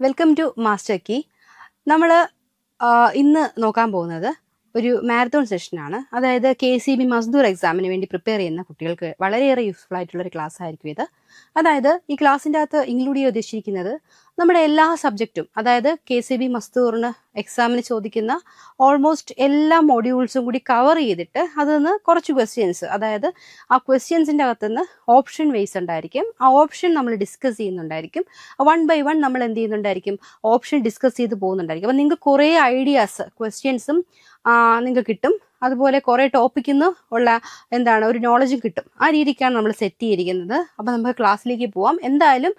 Welcome to master key. നമ്മൾ ഇന്ന് നോക്കാൻ പോകുന്നത് ഒരു മാരത്തോൺ സെഷനാണ്. അതായത് KCB മസ്ദൂർ എക്സാമിന് വേണ്ടി പ്രിപ്പയർ ചെയ്യുന്ന കുട്ടികൾക്ക് വളരെയേറെ യൂസ്ഫുൾ ആയിട്ടുള്ളൊരു ക്ലാസ് ആയിരിക്കും ഇത്. അതായത് ഈ ക്ലാസ്സിൻ്റെ അകത്ത് ഇൻക്ലൂഡ് ചെയ്യാൻ ഉദ്ദേശിച്ചിരിക്കുന്നത് നമ്മുടെ എല്ലാ സബ്ജക്റ്റും, അതായത് KCB മസ്ദൂറിന് എക്സാമിന് ചോദിക്കുന്ന ഓൾമോസ്റ്റ് എല്ലാ മോഡ്യൂൾസും കൂടി കവർ ചെയ്തിട്ട് അതിൽ നിന്ന് കുറച്ച് ക്വസ്റ്റ്യൻസ്, അതായത് ആ ക്വസ്റ്റ്യൻസിൻ്റെ അകത്തുനിന്ന് ഓപ്ഷൻ വൈസ് ഉണ്ടായിരിക്കും. ആ ഓപ്ഷൻ നമ്മൾ ഡിസ്കസ് ചെയ്യുന്നുണ്ടായിരിക്കും. 1 by 1 നമ്മൾ എന്ത് ചെയ്യുന്നുണ്ടായിരിക്കും, ഓപ്ഷൻ ഡിസ്കസ് ചെയ്ത് പോകുന്നുണ്ടായിരിക്കും. അപ്പം നിങ്ങൾക്ക് കുറേ ഐഡിയാസ്, ക്വസ്റ്റ്യൻസും നിങ്ങൾക്ക് കിട്ടും. അതുപോലെ കുറേ ടോപ്പിക്കിൽ നിന്ന് ഉള്ള ഒരു നോളജും കിട്ടും. ആ രീതിക്കാണ് നമ്മൾ സെറ്റ് ചെയ്തിരിക്കുന്നത്. അപ്പം നമുക്ക് ക്ലാസ്സിലേക്ക് പോവാം. എന്തായാലും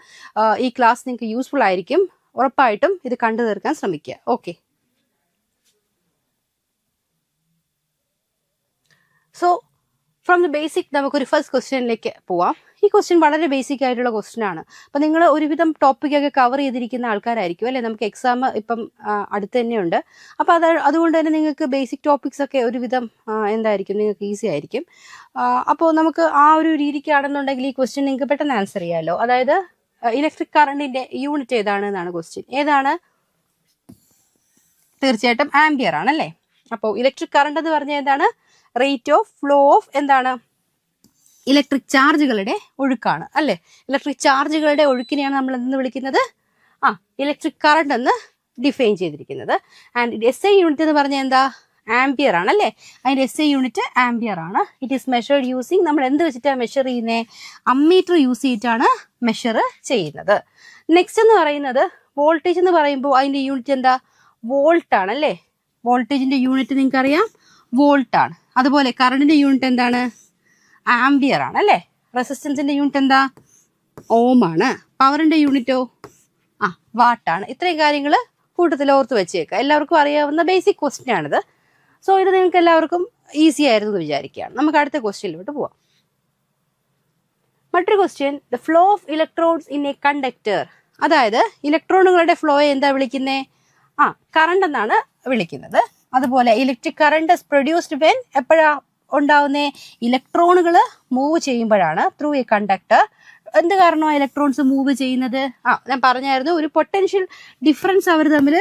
ഈ ക്ലാസ് നിങ്ങൾക്ക് യൂസ്ഫുൾ ആയിരിക്കും. ഉറപ്പായിട്ടും ഇത് കണ്ടു തീർക്കാൻ ശ്രമിക്കുക. Okay, so from the basic നമുക്കൊരു ഫസ്റ്റ് ക്വസ്റ്റ്യനിലേക്ക് പോവാം. ഈ ക്വസ്റ്റ്യൻ വളരെ ബേസിക് ആയിട്ടുള്ള ക്വസ്റ്റ്യൻ ആണ്. അപ്പം നിങ്ങൾ ഒരുവിധം ടോപ്പിക്കൊക്കെ കവർ ചെയ്തിരിക്കുന്ന ആൾക്കാരായിരിക്കും അല്ലേ. നമുക്ക് എക്സാം ഇപ്പം അടുത്ത് തന്നെയുണ്ട്. അപ്പോൾ അതുകൊണ്ട് തന്നെ നിങ്ങൾക്ക് ബേസിക് ടോപ്പിക്സ് ഒക്കെ ഒരുവിധം നിങ്ങൾക്ക് ഈസി ആയിരിക്കും. അപ്പോൾ നമുക്ക് ആ ഒരു രീതിക്കാണെന്നുണ്ടെങ്കിൽ ഈ ക്വസ്റ്റ്യൻ നിങ്ങൾക്ക് പെട്ടെന്ന് ആൻസർ ചെയ്യാമല്ലോ. അതായത് ഇലക്ട്രിക് കറണ്ടിന്റെ യൂണിറ്റ് ഏതാണ് എന്നാണ് ക്വസ്റ്റ്യൻ. ഏതാണ്? തീർച്ചയായിട്ടും ആംപിയർ ആണല്ലേ. അപ്പോൾ ഇലക്ട്രിക് കറണ്ട് എന്ന് പറഞ്ഞാൽ എന്താണ്? Rate of flow of electric ചാർജുകളുടെ ഒഴുക്കാണ് അല്ലേ. ഇലക്ട്രിക് ചാർജുകളുടെ ഒഴുക്കിനെയാണ് നമ്മൾ എന്ന് വിളിക്കുന്നത് ഇലക്ട്രിക് കറണ്ട് എന്ന് ഡിഫൈൻ ചെയ്തിരിക്കുന്നത്. ആൻഡ് SI യൂണിറ്റ് എന്ന് പറഞ്ഞാൽ എന്താ? ആംപിയർ ആണ് അല്ലേ. അതിന്റെ SI യൂണിറ്റ് ആംപിയർ ആണ്. ഇറ്റ് ഈസ് മെഷേർഡ് യൂസിങ്, നമ്മൾ എന്ത് വെച്ചിട്ടാണ് മെഷർ ചെയ്യുന്നത്? അമ്മീറ്റർ യൂസ് ചെയ്തിട്ടാണ് മെഷർ ചെയ്യുന്നത്. നെക്സ്റ്റ് എന്ന് പറയുന്നത് വോൾട്ടേജ് എന്ന് പറയുമ്പോൾ അതിന്റെ യൂണിറ്റ് എന്താ? വോൾട്ട് ആണ് അല്ലേ. വോൾട്ടേജിന്റെ യൂണിറ്റ് നിങ്ങൾക്ക് അറിയാം, വോൾട്ട് ആണ്. അതുപോലെ കറണ്ടിന്റെ യൂണിറ്റ് എന്താണ്? ആംപിയർ ആണ് അല്ലേ. റെസിസ്റ്റൻസിന്റെ യൂണിറ്റ് എന്താ? ഓം ആണ്. പവറിന്റെ യൂണിറ്റോ? വാട്ടാണ്. ഇത്രയും കാര്യങ്ങൾ കൂട്ടത്തിൽ ഓർത്ത് വെച്ചേക്കുക. എല്ലാവർക്കും അറിയാവുന്ന ബേസിക് ക്വസ്റ്റ്യൻ ആണിത്. സോ ഇത് നിങ്ങൾക്ക് എല്ലാവർക്കും ഈസി ആയിരുന്നു എന്ന് വിചാരിക്കുകയാണ്. നമുക്ക് അടുത്ത ക്വസ്റ്റ്യനിലോട്ട് പോവാം. മറ്റൊരു question, the flow of electrons in A conductor. അതായത് ഇലക്ട്രോണുകളുടെ ഫ്ലോയെ എന്താ വിളിക്കുന്നേ? കറണ്ട് എന്നാണ് വിളിക്കുന്നത്. അതുപോലെ electric current is produced when, എപ്പോഴാ ഉണ്ടാവുന്നേ? ഇലക്ട്രോണുകൾ മൂവ് ചെയ്യുമ്പോഴാണ് ത്രൂ എ കണ്ടക്ടർ. എന്ത് കാരണമാണ് ഇലക്ട്രോൺസ് മൂവ് ചെയ്യുന്നത്? ഞാൻ പറഞ്ഞായിരുന്നു, ഒരു പൊട്ടൻഷ്യൽ ഡിഫറൻസ് അവർ തമ്മിൽ,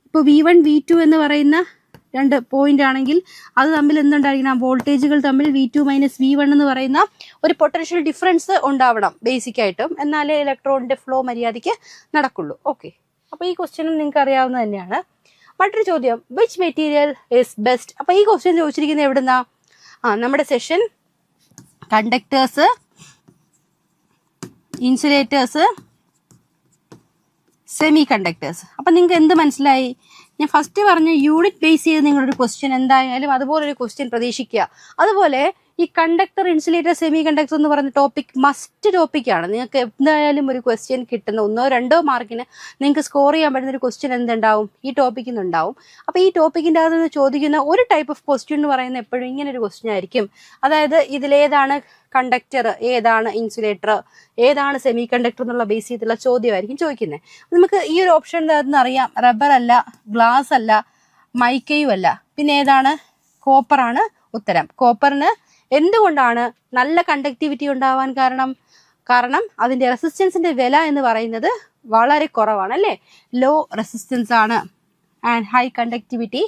ഇപ്പോൾ V1 V2 എന്ന് പറയുന്ന 2 പോയിന്റ് ആണെങ്കിൽ അത് തമ്മിൽ എന്തുണ്ടായിരിക്കണം? വോൾട്ടേജുകൾ തമ്മിൽ V2 - V1 എന്ന് പറയുന്ന ഒരു പൊട്ടൻഷ്യൽ ഡിഫറൻസ് ഉണ്ടാവണം ബേസിക് ആയിട്ടും. എന്നാലേ ഇലക്ട്രോണിന്റെ ഫ്ലോ മര്യാദയ്ക്ക് നടക്കുള്ളൂ. ഓക്കെ, അപ്പോൾ ഈ ക്വസ്റ്റ്യനും നിങ്ങൾക്ക് അറിയാവുന്നത് തന്നെയാണ്. മറ്റൊരു ചോദ്യം, വിച്ച് മെറ്റീരിയൽ ഈസ് ബെസ്റ്റ്? അപ്പോൾ ഈ ക്വസ്റ്റ്യൻ ചോദിച്ചിരിക്കുന്നത് എവിടുന്നാ? നമ്മുടെ session conductors, insulators, semi conductors. അപ്പം നിങ്ങൾക്ക് എന്ത് മനസ്സിലായി? ഞാൻ ഫസ്റ്റ് പറഞ്ഞ യൂണിറ്റ് ബേസ് ചെയ്ത് നിങ്ങളൊരു ക്വസ്റ്റ്യൻ എന്തായാലും അതുപോലൊരു ക്വസ്റ്റ്യൻ പ്രതീക്ഷിക്കുക. അതുപോലെ ഈ കണ്ടക്ടർ, ഇൻസുലേറ്റർ, സെമി കണ്ടക്ടർ എന്ന് പറയുന്ന ടോപ്പിക് മസ്റ്റ് ടോപ്പിക്കാണ്. നിങ്ങൾക്ക് എന്തായാലും ഒരു ക്വസ്റ്റ്യൻ കിട്ടുന്ന 1 or 2 മാർക്കിന് നിങ്ങൾക്ക് സ്കോർ ചെയ്യാൻ പറ്റുന്ന ഒരു ക്വസ്റ്റ്യൻ എന്തുണ്ടാവും? ഈ ടോപ്പിക്കിൽ നിന്നുണ്ടാവും. അപ്പോൾ ഈ ടോപ്പിക്കിൻ്റെ അകത്ത് നിന്ന് ചോദിക്കുന്ന ഒരു ടൈപ്പ് ഓഫ് ക്വസ്റ്റ്യൻ എന്ന് പറയുന്നത് എപ്പോഴും ഇങ്ങനെ ഒരു ക്വസ്റ്റ്യൻ ആയിരിക്കും. അതായത് ഇതിലേതാണ് കണ്ടക്ടർ, ഏതാണ് ഇൻസുലേറ്റർ, ഏതാണ് സെമി കണ്ടക്ടർ എന്നുള്ള ബേസ് ചെയ്തിട്ടുള്ള ചോദ്യമായിരിക്കും ചോദിക്കുന്നത്. നമുക്ക് ഈ ഒരു ഓപ്ഷൻ അറിയാം, റബ്ബർ അല്ല, ഗ്ലാസ് അല്ല, മൈക്കയും അല്ല, പിന്നെ ഏതാണ്? കോപ്പറാണ് ഉത്തരം. കോപ്പറിന് എന്തുകൊണ്ടാണ് നല്ല കണ്ടക്ടിവിറ്റി ഉണ്ടാവാൻ കാരണം അതിന്റെ റെസിസ്റ്റൻസിന്റെ വില എന്ന് പറയുന്നത് വളരെ കുറവാണ് അല്ലേ. ലോ റെസിസ്റ്റൻസ് ആണ് and high conductivity,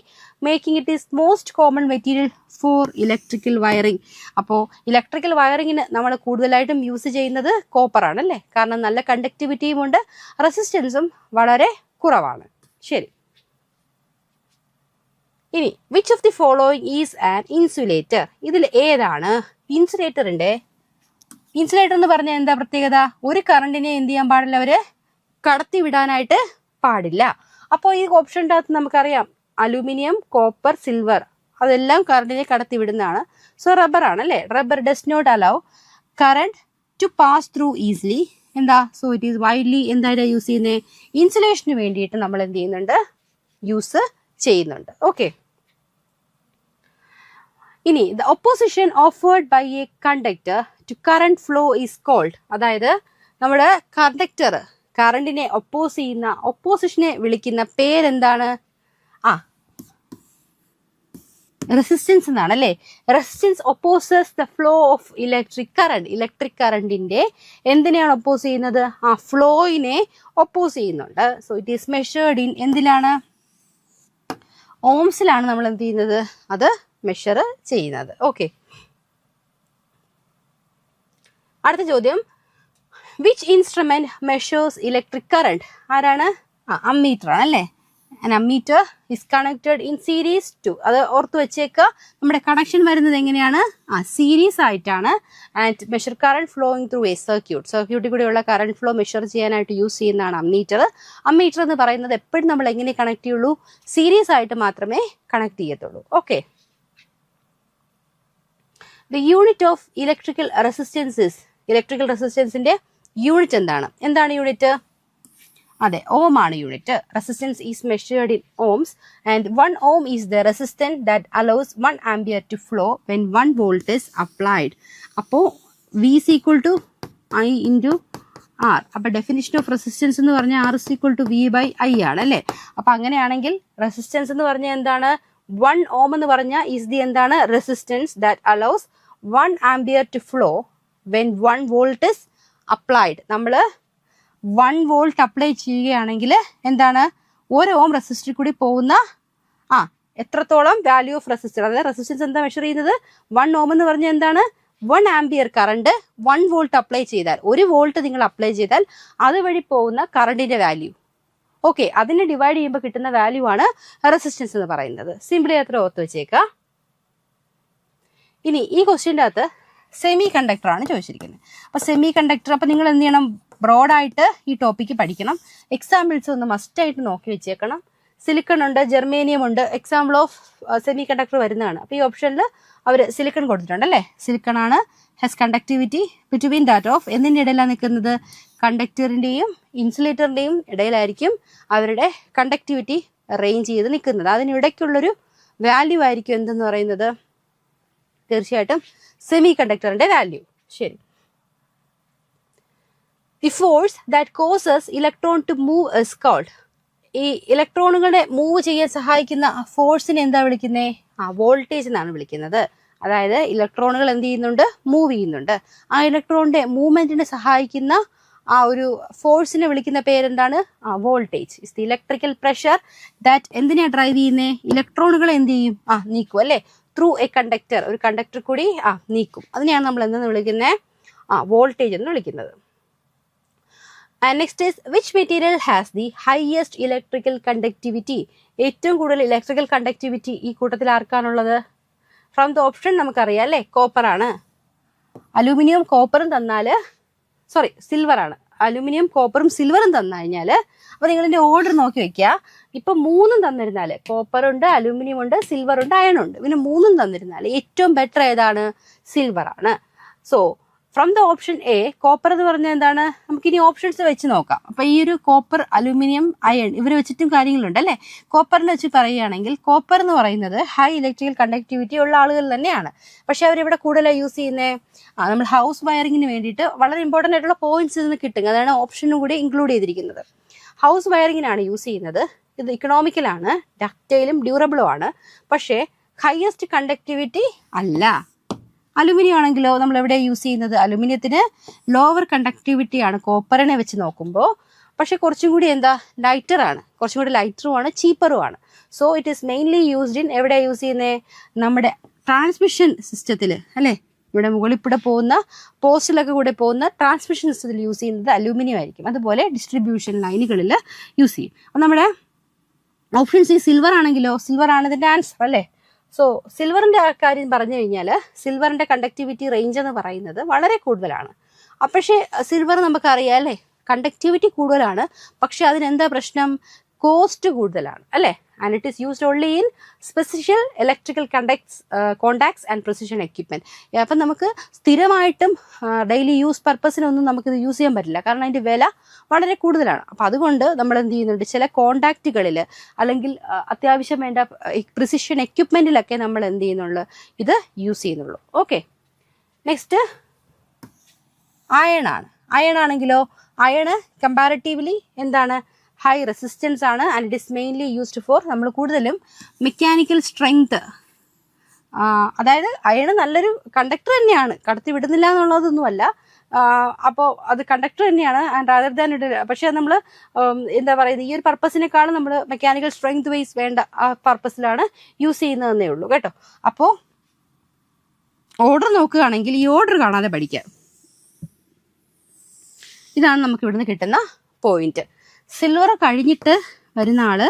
making it is most common material for electrical wiring. അപ്പോൾ ഇലക്ട്രിക്കൽ വയറിങ്ങിന് നമ്മൾ കൂടുതലായിട്ടും യൂസ് ചെയ്യുന്നത് കോപ്പറാണ് അല്ലേ. കാരണം നല്ല കണ്ടക്ടിവിറ്റിയും ഉണ്ട്, റെസിസ്റ്റൻസും വളരെ കുറവാണ്. ശരി, ഇനി which of the following is an insulator? ഇതിൽ ഏതാണ് ഇൻസുലേറ്ററിന്റെ? ഇൻസുലേറ്റർ എന്ന് പറഞ്ഞാൽ എന്താ പ്രത്യേകത? ഒരു കറണ്ടിനെ എന്ത് ചെയ്യാൻ പാടില്ല, അവര് കടത്തിവിടാനായിട്ട് പാടില്ല. അപ്പോൾ ഈ ഓപ്ഷൻ്റെ അകത്ത് നമുക്കറിയാം, അലൂമിനിയം, കോപ്പർ, സിൽവർ, അതെല്ലാം കറണ്ടിനെ കടത്തിവിടുന്നതാണ്. സോ റബ്ബർ ആണ് അല്ലേ. Rubber does not allow current to pass through easily. So it is widely use ചെയ്യുന്നത്? ഇൻസുലേഷന് വേണ്ടിയിട്ട് നമ്മൾ എന്ത് ചെയ്യുന്നുണ്ട്? യൂസ് ചെയ്യുന്നുണ്ട്. ഓക്കെ, ഇനി the opposition offered by a conductor to current flow is called. അതായത് നമ്മുടെ കണ്ടക്ടർ കറണ്ടിനെ ഒപ്പോസ് ചെയ്യുന്ന, ഒപ്പോസിഷനെ വിളിക്കുന്ന പേരെന്താണ്? റെസിസ്റ്റൻസ് എന്നാണ് അല്ലേ. Resistance opposes the flow of electric current. Electric കറണ്ടിന്റെ എന്തിനെയാണ് ഒപ്പോസ് ചെയ്യുന്നത്? ആ ഫ്ലോയിനെ ഒപ്പോസ് ചെയ്യുന്നുണ്ട്. So it is measured in എന്തിലാണ്? ഓംസിലാണ് നമ്മൾ എന്ത് ചെയ്യുന്നത്? അത് മെഷർ ചെയ്യുന്നത്. ഓക്കെ, അടുത്ത ചോദ്യം, which instrument measures electric current? ആരാണ്? അമ്മീറ്റർ ആണ് അല്ലേ. an ammeter is connected in series to. അത് ഓർത്ത് വെച്ചേക്കുക. നമ്മുടെ കണക്ഷൻ വരുന്നത് എങ്ങനെയാണ്? സീരീസ് ആയിട്ടാണ്. And measure current flowing through A circuit. സർക്യൂട്ടിൽ കൂടെയുള്ള കറണ്ട് ഫ്ലോ മെഷർ ചെയ്യാനായിട്ട് യൂസ് ചെയ്യുന്നതാണ് അമ്മീറ്റർ. അമ്മീറ്റർ എന്ന് പറയുന്നത് എപ്പോഴും നമ്മൾ എങ്ങനെ കണക്ട് ചെയ്യുള്ളൂ? സീരീസ് ആയിട്ട് മാത്രമേ കണക്ട് ചെയ്യത്തുള്ളൂ. Okay, the unit of electrical resistance. Electrical റെസിസ്റ്റൻസിന്റെ യൂണിറ്റ് എന്താണ്? എന്താണ് യൂണിറ്റ്? അതെ, ഓം ആണ് unit. Resistance is measured in ohms and 1 ohm is the resistance that allows 1 ampere to flow when 1 volt is applied. അപ്പോൾ V is equal to I into R. അപ്പോൾ definition of resistance എന്ന് പറഞ്ഞാൽ R is equal to V by I ആണ് അല്ലേ. അപ്പോൾ അങ്ങനെയാണെങ്കിൽ resistance എന്ന് പറഞ്ഞാൽ എന്താണ്? 1 ohm എന്ന് പറഞ്ഞാൽ ഈസ് ദി എന്താണ്? Resistance that allows 1 ampere to flow when 1 volt is applied. നമ്മൾ 1 volt അപ്ലൈ ചെയ്യുകയാണെങ്കിൽ എന്താണ്? 1 ohm റെസിസ്റ്ററിൽ കൂടി പോകുന്ന എത്രത്തോളം വാല്യൂ ഓഫ് റെസിസ്റ്റർ, അതായത് റെസിസ്റ്റൻസ് എന്താ മെഷർ ചെയ്യുന്നത്? 1 ohm എന്ന് പറഞ്ഞാൽ എന്താണ്? 1 ampere കറണ്ട് 1 volt അപ്ലൈ ചെയ്താൽ, 1 volt നിങ്ങൾ അപ്ലൈ ചെയ്താൽ അതുവഴി പോകുന്ന കറണ്ടിന്റെ വാല്യൂ. ഓക്കെ, അതിനെ ഡിവൈഡ് ചെയ്യുമ്പോൾ കിട്ടുന്ന വാല്യൂ ആണ് റെസിസ്റ്റൻസ് എന്ന് പറയുന്നത്. സിംപ്ലി അത്ര ഓർത്ത് വെച്ചേക്കുക. ഇനി ഈ ക്വസ്റ്റ്യൻ്റെ അകത്ത് സെമി കണ്ടക്ടർ ആണ് ചോദിച്ചിരിക്കുന്നത്. അപ്പോൾ സെമി കണ്ടക്ടർ, അപ്പോൾ നിങ്ങൾ എന്ത് ചെയ്യണം? ബ്രോഡായിട്ട് ഈ ടോപ്പിക്ക് പഠിക്കണം. എക്സാമ്പിൾസ് ഒന്ന് മസ്റ്റായിട്ട് നോക്കി വെച്ചേക്കണം. സിലിക്കൺ ഉണ്ട്, ജെർമേനിയം ഉണ്ട്. എക്സാമ്പിൾ ഓഫ് സെമി കണ്ടക്ടർ വരുന്നതാണ്. അപ്പോൾ ഈ ഓപ്ഷനിൽ അവർ സിലിക്കൺ കൊടുത്തിട്ടുണ്ട് അല്ലേ. സിലിക്കൺ ആണ് has conductivity between that of എന്തിൻ്റെ ഇടയിലാണ് നിൽക്കുന്നത്? കണ്ടക്ടറിൻ്റെയും ഇൻസുലേറ്ററിൻ്റെയും ഇടയിലായിരിക്കും അവരുടെ കണ്ടക്ടിവിറ്റി റേഞ്ച് ചെയ്ത് നിൽക്കുന്നത്. അതിനിടയ്ക്കുള്ളൊരു വാല്യൂ ആയിരിക്കും എന്തെന്ന് പറയുന്നത്? തീർച്ചയായിട്ടും സെമി കണ്ടക്ടറിൻ്റെ വാല്യൂ. ശരി. The force that causes electron to move is called. ഈ ഇലക്ട്രോണുകളെ മൂവ് ചെയ്യാൻ സഹായിക്കുന്ന ഫോഴ്സിനെ എന്താ വിളിക്കുന്നത്? വോൾട്ടേജ് എന്നാണ് വിളിക്കുന്നത്. അതായത് ഇലക്ട്രോണുകൾ എന്ത് ചെയ്യുന്നുണ്ട്? മൂവ് ചെയ്യുന്നുണ്ട്. ആ ഇലക്ട്രോണിന്റെ മൂവ്മെന്റിനെ സഹായിക്കുന്ന ആ ഒരു ഫോഴ്സിനെ വിളിക്കുന്ന പേരെന്താണ്? Voltage. Is the electrical pressure that എന്തിനാ ഡ്രൈവ് ചെയ്യുന്നേ? ഇലക്ട്രോണുകളെ എന്ത് ചെയ്യും? നീക്കും അല്ലേ. ത്രൂ എ കണ്ടക്ടർ, ഒരു കണ്ടക്ടർ കൂടി നീക്കും. അതിനെയാണ് നമ്മൾ എന്തെന്ന് വിളിക്കുന്നത്? വോൾട്ടേജ് എന്ന് വിളിക്കുന്നത്. And next is, which material has the highest electrical conductivity? ഏറ്റവും കൂടുതൽ ഇലക്ട്രിക്കൽ കണ്ടക്ടിവിറ്റി ഈ കൂട്ടത്തിൽ ആർക്കാണുള്ളത്? ഫ്രം ദ ഓപ്ഷൻ നമുക്കറിയാം അല്ലേ, കോപ്പർ ആണ്. അലൂമിനിയം കോപ്പറും തന്നാൽ, സിൽവർ ആണ്. അലൂമിനിയം കോപ്പറും സിൽവറും തന്നു കഴിഞ്ഞാൽ, അപ്പോൾ നിങ്ങളിതിൻ്റെ ഓർഡർ നോക്കി വെക്കുക. ഇപ്പം 3ഉം തന്നിരുന്നാൽ, കോപ്പർ ഉണ്ട്, അലൂമിനിയം ഉണ്ട്, സിൽവർ ഉണ്ട്, അയൺ ഉണ്ട്, പിന്നെ 3ഉം തന്നിരുന്നാൽ ഏറ്റവും ബെറ്റർ ഏതാണ്? സിൽവർ ആണ്. So from the option A, copper എന്ന് പറഞ്ഞാൽ എന്താണ്? നമുക്കിനി ഓപ്ഷൻസ് വെച്ച് നോക്കാം. അപ്പോൾ ഈ ഒരു കോപ്പർ, അലൂമിനിയം, അയൺ ഇവർ വെച്ചിട്ടും കാര്യങ്ങളുണ്ട് അല്ലേ. കോപ്പറിനെ വെച്ച് പറയുകയാണെങ്കിൽ, കോപ്പർ എന്ന് പറയുന്നത് ഹൈ ഇലക്ട്രിക്കൽ കണ്ടക്ടിവിറ്റി ഉള്ള ആളുകൾ തന്നെയാണ്. പക്ഷെ അവരിവിടെ കൂടുതലായി യൂസ് ചെയ്യുന്നത് നമ്മൾ ഹൗസ് വയറിങ്ങിന് വേണ്ടിയിട്ട് വളരെ ഇമ്പോർട്ടൻ്റ് ആയിട്ടുള്ള പോയിന്റ്സ് ഇതിന് കിട്ടും. അതാണ് ഓപ്ഷനും കൂടി ഇൻക്ലൂഡ് ചെയ്തിരിക്കുന്നത്. ഹൗസ് വയറിങ്ങിനാണ് യൂസ് ചെയ്യുന്നത്. ഇത് ഇക്കണോമിക്കലാണ്, ഡക്റ്റൈലും ഡ്യൂറബിളും ആണ്. പക്ഷേ ഹയസ്റ്റ് കണ്ടക്ടിവിറ്റി അല്ല. അലുമിനിയം ആണെങ്കിലോ നമ്മൾ എവിടെയാണ് യൂസ് ചെയ്യുന്നത്? അലുമിനിയത്തിന് ലോവർ കണ്ടക്ടിവിറ്റി ആണ് കോപ്പറിനെ വെച്ച് നോക്കുമ്പോൾ. പക്ഷെ കുറച്ചും കൂടി ലൈറ്ററാണ്, കുറച്ചും കൂടി ലൈറ്ററുമാണ്, ചീപ്പറുമാണ്. So it is mainly used in എവിടെയാണ് യൂസ് ചെയ്യുന്നത്? നമ്മുടെ ട്രാൻസ്മിഷൻ സിസ്റ്റത്തിൽ അല്ലേ. ഇവിടെ മുകളിൽ കൂടെ പോകുന്ന പോസ്റ്റിലൊക്കെ കൂടെ പോകുന്ന ട്രാൻസ്മിഷൻ സിസ്റ്റത്തിൽ യൂസ് ചെയ്യുന്നത് അലൂമിനിയം ആയിരിക്കും. അതുപോലെ ഡിസ്ട്രിബ്യൂഷൻ ലൈനുകളിൽ യൂസ് ചെയ്യും. അപ്പം നമ്മുടെ ഓപ്ഷൻ സി സിൽവർ ആണെങ്കിലോ, സിൽവർ ആണ് ഇതിൻ്റെ ആൻസർ അല്ലേ. സോ സിൽവറിൻ്റെ കാര്യം പറഞ്ഞു കഴിഞ്ഞാൽ, സിൽവറിൻ്റെ കണ്ടക്ടിവിറ്റി റേഞ്ച് എന്ന് പറയുന്നത് വളരെ കൂടുതലാണ്. പക്ഷേ സിൽവർ നമുക്കറിയാം അല്ലേ, കണ്ടക്ടിവിറ്റി കൂടുതലാണ്. പക്ഷെ അതിനെന്താ പ്രശ്നം? കോസ്റ്റ് കൂടുതലാണ് അല്ലേ. And it is used only in special electrical contacts and precision equipment. അപ്പം നമുക്ക് സ്ഥിരമായിട്ടും ഡെയിലി യൂസ് പർപ്പസിനൊന്നും നമുക്കിത് യൂസ് ചെയ്യാൻ പറ്റില്ല, കാരണം അതിൻ്റെ വില വളരെ കൂടുതലാണ്. അപ്പം അതുകൊണ്ട് നമ്മൾ എന്ത് ചെയ്യുന്നുണ്ട്? ചില കോണ്ടാക്റ്റുകളിൽ അല്ലെങ്കിൽ അത്യാവശ്യം വേണ്ട പ്രിസിഷൻ എക്യുപ്മെൻറ്റിലൊക്കെ നമ്മൾ എന്ത് ചെയ്യുന്നുള്ളൂ? ഇത് യൂസ് ചെയ്യുന്നുള്ളൂ. ഓക്കെ, നെക്സ്റ്റ് അയൺ ആണ്. അയൺ ആണെങ്കിലോ, അയണ് കമ്പാരിറ്റീവ്ലി എന്താണ്? ഹൈ റെസിസ്റ്റൻസ് ആണ്. And it is mainly used four, നമ്മൾ കൂടുതലും മെക്കാനിക്കൽ സ്ട്രെങ്ത് അതായത് അയൺ നല്ലൊരു കണ്ടക്ടർ തന്നെയാണ്, കടത്തി വിടുന്നില്ല എന്നുള്ളതൊന്നുമല്ല. അപ്പോൾ അത് കണ്ടക്ടർ തന്നെയാണ് ആൻഡ് റാദർ ദാൻ ഇട്ട്, പക്ഷെ നമ്മൾ എന്താ പറയുന്നത്, ഈ ഒരു പർപ്പസിനേക്കാളും നമ്മൾ മെക്കാനിക്കൽ സ്ട്രെങ്ത് വൈസ് വേണ്ട ആ പർപ്പസിലാണ് യൂസ് ചെയ്യുന്നതെന്നേ ഉള്ളൂ കേട്ടോ. അപ്പോൾ ഓർഡർ നോക്കുകയാണെങ്കിൽ ഈ ഓർഡർ കാണാതെ പഠിക്കാം. ഇതാണ് നമുക്ക് ഇവിടുന്ന് കിട്ടുന്ന പോയിന്റ്. സിൽവർ കഴിഞ്ഞിട്ട് വരുന്ന ആള്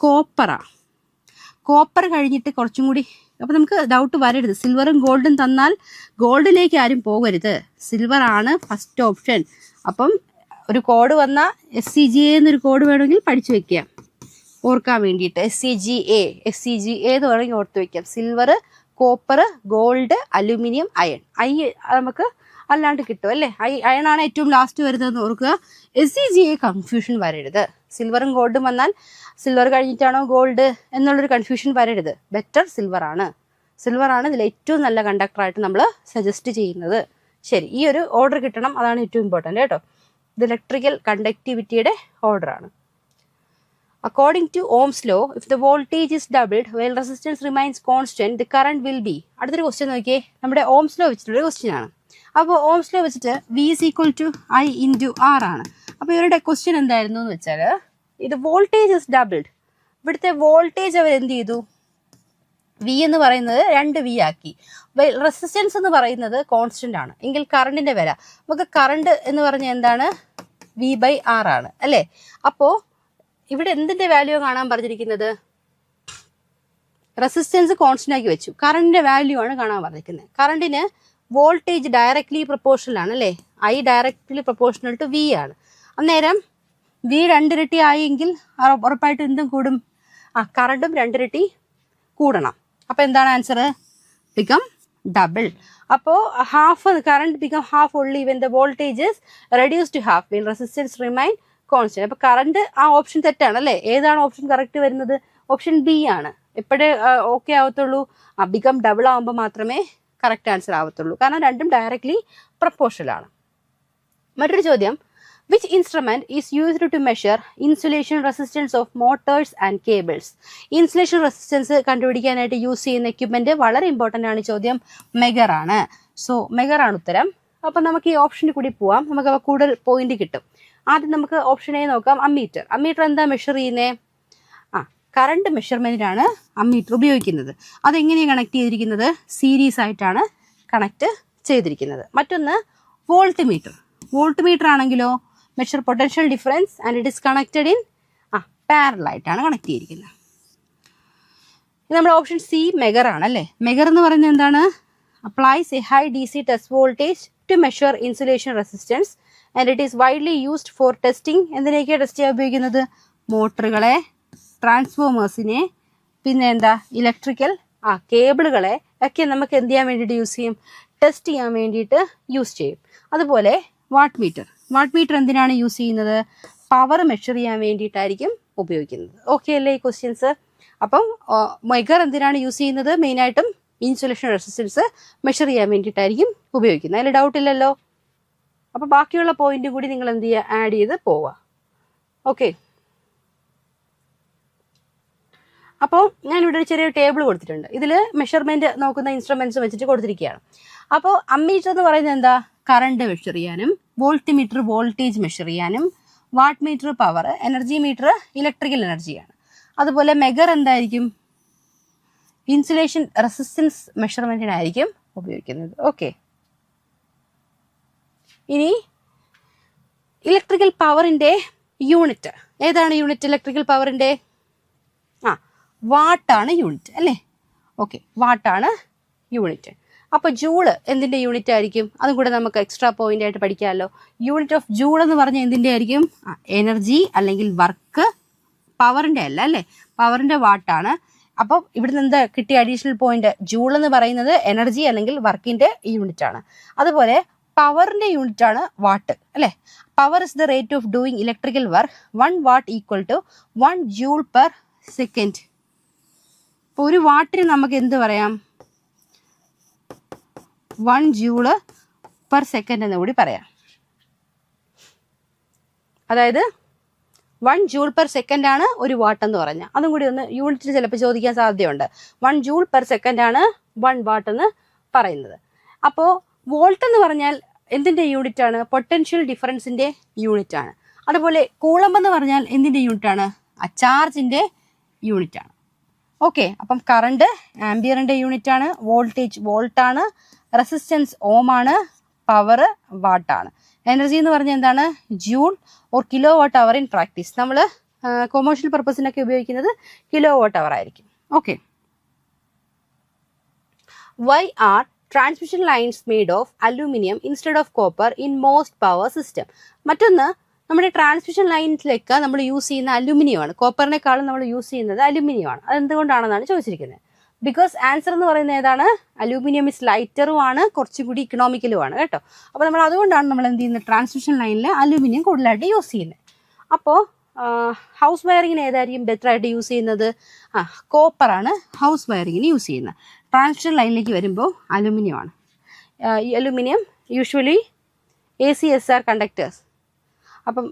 കോപ്പറാണ്. കോപ്പർ കഴിഞ്ഞിട്ട് കുറച്ചും കൂടി, അപ്പം നമുക്ക് ഡൗട്ട് വരരുത്, സിൽവറും ഗോൾഡും തന്നാൽ ഗോൾഡിലേക്ക് ആരും പോകരുത്, സിൽവർ ആണ് ഫസ്റ്റ് ഓപ്ഷൻ. അപ്പം ഒരു കോഡ് വന്നാൽ SCGA എന്നൊരു കോഡ് വേണമെങ്കിൽ പഠിച്ചു വെക്കാം ഓർക്കാൻ വേണ്ടിയിട്ട്. SCGA എന്ന് വേണമെങ്കിൽ ഓർത്ത് വെക്കാം. Silver, copper, gold, aluminium, iron. നമുക്ക് അല്ലാണ്ട് കിട്ടും അല്ലേ. അയൺ ആണ് ഏറ്റവും ലാസ്റ്റ് വരുന്നതെന്ന് ഓർക്കുക. SCGA കൺഫ്യൂഷൻ വരരുത്. സിൽവറും ഗോൾഡും വന്നാൽ സിൽവർ കഴിഞ്ഞിട്ടാണോ ഗോൾഡ് എന്നുള്ളൊരു കൺഫ്യൂഷൻ വരരുത്. ബെറ്റർ സിൽവർ ആണ്. സിൽവർ ആണ് ഇതിൽ ഏറ്റവും നല്ല കണ്ടക്ടറായിട്ട് നമ്മൾ സജസ്റ്റ് ചെയ്യുന്നത്. ശരി, ഈ ഒരു ഓർഡർ കിട്ടണം, അതാണ് ഏറ്റവും ഇമ്പോർട്ടൻ്റ് കേട്ടോ. ഇത് electrical കണ്ടക്ടിവിറ്റിയുടെ ഓർഡറാണ്. According to Ohm's law, if the voltage is doubled while resistance remains constant, the current will be. അടുത്തൊരു ക്വസ്റ്റ്യൻ നോക്കിയേ, നമ്മുടെ ഓംസ് ലോ വെച്ചിട്ടുള്ള ക്വസ്റ്റ്യൻ ആണ്. അപ്പോൾ ഓംസ് ലോ വെച്ചിട്ട് V is equal to I into R ആണ്. അപ്പോൾ ഇവരുടെ ക്വസ്റ്റ്യൻ എന്തായിരുന്നു എന്ന് വെച്ചാൽ, ഇത് വോൾട്ടേജ് ഇസ് ഡബിൾഡ്. ഇവിടുത്തെ വോൾട്ടേജ് അവർ എന്ത് ചെയ്തു, V എന്ന് പറയുന്നത് 2V ആക്കി. റെസിസ്റ്റൻസ് എന്ന് പറയുന്നത് കോൺസ്റ്റന്റ് ആണ്. എങ്കിൽ കറണ്ടിന്റെ വില, നമുക്ക് കറണ്ട് എന്ന് പറഞ്ഞാൽ എന്താണ്, V/R ആണ് അല്ലേ. അപ്പോൾ ഇവിടെ എന്തിന്റെ വാല്യൂ കാണാൻ പറഞ്ഞിരിക്കുന്നത്, റെസിസ്റ്റൻസ് കോൺസ്റ്റന്റ് ആക്കി വെച്ചു, കറണ്ടിന്റെ വാല്യൂ ആണ് കാണാൻ പറഞ്ഞിരിക്കുന്നത്. കറണ്ടിന് വോൾട്ടേജ് ഡയറക്ട്ലി പ്രൊപ്പോർഷണൽ ആണ് അല്ലേ, I directly proportional to V ആണ്. അന്നേരം V 2 ഇരട്ടി ആയെങ്കിൽ ഉറപ്പായിട്ട് എന്തും കൂടും, കറണ്ടും 2 ഇരട്ടി കൂടണം. അപ്പോൾ എന്താണ് ആൻസർ, ബിക്കം ഡബിൾ. അപ്പോൾ half, current become half only when the voltage is reduce to half when resistance remain constant. അപ്പോൾ കറണ്ട് ആ ഓപ്ഷൻ തെറ്റാണ് അല്ലേ. ഏതാണ് ഓപ്ഷൻ കറക്റ്റ് വരുന്നത്, ഓപ്ഷൻ B ആണ്. എപ്പോഴേ ഓക്കെ ആവത്തുള്ളൂ, ബിക്കം ഡബിൾ ആവുമ്പോൾ മാത്രമേ കറക്റ്റ് ആൻസർ ആവത്തുള്ളൂ, കാരണം രണ്ടും ഡയറക്ട്ലി പ്രപ്പോർഷണൽ ആണ്. മറ്റൊരു ചോദ്യം, which instrument is used to measure insulation resistance of motors and cables? Insulation resistance കണ്ടുപിടിക്കാനായിട്ട് യൂസ് ചെയ്യുന്ന എക്യുപ്മെന്റ് വളരെ ഇമ്പോർട്ടൻ്റ് ആണ്. ചോദ്യം മെഗർ ആണ്. സോ മെഗർ ആണ് ഉത്തരം. അപ്പം നമുക്ക് ഈ ഓപ്ഷനിൽ കൂടി പോവാം, നമുക്ക് കൂടുതൽ പോയിന്റ് കിട്ടും. ആദ്യം നമുക്ക് ഓപ്ഷൻ എ നോക്കാം, അമ്മീറ്റർ. അമ്മീറ്റർ എന്താ മെഷർ ചെയ്യുന്നത്, കറണ്ട് മെഷർമെന്റിനാണ് അമ്മീറ്റർ ഉപയോഗിക്കുന്നത്. അതെങ്ങനെയാണ് കണക്ട് ചെയ്തിരിക്കുന്നത്, സീരീസ് ആയിട്ടാണ് കണക്ട് ചെയ്തിരിക്കുന്നത്. മറ്റൊന്ന് വോൾട്ട് മീറ്റർ. വോൾട്ട് മീറ്റർ ആണെങ്കിലോ measure potential difference and it is connected in parallel ആയിട്ടാണ് കണക്ട് ചെയ്തിരിക്കുന്നത്. നമ്മുടെ ഓപ്ഷൻ സി മെഗർ ആണ് അല്ലേ. മെഗർ എന്ന് പറയുന്നത് എന്താണ്, applies a high DC test voltage to measure insulation resistance and it is widely used for testing. എന്തിനൊക്കെയാണ് test ചെയ്യാൻ ഉപയോഗിക്കുന്നത്, മോട്ടറുകളെ, ട്രാൻസ്ഫോമേഴ്സിനെ, പിന്നെ എന്താ ഇലക്ട്രിക്കൽ കേബിളുകളെ ഒക്കെ നമുക്ക് എന്ത് ചെയ്യാൻ വേണ്ടിയിട്ട് യൂസ് ചെയ്യും, ടെസ്റ്റ് ചെയ്യാൻ വേണ്ടിയിട്ട് യൂസ് ചെയ്യും. അതുപോലെ വാട്ട് മീറ്റർ. വാട്ട് മീറ്റർ എന്തിനാണ് യൂസ് ചെയ്യുന്നത്, പവർ മെഷർ ചെയ്യാൻ വേണ്ടിയിട്ടായിരിക്കും ഉപയോഗിക്കുന്നത്. ഓക്കെ അല്ലേ ഈ ക്വസ്റ്റ്യൻസ്. അപ്പം മെഗർ എന്തിനാണ് യൂസ് ചെയ്യുന്നത്, മെയിനായിട്ടും ഇൻസുലേഷൻ റെസിസ്റ്റൻസ് മെഷർ ചെയ്യാൻ വേണ്ടിയിട്ടായിരിക്കും ഉപയോഗിക്കുന്നത്. അതിൽ ഡൗട്ട് ഇല്ലല്ലോ. അപ്പോൾ ബാക്കിയുള്ള പോയിന്റ് കൂടി നിങ്ങൾ എന്ത് ചെയ്യുക, ആഡ് ചെയ്ത് പോവുക. ഓക്കെ, അപ്പോൾ ഞാനിവിടെ ഒരു ചെറിയൊരു ടേബിൾ കൊടുത്തിട്ടുണ്ട്. ഇതിൽ മെഷർമെന്റ് നോക്കുന്ന ഇൻസ്ട്രുമെന്റ്സ് വെച്ചിട്ട് കൊടുത്തിരിക്കുകയാണ്. അപ്പോൾ അമ്മീറ്റർ എന്ന് പറയുന്നത് എന്താ, കറണ്ട് മെഷർ ചെയ്യാനും, വോൾട്ട് മീറ്റർ വോൾട്ടേജ് മെഷർ ചെയ്യാനും, watt meter power, energy meter electrical എനർജിയാണ്. അതുപോലെ മെഗർ എന്തായിരിക്കും, ഇൻസുലേഷൻ റെസിസ്റ്റൻസ് മെഷർമെന്റിനായിരിക്കും ഉപയോഗിക്കുന്നത്. ഓക്കെ, ഇനി ഇലക്ട്രിക്കൽ പവറിന്റെ യൂണിറ്റ് ഏതാണ്, യൂണിറ്റ് ഇലക്ട്രിക്കൽ പവറിന്റെ വാട്ടാണ് യൂണിറ്റ് അല്ലേ. ഓക്കെ, വാട്ടാണ് യൂണിറ്റ്. അപ്പോൾ ജൂള് എന്തിൻ്റെ യൂണിറ്റ് ആയിരിക്കും, അതും കൂടെ നമുക്ക് എക്സ്ട്രാ പോയിന്റ് ആയിട്ട് പഠിക്കാമല്ലോ. യൂണിറ്റ് ഓഫ് ജൂൾ എന്ന് പറഞ്ഞാൽ എന്തിൻ്റെ ആയിരിക്കും, എനർജി അല്ലെങ്കിൽ വർക്ക്, പവറിൻ്റെ അല്ല അല്ലേ, പവറിൻ്റെ വാട്ടാണ്. അപ്പോൾ ഇവിടുന്ന് എന്താ കിട്ടിയ അഡീഷണൽ പോയിന്റ്, ജൂൾ എന്ന് പറയുന്നത് എനർജി അല്ലെങ്കിൽ വർക്കിന്റെ യൂണിറ്റ് ആണ്. അതുപോലെ പവറിന്റെ യൂണിറ്റ് ആണ് വാട്ട് അല്ലേ. Power is the rate of doing electrical work. 1 watt equal to 1 joule per second. ഇപ്പോൾ ഒരു വാട്ടിന് നമുക്ക് എന്ത് പറയാം, 1 ജൂള് പെർ സെക്കൻഡ് എന്ന് കൂടി പറയാം. അതായത് 1 ജൂൾ പെർ സെക്കൻഡ് ആണ് ഒരു വാട്ട് എന്ന് പറഞ്ഞാൽ. അതും കൂടി ഒന്ന് യൂണിറ്റിൽ ചിലപ്പോൾ ചോദിക്കാൻ സാധ്യതയുണ്ട്. 1 ജൂൾ പെർ സെക്കൻഡ് ആണ് 1 വാട്ട് എന്ന് പറയുന്നത്. അപ്പോൾ വോൾട്ട് എന്ന് പറഞ്ഞാൽ എന്തിൻ്റെ യൂണിറ്റ് ആണ്? പൊട്ടൻഷ്യൽ ഡിഫറൻസിൻ്റെ യൂണിറ്റ് ആണ്. അതുപോലെ കൂളംബ് എന്ന് പറഞ്ഞാൽ എന്തിൻ്റെ യൂണിറ്റ് ആണ്? ചാർജിൻ്റെ യൂണിറ്റ് ആണ്. ഓക്കെ, അപ്പം കറണ്ട് ആംബിയറിൻ്റെ യൂണിറ്റ് ആണ്, വോൾട്ടേജ് വോൾട്ടാണ്, റെസിസ്റ്റൻസ് ഓം ആണ്, പവർ വാട്ടാണ്. എനർജി എന്ന് പറഞ്ഞാൽ എന്താണ്? Joule or kilowatt hour in practice. നമ്മൾ കൊമേഴ്ഷ്യൽ പർപ്പസിനൊക്കെ ഉപയോഗിക്കുന്നത് കിലോ വാട്ട് അവർ ആയിരിക്കും. Okay, why are transmission lines made of aluminium instead of copper in most power system? മറ്റൊന്ന്, നമ്മുടെ ട്രാൻസ്മിഷൻ ലൈൻസിലേക്ക് നമ്മൾ യൂസ് ചെയ്യുന്ന അലുമിനിയമാണ്. കോപ്പറിനേക്കാളും നമ്മൾ യൂസ് ചെയ്യുന്നത് അലുമിനിയമാണ്. അതെന്തുകൊണ്ടാണെന്നാണ് ചോദിച്ചിരിക്കുന്നത്. ബിക്കോസ് ആൻസർ എന്ന് പറയുന്നത് ഏതാണ്? അലൂമിനിയം ഇസ് ലൈറ്ററും ആണ്, കുറച്ചും കൂടി ഇക്കണോമിക്കലുമാണ് കേട്ടോ. അപ്പോൾ നമ്മൾ അതുകൊണ്ടാണ് നമ്മൾ എന്ത് ചെയ്യുന്നത്? ട്രാൻസ്മിഷൻ ലൈനിൽ അലൂമിനിയം കൂടുതലായിട്ട് യൂസ് ചെയ്യുന്നത്. അപ്പോൾ ഹൗസ് വയറിങ്ങിന് ഏതായിരിക്കും ബെറ്റർ ആയിട്ട് യൂസ് ചെയ്യുന്നത്? കോപ്പറാണ് ഹൗസ് വയറിങ്ങിന് യൂസ് ചെയ്യുന്നത്. ട്രാൻസ്മിഷൻ ലൈനിലേക്ക് വരുമ്പോൾ അലൂമിനിയമാണ്. ഈ അലൂമിനിയം യൂഷ്വലി ACSR കണ്ടക്ടേഴ്സ്. അപ്പം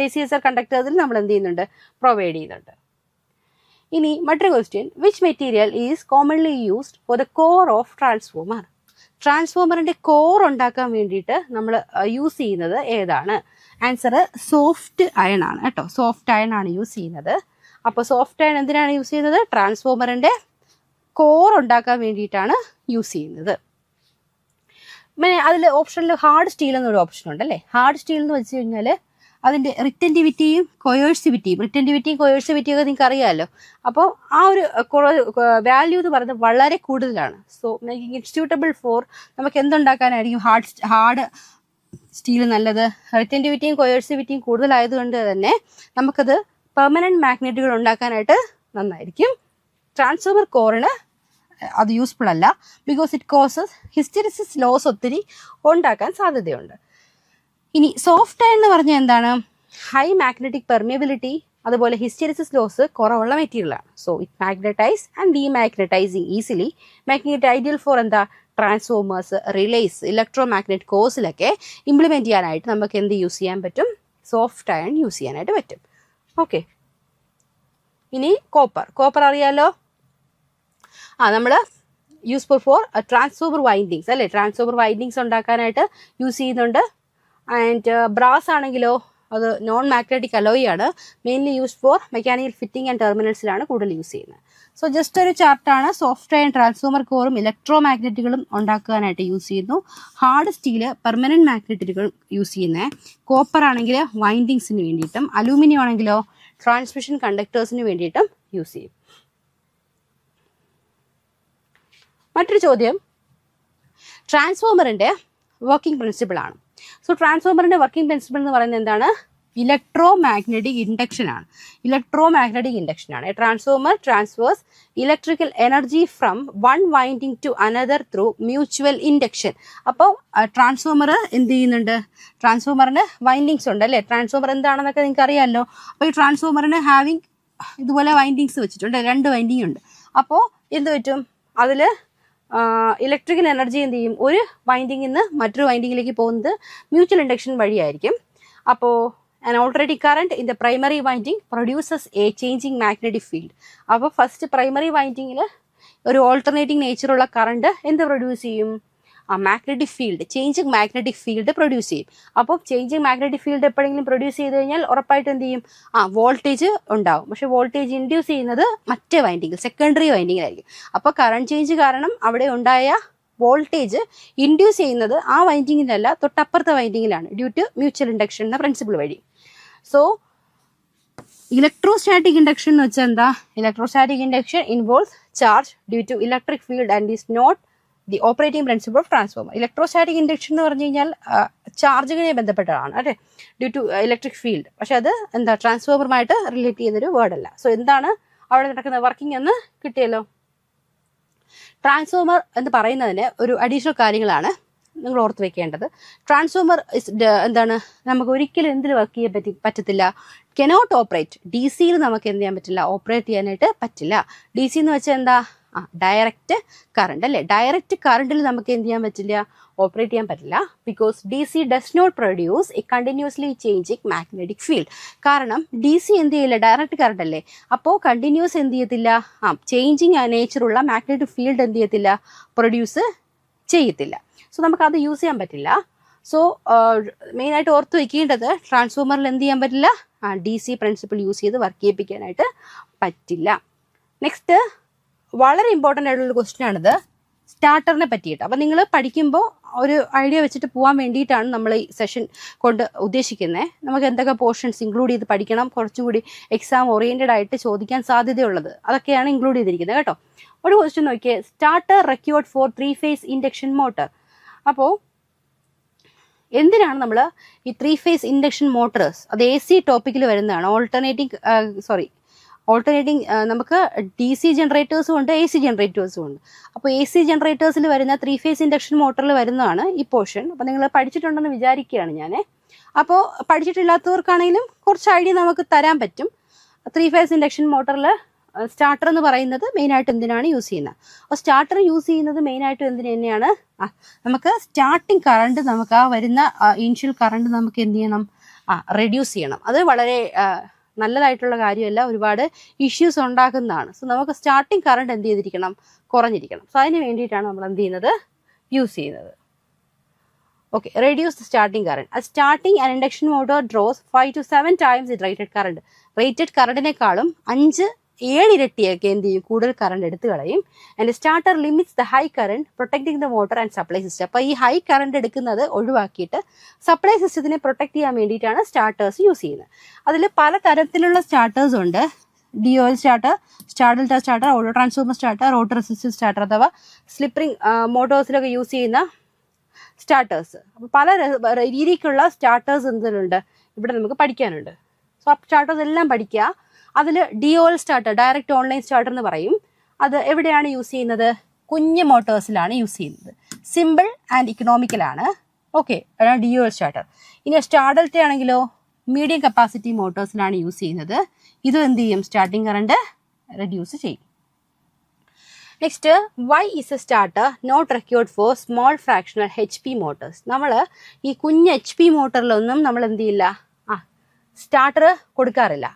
ACSR കണ്ടക്ടേഴ്സിൽ നമ്മൾ എന്ത് ചെയ്യുന്നുണ്ട്? പ്രൊവൈഡ് ചെയ്യുന്നുണ്ട്. ഇനി മറ്റൊരു question, which material is commonly used for the core of transformer? ട്രാൻസ്ഫോമറിൻ്റെ കോർ ഉണ്ടാക്കാൻ വേണ്ടിയിട്ട് നമ്മൾ യൂസ് ചെയ്യുന്നത് ഏതാണ്? ആൻസർ സോഫ്റ്റ് അയൺ ആണ് കേട്ടോ. സോഫ്റ്റ് അയൺ ആണ് യൂസ് ചെയ്യുന്നത്. അപ്പോൾ സോഫ്റ്റ് അയൺ എന്തിനാണ് യൂസ് ചെയ്യുന്നത്? ട്രാൻസ്ഫോമറിൻ്റെ കോർ ഉണ്ടാക്കാൻ വേണ്ടിയിട്ടാണ് യൂസ് ചെയ്യുന്നത്. അതിൽ ഓപ്ഷനിൽ ഹാർഡ് സ്റ്റീൽ എന്നൊരു ഓപ്ഷൻ ഉണ്ടല്ലേ. ഹാർഡ് സ്റ്റീൽ എന്ന് വെച്ച് കഴിഞ്ഞാൽ അതിൻ്റെ റിറ്റൻറ്റിവിറ്റിയും കൊയേഴ്സിവിറ്റിയും ഒക്കെ നിങ്ങൾക്ക് അറിയാമല്ലോ. അപ്പോൾ ആ ഒരു വാല്യൂ എന്ന് പറയുന്നത് വളരെ കൂടുതലാണ്. So making it suitable for നമുക്ക് എന്തുണ്ടാക്കാനായിരിക്കും ഹാർഡ് സ്റ്റീൽ നല്ലത്? റിറ്റൻറ്റിവിറ്റിയും കൊയേഴ്സിവിറ്റിയും കൂടുതലായതുകൊണ്ട് തന്നെ നമുക്കത് പെർമനൻറ്റ് മാഗ്നറ്റുകൾ ഉണ്ടാക്കാനായിട്ട് നന്നായിരിക്കും. ട്രാൻസ്ഫോമർ കോറിന് അത് യൂസ്ഫുൾ അല്ല. Because it causes hysteresis loss ഒത്തിരി ഉണ്ടാക്കാൻ സാധ്യതയുണ്ട്. ഇനി സോഫ്റ്റ് അയൺ എന്ന് പറഞ്ഞാൽ എന്താണ്? ഹൈ മാഗ്നറ്റിക് പെർമിയബിലിറ്റി, അതുപോലെ ഹിസ്റ്ററിസിസ് ലോസ് കുറവുള്ള മെറ്റീരിയലാണ്. So it magnetise and demagnetising easily, making it ideal for എന്താ? ട്രാൻസ്ഫോമേഴ്സ്, റിലേസ്, ഇലക്ട്രോ മാഗ്നറ്റ് കോഴ്സിലൊക്കെ ഇംപ്ലിമെൻറ്റ് ചെയ്യാനായിട്ട് നമുക്ക് എന്ത് യൂസ് ചെയ്യാൻ പറ്റും? സോഫ്റ്റ് അയൺ യൂസ് ചെയ്യാനായിട്ട് പറ്റും. ഓക്കെ, ഇനി കോപ്പർ അറിയാലോ. നമ്മൾ യൂസ്ഫുൾ ഫോർ ട്രാൻസ്ഫോമർ വൈൻഡിങ്സ് അല്ലേ. ട്രാൻസ്ഫോമർ വൈൻഡിങ്സ് ഉണ്ടാക്കാനായിട്ട് യൂസ് ചെയ്യുന്നുണ്ട്. ആൻഡ് ബ്രാസ് ആണെങ്കിലോ അത് നോൺ മാഗ്നറ്റിക് അലോയ് ആണ്. Mainly used for mechanical fitting and ടെർമിനൽസിലാണ് കൂടുതൽ യൂസ് ചെയ്യുന്നത്. സോ ജസ്റ്റ് ഒരു ചാർട്ടാണ്. സോഫ്റ്റ് അയൺ ട്രാൻസ്ഫോമർ കോറും ഇലക്ട്രോ മാഗ്നറ്റുകളും ഉണ്ടാക്കാനായിട്ട് യൂസ് ചെയ്യുന്നു. ഹാർഡ് സ്റ്റീല് പെർമനൻറ്റ് മാഗ്നറ്റുകൾ യൂസ് ചെയ്യുന്നത്. കോപ്പർ ആണെങ്കിൽ വൈൻഡിങ്സിന് വേണ്ടിയിട്ടും, അലൂമിനിയം ആണെങ്കിലോ ട്രാൻസ്മിഷൻ കണ്ടക്ടേഴ്സിന് വേണ്ടിയിട്ടും യൂസ് ചെയ്യും. മറ്റൊരു ചോദ്യം ട്രാൻസ്ഫോമറിൻ്റെ വർക്കിംഗ് പ്രിൻസിപ്പിൾ ആണ്. സോ ട്രാൻസ്ഫോമറിൻ്റെ വർക്കിംഗ് പ്രിൻസിപ്പിൾ എന്ന് പറയുന്നത് എന്താണ്? ഇലക്ട്രോ മാഗ്നറ്റിക് ഇൻഡക്ഷൻ ആണ്. A transformer transfers electrical energy from one winding to another through mutual induction. അപ്പോൾ ട്രാൻസ്ഫോമർ എന്ത് ചെയ്യുന്നുണ്ട്? ട്രാൻസ്ഫോമറിന് വൈൻഡിങ്സ് ഉണ്ട് അല്ലേ. ട്രാൻസ്ഫോമർ എന്താണെന്നൊക്കെ നിങ്ങൾക്ക് അറിയാമല്ലോ. അപ്പോൾ ഈ ട്രാൻസ്ഫോമറിന് ഹാവിങ് ഇതുപോലെ വൈൻഡിങ്സ് വെച്ചിട്ടുണ്ട്, 2 വൈൻഡിങ് ഉണ്ട്. അപ്പോൾ എന്ത് പറ്റും? അതിൽ ഇലക്ട്രിക്കൽ എനർജി എന്ത് ചെയ്യും? ഒരു വൈൻഡിങ്ങിൽ നിന്ന് മറ്റൊരു വൈൻഡിങ്ങിലേക്ക് പോകുന്നത് മ്യൂച്വൽ ഇൻഡക്ഷൻ വഴിയായിരിക്കും. അപ്പോൾ an alternating current in the primary winding produces a changing magnetic field. അപ്പോൾ ഫസ്റ്റ് പ്രൈമറി വൈൻഡിങ്ങിൽ ഒരു ഓൾട്ടർനേറ്റിംഗ് നേച്ചറുള്ള കറണ്ട് എന്ത് പ്രൊഡ്യൂസ് ചെയ്യും? Magnetic field, changing magnetic field produce ചെയ്യും. അപ്പോൾ ചേഞ്ചിങ് മാഗ്നറ്റിക് ഫീൽഡ് എപ്പോഴെങ്കിലും പ്രൊഡ്യൂസ് ചെയ്ത് കഴിഞ്ഞാൽ ഉറപ്പായിട്ട് എന്ത് ചെയ്യും? വോൾട്ടേജ് ഉണ്ടാവും. പക്ഷെ വോൾട്ടേജ് ഇൻഡ്യൂസ് ചെയ്യുന്നത് മറ്റേ വൈൻഡിങ്ങിൽ, സെക്കൻഡറി വൈൻഡിങ്ങിലായിരിക്കും. അപ്പോൾ കറണ്ട് ചേഞ്ച് കാരണം അവിടെ ഉണ്ടായ വോൾട്ടേജ് ഇൻഡ്യൂസ് ചെയ്യുന്നത് ആ വൈൻഡിങ്ങിലല്ല, തൊട്ടപ്പുറത്തെ വൈൻഡിങ്ങിലാണ്, ഡ്യൂ ടു മ്യൂച്വൽ ഇൻഡക്ഷൻ എന്ന പ്രിൻസിപ്പിൾ വഴി. സോ ഇലക്ട്രോസ്റ്റാറ്റിക് ഇൻഡക്ഷൻ എന്ന് വെച്ചാൽ എന്താ? Electrostatic induction involves charge due to electric field and is not the operating principle of transformer. Electrostatic induction എന്ന് പറഞ്ഞു കഴിഞ്ഞാൽ ചാർജിനെ ബന്ധപ്പെട്ടതാണ് അല്ലേ, ഡ്യൂ ടു ഇലക്ട്രിക് ഫീൽഡ്. പക്ഷെ അത് എന്താ ട്രാൻസ്ഫോമറുമായിട്ട് റിലേറ്റ് ചെയ്യുന്നൊരു വേർഡല്ല. സോ എന്താണ് അവിടെ നടക്കുന്ന വർക്കിംഗ് എന്ന് കിട്ടിയല്ലോ. ട്രാൻസ്ഫോമർ എന്ന് പറയുന്നതിന് ഒരു അഡീഷണൽ കാര്യങ്ങളാണ് നിങ്ങൾ ഓർത്ത് വെക്കേണ്ടത്. ട്രാൻസ്ഫോമർ എന്താണ്? നമുക്ക് ഒരിക്കലും എന്തിൽ വർക്ക് ചെയ്യാൻ പറ്റത്തില്ല? Cannot operate. DC യിൽ നമുക്ക് എന്ത് ചെയ്യാൻ പറ്റില്ല? ഓപ്പറേറ്റ് ചെയ്യാനായിട്ട് പറ്റില്ല. DC എന്ന് വെച്ചാൽ എന്താ? ഡയറക്റ്റ് കറണ്ട് അല്ലേ. ഡയറക്റ്റ് കറണ്ടിൽ നമുക്ക് എന്ത് ചെയ്യാൻ പറ്റില്ല, ഓപ്പറേറ്റ് ചെയ്യാൻ പറ്റില്ല. Because D C does not produce a continuously changing magnetic field. കാരണം ഡി സി എന്ത് ചെയ്യില്ല, ഡയറക്റ്റ് കറണ്ട് അല്ലേ. അപ്പോൾ കണ്ടിന്യൂസ് എന്ത് ചെയ്യത്തില്ല, ചേഞ്ചിങ് നേച്ചറുള്ള മാഗ്നറ്റിക് ഫീൽഡ് എന്ത് ചെയ്യത്തില്ല, പ്രൊഡ്യൂസ് ചെയ്യത്തില്ല. സോ നമുക്കത് യൂസ് ചെയ്യാൻ പറ്റില്ല. സോ മെയിനായിട്ട് ഓർത്ത് വയ്ക്കേണ്ടത്, ട്രാൻസ്ഫോമറിൽ എന്ത് ചെയ്യാൻ പറ്റില്ല, ഡി സി പ്രിൻസിപ്പിൾ യൂസ് ചെയ്ത് വർക്ക് ചെയ്യിപ്പിക്കാനായിട്ട് പറ്റില്ല. നെക്സ്റ്റ് വളരെ ഇമ്പോർട്ടൻ്റ് ആയിട്ടുള്ള ക്വസ്റ്റ്യൻ ആണിത്, സ്റ്റാർട്ടറിനെ പറ്റിയിട്ട്. അപ്പം നിങ്ങൾ പഠിക്കുമ്പോൾ ഒരു ഐഡിയ വെച്ചിട്ട് പോകാൻ വേണ്ടിയിട്ടാണ് നമ്മൾ ഈ സെഷൻ കൊണ്ട് ഉദ്ദേശിക്കുന്നത്. നമുക്ക് എന്തൊക്കെ പോർഷൻസ് ഇൻക്ലൂഡ് ചെയ്ത് പഠിക്കണം, കുറച്ചും കൂടി എക്സാം ഓറിയൻറ്റഡ് ആയിട്ട് ചോദിക്കാൻ സാധ്യതയുള്ളത് അതൊക്കെയാണ് ഇൻക്ലൂഡ് ചെയ്തിരിക്കുന്നത് കേട്ടോ. ഒരു ക്വസ്റ്റ്യൻ നോക്കിയേ, starter required for 3-phase induction motor. അപ്പോൾ എന്തിനാണ് നമ്മൾ ഈ 3-phase ഇൻഡക്ഷൻ മോട്ടോഴ്സ്, അത് AC ടോപ്പിക്കിൽ വരുന്നതാണ്. ഓൾട്ടർനേറ്റിംഗ് നമുക്ക് DC ജനറേറ്റേഴ്സും ഉണ്ട്, AC ജനറേറ്റേഴ്സും ഉണ്ട്. അപ്പോൾ AC ജനറേറ്റേഴ്സിൽ വരുന്ന 3-phase ഇൻഡക്ഷൻ മോട്ടറിൽ വരുന്നതാണ് ഈ പോർഷൻ. അപ്പോൾ നിങ്ങൾ പഠിച്ചിട്ടുണ്ടെന്ന് വിചാരിക്കുകയാണ് ഞാൻ. അപ്പോൾ പഠിച്ചിട്ടില്ലാത്തവർക്കാണെങ്കിലും കുറച്ച് ഐഡിയ നമുക്ക് തരാൻ പറ്റും. 3-phase ഇൻഡക്ഷൻ മോട്ടറിൽ സ്റ്റാർട്ടർ എന്ന് പറയുന്നത് മെയിനായിട്ട് എന്തിനാണ് യൂസ് ചെയ്യുന്നത്. അപ്പോൾ സ്റ്റാർട്ടർ യൂസ് ചെയ്യുന്നത് മെയിനായിട്ട് എന്തിനു തന്നെയാണ്, നമുക്ക് സ്റ്റാർട്ടിങ് കറണ്ട്, നമുക്ക് ആ വരുന്ന ഇനിഷ്യൽ കറണ്ട് നമുക്ക് എന്ത് ചെയ്യണം, റെഡ്യൂസ് ചെയ്യണം. അത് വളരെ നല്ലതായിട്ടുള്ള കാര്യമല്ല, ഒരുപാട് ഇഷ്യൂസ് ഉണ്ടാക്കുന്നതാണ്. സോ നമുക്ക് സ്റ്റാർട്ടിങ് കറണ്ട് എന്ത് ചെയ്തിരിക്കണം, കുറഞ്ഞിരിക്കണം. സോ അതിന് വേണ്ടിയിട്ടാണ് നമ്മൾ എന്ത് ചെയ്യുന്നത്, യൂസ് ചെയ്യുന്നത്. Okay, reduce starting current. Starting and induction motor draws 5 to 7 times it rated current. Rated കറണ്ടിനേക്കാളും 5-7 ഇരട്ടിയൊക്കെ എന്ത് ചെയ്യും, കൂടുതൽ കറണ്ട് എടുത്ത് കളയും. And starter limits the high current protecting the motor and supply system. അപ്പോൾ ഈ ഹൈ കറണ്ട് എടുക്കുന്നത് ഒഴിവാക്കിയിട്ട് സപ്ലൈ സിസ്റ്റത്തിനെ പ്രൊട്ടക്ട് ചെയ്യാൻ വേണ്ടിയിട്ടാണ് സ്റ്റാർട്ടേഴ്സ് യൂസ് ചെയ്യുന്നത്. അതിൽ പല തരത്തിലുള്ള സ്റ്റാർട്ടേഴ്സ് ഉണ്ട്. DOL starter, star delta starter, auto transformer starter, rotor resistance starter അഥവാ സ്ലിപ്പറിംഗ് മോട്ടോഴ്സിലൊക്കെ യൂസ് ചെയ്യുന്ന സ്റ്റാർട്ടേഴ്സ്. അപ്പോൾ പല രീതിക്കുള്ള സ്റ്റാർട്ടേഴ്സ് എന്തിനുണ്ട്, ഇവിടെ നമുക്ക് പഠിക്കാനുണ്ട്. സോ ആ സ്റ്റാർട്ടേഴ്സ് എല്ലാം പഠിക്കുക. അതിൽ DOL starter, direct online starter എന്ന് പറയും. അത് എവിടെയാണ് യൂസ് ചെയ്യുന്നത്, കുഞ്ഞ് മോട്ടോഴ്സിലാണ് യൂസ് ചെയ്യുന്നത്. സിമ്പിൾ ആൻഡ് ഇക്കണോമിക്കലാണ്. ഓക്കെ, അതാണ് DOL സ്റ്റാർട്ടർ. ഇനി സ്റ്റാർ ഡെൽറ്റ ആണെങ്കിലോ മീഡിയം കപ്പാസിറ്റി മോട്ടോഴ്സിലാണ് യൂസ് ചെയ്യുന്നത്. ഇത് എന്ത് ചെയ്യും, സ്റ്റാർട്ടിങ് കറണ്ട് റെഡ്യൂസ് ചെയ്യും. Next, why is a starter not required for small fractional HP motors. നമ്മൾ ഈ കുഞ്ഞ് HP മോട്ടറിലൊന്നും നമ്മൾ എന്ത് ചെയ്യില്ല, സ്റ്റാർട്ടർ കൊടുക്കാറില്ല.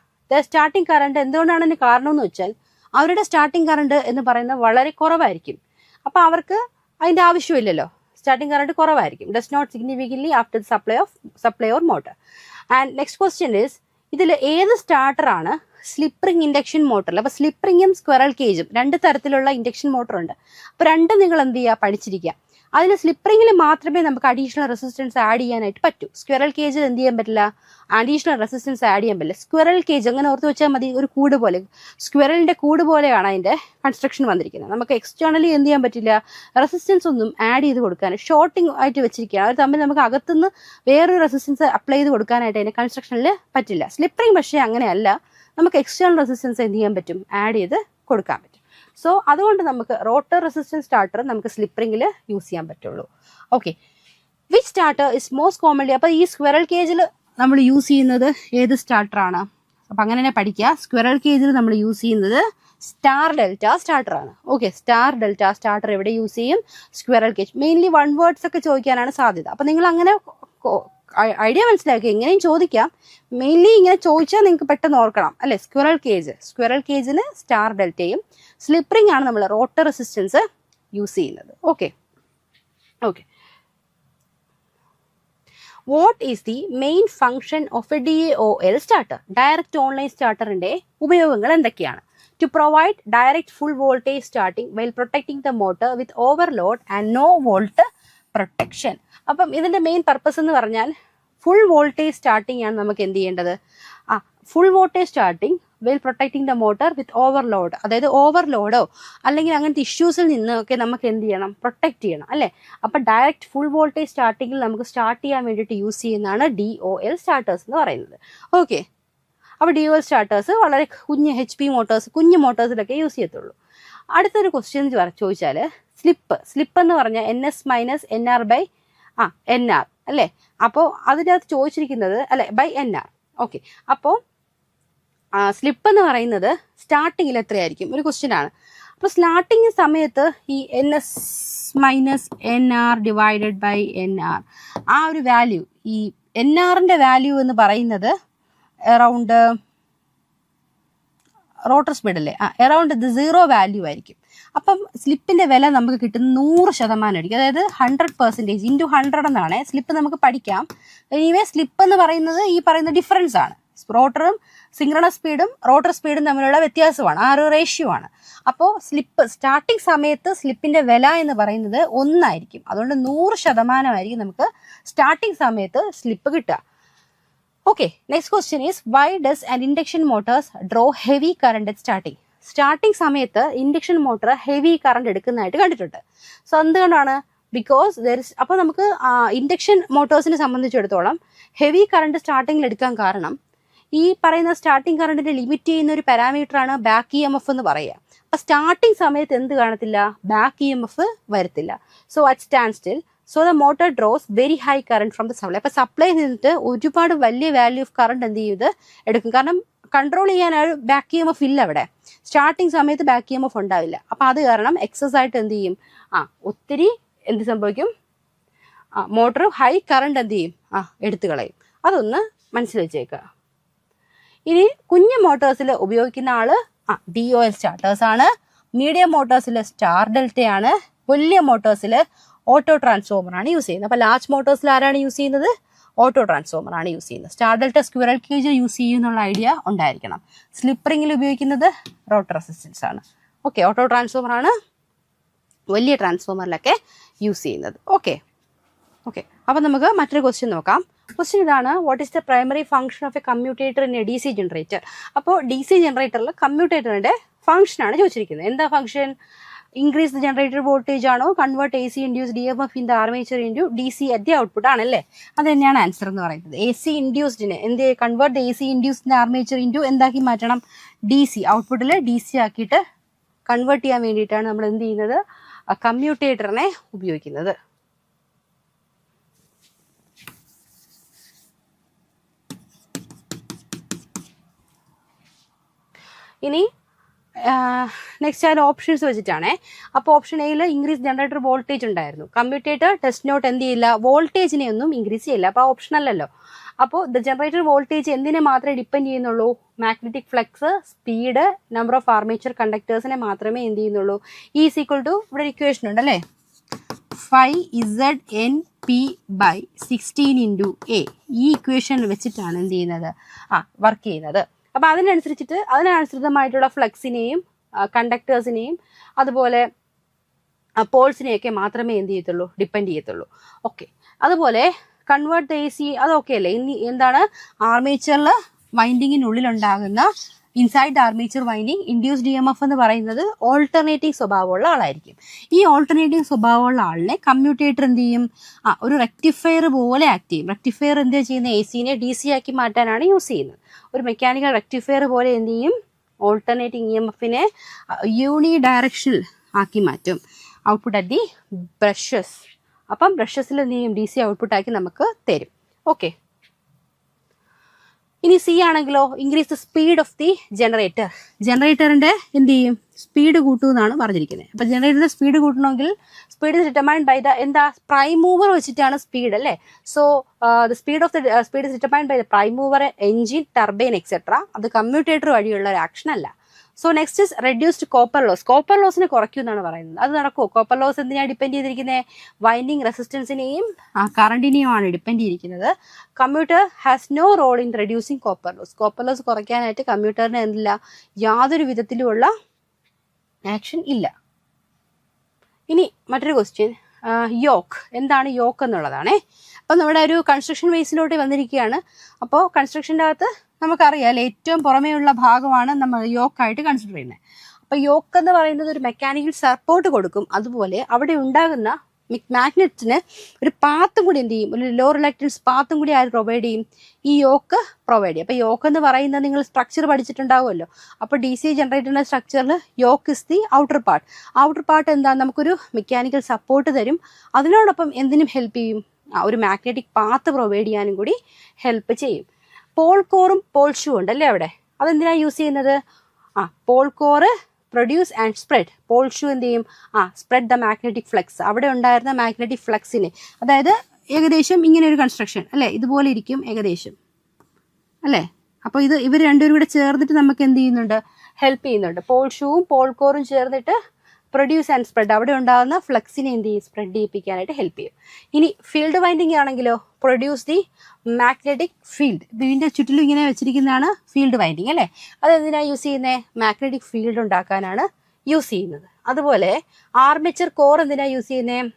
സ്റ്റാർട്ടിങ് കറണ്ട് എന്തുകൊണ്ടാണ് അതിന് കാരണം എന്ന് വെച്ചാൽ, അവരുടെ സ്റ്റാർട്ടിങ് കറണ്ട് എന്ന് പറയുന്നത് വളരെ കുറവായിരിക്കും. അപ്പോൾ അവർക്ക് അതിൻ്റെ ആവശ്യമില്ലല്ലോ, സ്റ്റാർട്ടിങ് കറണ്ട് കുറവായിരിക്കും. Does not significantly after supply or motor. And next question is, ഇതിൽ ഏത് സ്റ്റാർട്ടറാണ് സ്ലിപ്പറിംഗ് ഇൻഡക്ഷൻ മോട്ടറിൽ? അപ്പോൾ സ്ലിപ്പറിങ്ങും സ്ക്വറൽ കേജും 2 തരത്തിലുള്ള ഇൻഡക്ഷൻ മോട്ടർ ഉണ്ട്. അപ്പോൾ 2 നിങ്ങൾ എന്ത് ചെയ്യുക, പഠിച്ചിരിക്കുക. അതിൽ സ്ലിപ്പറിങ്ങിൽ മാത്രമേ നമുക്ക് അഡീഷണൽ റെസിസ്റ്റൻസ് ആഡ് ചെയ്യാനായിട്ട് പറ്റൂ. സ്ക്വറൽ കേജിൽ എന്ത് ചെയ്യാൻ പറ്റില്ല, അഡീഷണൽ റെസിസ്റ്റൻസ് ആഡ് ചെയ്യാൻ പറ്റില്ല. സ്ക്വറൽ കേജ് അങ്ങനെ ഓർത്ത് വെച്ചാൽ മതി, ഒരു കൂട് പോലെ, സ്ക്വറലിൻ്റെ കൂട് പോലെയാണ് അതിൻ്റെ കൺസ്ട്രക്ഷൻ വന്നിരിക്കുന്നത്. നമുക്ക് എക്സ്റ്റേണലി എന്ത് ചെയ്യാൻ പറ്റില്ല, റെസിസ്റ്റൻസ് ഒന്നും ആഡ് ചെയ്ത് കൊടുക്കാൻ, ഷോർട്ടിങ് ആയിട്ട് വെച്ചിരിക്കുകയാണ്. അത് തമ്മിൽ നമുക്ക് അകത്തുനിന്ന് വേറൊരു റെസിസ്റ്റൻസ് അപ്ലൈ ചെയ്ത് കൊടുക്കാനായിട്ട് അതിൻ്റെ കൺസ്ട്രക്ഷനിൽ പറ്റില്ല. സ്ലിപ്പറിങ് പക്ഷേ അങ്ങനെയല്ല, നമുക്ക് എക്സ്റ്റേണൽ റെസിസ്റ്റൻസ് എന്ത് ചെയ്യാൻ പറ്റും, ആഡ് ചെയ്ത് കൊടുക്കാൻ പറ്റും. സോ അതുകൊണ്ട് നമുക്ക് റോട്ടർ റെസിസ്റ്റൻസ് സ്റ്റാർട്ടർ നമുക്ക് സ്ലിപ്പറിംഗിൽ യൂസ് ചെയ്യാൻ പറ്റുള്ളൂ. Okay, which starter is most commonly, അപ്പോൾ ഈ സ്ക്വറൽ കേജിൽ നമ്മൾ യൂസ് ചെയ്യുന്നത് ഏത് സ്റ്റാർട്ടറാണ്? അപ്പം അങ്ങനെ തന്നെ പഠിക്കുക. സ്ക്വറൽ കേജിൽ നമ്മൾ യൂസ് ചെയ്യുന്നത് സ്റ്റാർ ഡെൽറ്റ സ്റ്റാർട്ടറാണ്. ഓക്കെ, സ്റ്റാർ ഡെൽറ്റ സ്റ്റാർട്ടർ എവിടെ യൂസ് ചെയ്യും, സ്ക്വറൽ കേജ്. മെയിൻലി 1 വേർഡ്സ് ഒക്കെ ചോദിക്കാനാണ് സാധ്യത. അപ്പം നിങ്ങൾ അങ്ങനെ ഐഡിയ മനസ്സിലാക്കുക, എങ്ങനെയും ചോദിക്കാം. മെയിൻലി ഇങ്ങനെ ചോദിച്ചാൽ നിങ്ങൾക്ക് പെട്ടെന്ന് ഓർക്കണം അല്ലേ. സ്ക്വറൽ കേജിന് സ്റ്റാർ ഡെൽറ്റയും, സ്ലിപ്പറിംഗ് ആണ് നമ്മൾ റോട്ടർ റെസിസ്റ്റൻസ് യൂസ് ചെയ്യുന്നത്. Okay, what is the main function of a DOL starter? Direct online സ്റ്റാർട്ടറിന്റെ ഉപയോഗങ്ങൾ എന്തൊക്കെയാണ്? To provide direct full voltage starting while protecting the motor with overload and no volt protection. അപ്പം ഇതിന്റെ main purpose എന്ന് പറഞ്ഞാൽ full voltage starting ആണ് നമുക്ക് എന്ത് ചെയ്യേണ്ടത്, full voltage starting well protecting the motor with overload. അതായത് ഓവർലോഡോ അല്ലെങ്കിൽ അങ്ങനത്തെ ഇഷ്യൂസിൽ നിന്നൊക്കെ നമുക്ക് എന്ത് ചെയ്യണം, പ്രൊട്ടക്ട് ചെയ്യണം അല്ലേ. അപ്പം ഡയറക്റ്റ് ഫുൾ വോൾട്ടേജ് സ്റ്റാർട്ടിങ്ങിൽ നമുക്ക് സ്റ്റാർട്ട് ചെയ്യാൻ വേണ്ടിയിട്ട് യൂസ് ചെയ്യുന്നതാണ് DOL സ്റ്റാർട്ടേഴ്സ് എന്ന് പറയുന്നത്. ഓക്കെ, അപ്പോൾ DOL സ്റ്റാർട്ടേഴ്സ് വളരെ കുഞ്ഞ് HP മോട്ടോഴ്സ്, കുഞ്ഞ് മോട്ടോഴ്സിലൊക്കെ യൂസ് ചെയ്യത്തുള്ളൂ. അടുത്തൊരു ക്വസ്റ്റ്യൻ ചോദിച്ചാൽ, സ്ലിപ്പ് എന്ന് പറഞ്ഞാൽ NS - NR അല്ലേ. അപ്പോൾ അതിനകത്ത് ചോദിച്ചിരിക്കുന്നത് അല്ലെ ബൈ NR. ഓക്കെ, അപ്പോൾ സ്ലിപ്പ് എന്ന് പറയുന്നത് സ്റ്റാർട്ടിങ്ങിൽ എത്രയായിരിക്കും ഒരു ക്വസ്റ്റ്യൻ ആണ്. അപ്പോൾ സ്റ്റാർട്ടിങ് സമയത്ത് ഈ NS minus NR divided by NR ആ ഒരു വാല്യൂ, ഈ NRന്റെ വാല്യൂ എന്ന് പറയുന്നത് അറൗണ്ട് റോട്ടർ സ്പീഡ് അല്ലേ, അറൗണ്ട് ഇത് 0 വാല്യൂ ആയിരിക്കും. അപ്പം സ്ലിപ്പിന്റെ വില നമുക്ക് കിട്ടുന്ന 100% ആയിരിക്കും. അതായത് 100% ഇൻറ്റു 100 എന്നാണ് സ്ലിപ്പ് നമുക്ക് പഠിക്കാം. എനിവേ സ്ലിപ്പ് എന്ന് പറയുന്നത് ഈ പറയുന്ന ഡിഫറൻസ് ആണ്. റോട്ടറും സിങ്ക്രണസ് സ്പീഡും റോട്ടർ സ്പീഡും തമ്മിലുള്ള വ്യത്യാസമാണ്, ആ ഒരു റേഷ്യോ ആണ്. അപ്പോൾ സ്ലിപ്പ് സ്റ്റാർട്ടിങ് സമയത്ത് സ്ലിപ്പിന്റെ വില എന്ന് പറയുന്നത് 1 ആയിരിക്കും. അതുകൊണ്ട് 100% ആയിരിക്കും നമുക്ക് സ്റ്റാർട്ടിങ് സമയത്ത് സ്ലിപ്പ് കിട്ടുക. Okay, next question is why does an induction motors draw heavy current at starting? Starting സമയത്ത് ഇൻഡക്ഷൻ മോട്ടർ ഹെവി കറണ്ട് എടുക്കുന്നതായിട്ട് കണ്ടിട്ടുണ്ട്. സോ എന്തുകൊണ്ടാണ്? ബിക്കോസ് അപ്പോൾ നമുക്ക് ഇൻഡക്ഷൻ മോട്ടോഴ്സിനെ സംബന്ധിച്ചിടത്തോളം ഹെവി കറണ്ട് സ്റ്റാർട്ടിങ്ങിൽ എടുക്കാൻ കാരണം ഈ പറയുന്ന സ്റ്റാർട്ടിങ് കറണ്ടിനെ ലിമിറ്റ് ചെയ്യുന്ന ഒരു പാരാമീറ്ററാണ് ബാക്ക് EMF എന്ന് പറയുക. അപ്പോൾ സ്റ്റാർട്ടിങ് സമയത്ത് എന്ത് കാണത്തില്ല? ബാക്ക് EMF വരത്തില്ല. So at stand still, so the motor draws very high current from the supply. അപ്പോൾ സപ്ലൈ നിന്നിട്ട് ഒരുപാട് വലിയ വാല്യൂ ഓഫ് കറണ്ട് എന്ത് ചെയ്ത് എടുക്കും. കാരണം കൺട്രോൾ ചെയ്യാൻ ഒരു ബാക്ക് EMF ഇല്ല അവിടെ. സ്റ്റാർട്ടിങ് സമയത്ത് ബാക്ക് EMF ഉണ്ടാവില്ല. അപ്പോൾ അത് കാരണം എക്സസ് ആയിട്ട് എന്ത് ചെയ്യും? ഒത്തിരി എന്ത് സംഭവിക്കും? മോട്ടർ ഹൈ കറണ്ട് എന്ത് ചെയ്യും? എടുത്തു കളയും. അതൊന്ന് മനസ്സിൽ വെച്ചേക്കുക. ഇനി കുഞ്ഞു മോട്ടോഴ്സിൽ ഉപയോഗിക്കുന്ന ആള് DOL സ്റ്റാർട്ടേഴ്സ് ആണ്. മീഡിയം മോട്ടോഴ്സിൽ സ്റ്റാർ ഡെൽറ്റയാണ്. വലിയ മോട്ടോഴ്സിൽ ഓട്ടോ ട്രാൻസ്ഫോമർ ആണ് യൂസ് ചെയ്യുന്നത്. അപ്പോൾ ലാർജ് മോട്ടോഴ്സിൽ ആരാണ് യൂസ് ചെയ്യുന്നത്? ഓട്ടോ ട്രാൻസ്ഫോമർ ആണ് യൂസ് ചെയ്യുന്നത്. Star delta squirrel cage use ചെയ്യുന്നുള്ള ഐഡിയ ഉണ്ടായിരിക്കണം. സ്ലിപ്പ് റിംഗിൽ ഉപയോഗിക്കുന്നത് റോട്ടർ റെസിസ്റ്റൻസ് ആണ്. ഓക്കെ, ഓട്ടോ ട്രാൻസ്ഫോമർ ആണ് വലിയ ട്രാൻസ്ഫോമറിലൊക്കെ യൂസ് ചെയ്യുന്നത്. ഓക്കെ, അപ്പോൾ നമുക്ക് മറ്റൊരു ക്വസ്റ്റ്യൻ നോക്കാം. ക്വസ്റ്റ്യൻ ഇതാണ്, what is the primary function of a commutator in a DC generator? അപ്പോൾ DC ജനറേറ്ററിൽ കമ്മ്യൂട്ടേറ്ററിന്റെ ഫംഗ്ഷനാണ് ചോദിച്ചിരിക്കുന്നത്. എന്താ function? Increase the generator voltage ആണോ, convert AC induced EMF in the armature into DC at the output ആണല്ലേ? അത് തന്നെയാണ് ആൻസർ എന്ന് പറയുന്നത്. AC ഇൻഡ്യൂസ്ഡിനെ എന്ത് convert AC induced armature into എന്താക്കി മാറ്റണം? DC ഔട്ട്പുട്ടിൽ DC ആക്കിയിട്ട് കൺവേർട്ട് ചെയ്യാൻ വേണ്ടിയിട്ടാണ് നമ്മൾ എന്ത് ചെയ്യുന്നത്? കമ്മ്യൂട്ടേറ്ററിനെ ഉപയോഗിക്കുന്നത്. ഇനി നെക്സ്റ്റ് അതിൽ ഓപ്ഷൻസ് വെച്ചിട്ടാണേ. അപ്പോൾ ഓപ്ഷൻ എയിൽ ഇൻക്രീസ് ജനറേറ്റർ വോൾട്ടേജ് ഉണ്ടായിരുന്നു. കമ്മ്യൂട്ടേറ്റർ ടെസ്റ്റ് നോട്ട് എന്ത് ചെയ്യില്ല? വോൾട്ടേജിനെ ഒന്നും ഇൻക്രീസ് ചെയ്യില്ല. അപ്പോൾ ഓപ്ഷൻ അല്ലല്ലോ. അപ്പോൾ ദ ജനറേറ്റർ വോൾട്ടേജ് എന്തിനെ മാത്രമേ ഡിപ്പെൻഡ് ചെയ്യുന്നുള്ളൂ? Magnetic flux, speed, number of armature കണ്ടക്ടേഴ്സിനെ മാത്രമേ എന്ത് ചെയ്യുന്നുള്ളൂ? ഈസ് ഈക്വൽ ടു, ഇവിടെ ഇക്വേഷൻ ഉണ്ടല്ലേ, 5ZNP/16 × A. ഈ ഇക്വേഷൻ വെച്ചിട്ടാണ് എന്ത് ചെയ്യുന്നത്? വർക്ക് ചെയ്യുന്നത്. അപ്പോൾ അതിനനുസൃതമായിട്ടുള്ള ഫ്ലക്സിനെയും കണ്ടക്ടേഴ്സിനെയും അതുപോലെ പോൾസിനെയൊക്കെ മാത്രമേ എന്ത് ചെയ്യത്തുള്ളൂ? ഡിപ്പെൻഡ് ചെയ്യത്തുള്ളൂ. ഓക്കെ, അതുപോലെ കൺവേർട്ട് AC അതൊക്കെ അല്ലേ. ഇനി എന്താണ്? ആർമേച്ചറിൽ വൈൻഡിങ്ങിനുള്ളിലുണ്ടാകുന്ന inside armature winding induced EMF എന്ന് പറയുന്നത് ഓൾട്ടർനേറ്റിംഗ് സ്വഭാവമുള്ള ആളായിരിക്കും. ഈ ഓൾട്ടർനേറ്റിംഗ് സ്വഭാവമുള്ള ആളിനെ കമ്മ്യൂട്ടേറ്റർ എന്ത് ചെയ്യും? ഒരു റെക്ടിഫയർ പോലെ ആക്ട് ചെയ്യും. റെക്ടിഫയർ എന്ത് ചെയ്യുന്ന? ACനെ DC ആക്കി മാറ്റാനാണ് യൂസ് ചെയ്യുന്നത്. ഒരു മെക്കാനിക്കൽ റെക്ടിഫയർ പോലെ എന്ത് ചെയ്യും? ഓൾട്ടർനേറ്റിംഗ് EMFനെ യൂണി ഡയറക്ഷനിൽ ആക്കി മാറ്റും. Output at the brushes. അപ്പം ബ്രഷസിൽ എന്ത് ചെയ്യും? DC ഔട്ട്പുട്ട് ആക്കി നമുക്ക് തരും. ഓക്കെ, ഇനി C ആണെങ്കിലോ, increase the speed of the generator. ജനറേറ്ററിന്റെ എന്ത് ചെയ്യും? സ്പീഡ് കൂട്ടുമെന്നാണ് പറഞ്ഞിരിക്കുന്നത്. അപ്പോൾ ജനറേറ്ററിന്റെ സ്പീഡ് കൂട്ടണമെങ്കിൽ സ്പീഡ് ഡിറ്റർമൈൻഡ് ബൈ ദ എന്താ? പ്രൈം മൂവർ വെച്ചിട്ടാണ് സ്പീഡ് അല്ലേ. So the speed of the speed determined by the prime mover, engine, turbine etcetera. അത് കമ്മ്യൂട്ടേറ്റർ വഴിയുള്ള ഒരു ആക്ഷൻ അല്ല. So next is reduced copper loss. Copper ലോസിനെ കുറയ്ക്കും എന്നാണ് പറയുന്നത്. അത് നടക്കുമോ? കോപ്പർ ലോസ് എന്തിനാണ് ഡിപ്പെൻഡ് ചെയ്തിരിക്കുന്നത്? വൈൻഡിങ് റെസിസ്റ്റൻസിനെയും കറണ്ടിനെയുമാണ് ഡിപ്പെൻഡ് ചെയ്തിരിക്കുന്നത്. Commutator has no role in reducing copper loss. Copper loss കുറയ്ക്കാനായിട്ട് കമ്മ്യൂട്ടറിന് എന്തില്ല? യാതൊരു വിധത്തിലുമുള്ള ആക്ഷൻ ഇല്ല. ഇനി മറ്റൊരു ക്വസ്റ്റ്യൻ, യോക്ക്. എന്താണ് യോക്ക് എന്നുള്ളതാണേ. അപ്പം നമ്മുടെ ഒരു കൺസ്ട്രക്ഷൻ ബേസിലോട്ട് വന്നിരിക്കുകയാണ്. അപ്പോൾ കൺസ്ട്രക്ഷൻ്റെ അകത്ത് നമുക്കറിയാം ഏറ്റവും പുറമേയുള്ള ഭാഗമാണ് നമ്മൾ യോക്കായിട്ട് കൺസിഡർ ചെയ്യുന്നത്. അപ്പോൾ യോക്ക് എന്ന് പറയുന്നത് ഒരു മെക്കാനിക്കൽ സപ്പോർട്ട് കൊടുക്കും. അതുപോലെ അവിടെ ഉണ്ടാകുന്ന മാഗ്നറ്റിന് ഒരു പാത്തും കൂടി എന്ത് ചെയ്യും? ഒരു ലോ റിലക്റ്റൻസ് പാത്തും കൂടി ആര് പ്രൊവൈഡ് ചെയ്യും? ഈ യോക്ക് പ്രൊവൈഡ് ചെയ്യും. അപ്പോൾ യോക്ക് എന്ന് പറയുന്നത് നിങ്ങൾ സ്ട്രക്ചർ പഠിച്ചിട്ടുണ്ടാവുമല്ലോ. അപ്പോൾ DC ജനറേറ്ററിൻ്റെ സ്ട്രക്ചറിൽ yoke is the outer part. Outer part എന്താ? നമുക്കൊരു മെക്കാനിക്കൽ സപ്പോർട്ട് തരും. അതിനോടൊപ്പം എന്തിനും ഹെൽപ്പ് ചെയ്യും? ഒരു മാഗ്നറ്റിക് പാത്ത് പ്രൊവൈഡ് ചെയ്യാനും കൂടി ഹെൽപ്പ് ചെയ്യും. പോൾ കോറും പോൾ ഷൂ ഉണ്ടല്ലേ അവിടെ. അതെന്തിനാണ് യൂസ് ചെയ്യുന്നത്? Pole core produce and spread. Pole shoe എന്ത് ചെയ്യും? Spread the magnetic flux. അവിടെ ഉണ്ടായിരുന്ന മാഗ്നറ്റിക് ഫ്ലക്സിനെ, അതായത് ഏകദേശം ഇങ്ങനെ ഒരു കൺസ്ട്രക്ഷൻ അല്ലേ, ഇതുപോലെ ഇരിക്കും ഏകദേശം അല്ലേ. അപ്പോൾ ഇവർ രണ്ടുപേരും കൂടെ ചേർന്നിട്ട് നമുക്ക് എന്ത് ചെയ്യുന്നുണ്ട്? ഹെൽപ്പ് ചെയ്യുന്നുണ്ട്. പോൾ ഷൂവും പോൾ കോറും ചേർന്നിട്ട് പ്രൊഡ്യൂസ് ആൻഡ് സ്പ്രെഡ്, അവിടെ ഉണ്ടാകുന്ന ഫ്ലക്സിനെ എന്ത് ചെയ്യും? സ്പ്രെഡ് ചെയ്യിപ്പിക്കാനായിട്ട് ഹെൽപ്പ് ചെയ്യും. ഇനി ഫീൽഡ് വൈൻഡിങ് ആണെങ്കിലോ, പ്രൊഡ്യൂസ് ദി മാഗ്നറ്റിക് ഫീൽഡ്. ഇതിൻ്റെ ചുറ്റിലും ഇങ്ങനെ വെച്ചിരിക്കുന്നതാണ് ഫീൽഡ് വൈൻഡിങ് അല്ലേ. അതെന്തിനാണ് യൂസ് ചെയ്യുന്നത്? മാഗ്നറ്റിക് ഫീൽഡ് ഉണ്ടാക്കാനാണ് യൂസ് ചെയ്യുന്നത്. അതുപോലെ ആർമേച്ചർ കോർ എന്തിനാണ് യൂസ് ചെയ്യുന്നത്?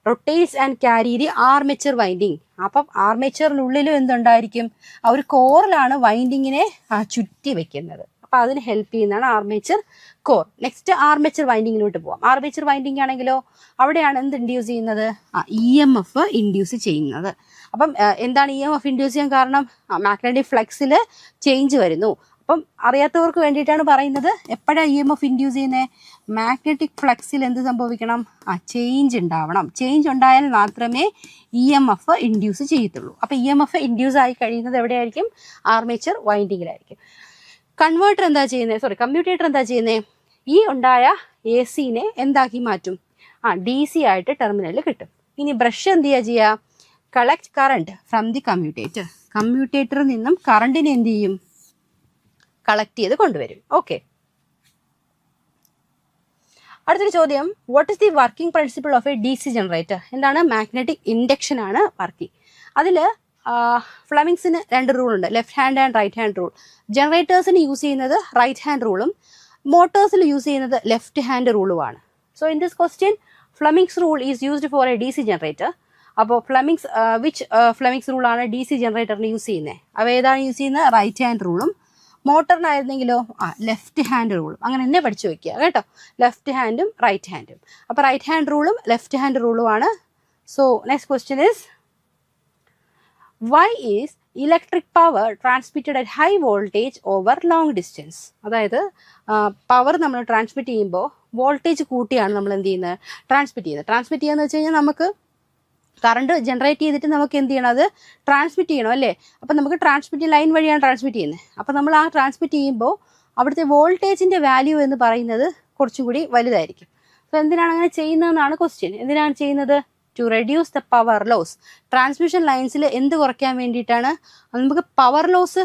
Rotates and carry the armature winding. അപ്പം ആർമേച്ചറിനുള്ളിലും എന്തുണ്ടായിരിക്കും? ആ ഒരു കോറിലാണ് വൈൻഡിങ്ങിനെ ചുറ്റി വെക്കുന്നത്. അപ്പോൾ അതിന് ഹെൽപ്പ് ചെയ്യുന്നതാണ് ആർമേച്ചർ കോർ. നെക്സ്റ്റ് ആർമേച്ചർ വൈൻഡിങ്ങിലോട്ട് പോവാം. ആർമേച്ചർ വൈൻഡിങ് ആണെങ്കിലോ അവിടെയാണ് എന്ത് ഇൻഡ്യൂസ് ചെയ്യുന്നത്? EMF ഇൻഡ്യൂസ് ചെയ്യുന്നത്. അപ്പം എന്താണ് EMF ഇൻഡ്യൂസ് ചെയ്യാൻ കാരണം? മാഗ്നറ്റിക് ഫ്ലക്സിൽ ചേഞ്ച് വരുന്നു. അപ്പം അറിയാത്തവർക്ക് വേണ്ടിയിട്ടാണ് പറയുന്നത്. എപ്പോഴാണ് EMF ഇൻഡ്യൂസ് ചെയ്യുന്നത്? മാഗ്നറ്റിക് ഫ്ലക്സിൽ എന്ത് സംഭവിക്കണം? ചേഞ്ച് ഉണ്ടാവണം. ചേഞ്ച് ഉണ്ടായാൽ മാത്രമേ EMF ഇൻഡ്യൂസ് ചെയ്യത്തുള്ളൂ. അപ്പോൾ EMF ഇൻഡ്യൂസ് ആയി കഴിയുന്നത് എവിടെയായിരിക്കും? ആർമേച്ചർ വൈൻഡിങ്ങിലായിരിക്കും. കൺവേർട്ടർ എന്താ ചെയ്യുന്നത്? കമ്മ്യൂട്ടേറ്റർ എന്താ ചെയ്യുന്നത്? ഈ ഉണ്ടായ AC-നെ എന്താക്കി മാറ്റും? DC ആയിട്ട് ടെർമിനലിൽ കിട്ടും. ഇനി ബ്രഷ് എന്ത് ചെയ്യുക? Collect current from the commutator. കമ്മ്യൂട്ടേറ്ററിൽ നിന്നും കറണ്ടിനെ എന്ത് ചെയ്യും? കളക്ട് ചെയ്ത് കൊണ്ടുവരും. ഓക്കെ. അടുത്തൊരു ചോദ്യം, what is the working principle of a DC generator? എന്താണ്? മാഗ്നറ്റിക് ഇൻഡക്ഷൻ ആണ് വർക്കിംഗ്. അതിൽ ഫ്ലമിങ്സിന് 2 റൂൾ ഉണ്ട്, left hand and right hand rule. ജനറേറ്റേഴ്സിന് യൂസ് ചെയ്യുന്നത് റൈറ്റ് ഹാൻഡ് റൂളും മോട്ടോഴ്സിൽ യൂസ് ചെയ്യുന്നത് ലെഫ്റ്റ് ഹാൻഡ് റൂളുമാണ്. So in this question Fleming's rule is used for a DC generator. അപ്പോൾ ഫ്ലമിങ്സ് റൂളാണ് DC ജനറേറ്ററിന് യൂസ് ചെയ്യുന്നത്. അവ ഏതാണ് യൂസ് ചെയ്യുന്നത്? റൈറ്റ് ഹാൻഡ് റൂളും. മോട്ടറിനായിരുന്നെങ്കിലോ ലെഫ്റ്റ് ഹാൻഡ് റൂളും. അങ്ങനെ തന്നെ പഠിച്ചു വയ്ക്കുക കേട്ടോ, ലെഫ്റ്റ് ഹാൻഡും റൈറ്റ് ഹാൻഡും. അപ്പോൾ റൈറ്റ് ഹാൻഡ് റൂളും ലെഫ്റ്റ് ഹാൻഡ് റൂളുമാണ്. So next question is, why is electric power transmitted at high voltage over long distance? അതായത് പവർ നമ്മൾ ട്രാൻസ്മിറ്റ് ചെയ്യുമ്പോൾ വോൾട്ടേജ് കൂട്ടിയാണ് നമ്മൾ എന്ത് ചെയ്യുന്നത്? ട്രാൻസ്മിറ്റ് ചെയ്യുന്നത്. ട്രാൻസ്മിറ്റ് ചെയ്യുക എന്ന് വെച്ച് കഴിഞ്ഞാൽ നമുക്ക് കറണ്ട് ജനറേറ്റ് ചെയ്തിട്ട് നമുക്ക് എന്ത് ചെയ്യണം? അത് ട്രാൻസ്മിറ്റ് ചെയ്യണം അല്ലേ. അപ്പം നമുക്ക് ട്രാൻസ്മിറ്റ് ലൈൻ വഴിയാണ് ട്രാൻസ്മിറ്റ് ചെയ്യുന്നത്. അപ്പം നമ്മൾ ആ ട്രാൻസ്മിറ്റ് ചെയ്യുമ്പോൾ അവിടുത്തെ വോൾട്ടേജിൻ്റെ വാല്യൂ എന്ന് പറയുന്നത് കുറച്ചും കൂടി വലുതായിരിക്കും. അപ്പോൾ എന്തിനാണ് അങ്ങനെ ചെയ്യുന്നതെന്നാണ് ക്വസ്റ്റ്യൻ. എന്തിനാണ് ചെയ്യുന്നത്? To reduce the power loss. Transmission ലൈൻസിൽ എന്ത് കുറയ്ക്കാൻ വേണ്ടിയിട്ടാണ്? നമുക്ക് പവർ ലോസ്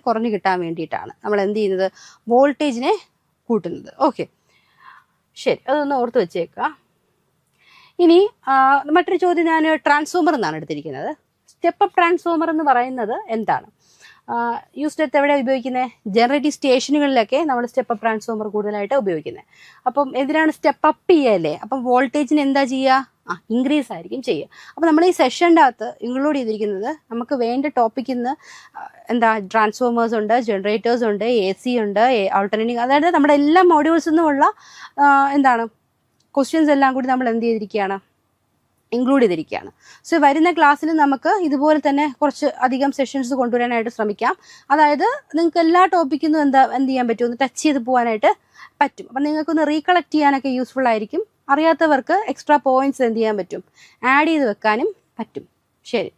കുറഞ്ഞ് കിട്ടാൻ വേണ്ടിയിട്ടാണ് നമ്മൾ എന്ത് ചെയ്യുന്നത്? വോൾട്ടേജിനെ കൂട്ടുന്നത്. ഓക്കെ, ശരി, അതൊന്ന് ഓർത്ത് വെച്ചേക്കുക. ഇനി മറ്റൊരു ചോദ്യം ഞാൻ ട്രാൻസ്ഫോമർ എന്നാണ് എടുത്തിരിക്കുന്നത്. സ്റ്റെപ്പ് അപ്പ് ട്രാൻസ്ഫോമർ എന്ന് പറയുന്നത് എന്താണ്? യൂസ്ഡ് എവിടെയാണ് ഉപയോഗിക്കുന്നത്? ജനറേറ്റീവ് സ്റ്റേഷനുകളിലൊക്കെ നമ്മൾ സ്റ്റെപ്പ് അപ്പ് ട്രാൻസ്ഫോമർ കൂടുതലായിട്ട് ഉപയോഗിക്കുന്നത്. അപ്പം എന്തിനാണ് സ്റ്റെപ്പ് അപ്പ് ചെയ്യല്ലേ? അപ്പം വോൾട്ടേജിന് എന്താ ചെയ്യുക? ഇൻക്രീസ് ആയിരിക്കും ചെയ്യുക. അപ്പോൾ നമ്മൾ ഈ സെഷൻ്റെ അകത്ത് ഇൻക്ലൂഡ് ചെയ്തിരിക്കുന്നത് നമുക്ക് വേണ്ട ടോപ്പിക്കിൽ നിന്ന് ട്രാൻസ്ഫോമേഴ്സ് ഉണ്ട്, ജനറേറ്റേഴ്സ് ഉണ്ട്, AC ഉണ്ട്, ആൾട്ടർനേറ്റിംഗ്, അതായത് നമ്മുടെ എല്ലാ മോഡ്യൂൾസിൽ നിന്നുമുള്ള ക്വസ്റ്റ്യൻസ് എല്ലാം കൂടി നമ്മൾ എന്ത് ചെയ്തിരിക്കുകയാണ്? ഇൻക്ലൂഡ് ചെയ്തിരിക്കുകയാണ്. സോ വരുന്ന ക്ലാസ്സിൽ നമുക്ക് ഇതുപോലെ തന്നെ കുറച്ച് അധികം സെഷൻസ് കൊണ്ടുവരാനായിട്ട് ശ്രമിക്കാം. അതായത് നിങ്ങൾക്ക് എല്ലാ ടോപ്പിക്കിൽ നിന്നും എന്ത് ചെയ്യാൻ പറ്റും? ഒന്ന് ടച്ച് ചെയ്ത് പോകാനായിട്ട് പറ്റും. അപ്പം നിങ്ങൾക്കൊന്ന് റീകളക്ട് ചെയ്യാനൊക്കെ യൂസ്ഫുൾ ആയിരിക്കും. അറിയാത്തവർക്ക് എക്സ്ട്രാ പോയിന്റ്സ് എന്ത് ചെയ്യാൻ പറ്റും? ആഡ് ചെയ്ത് വെക്കാനും പറ്റും. ശരി,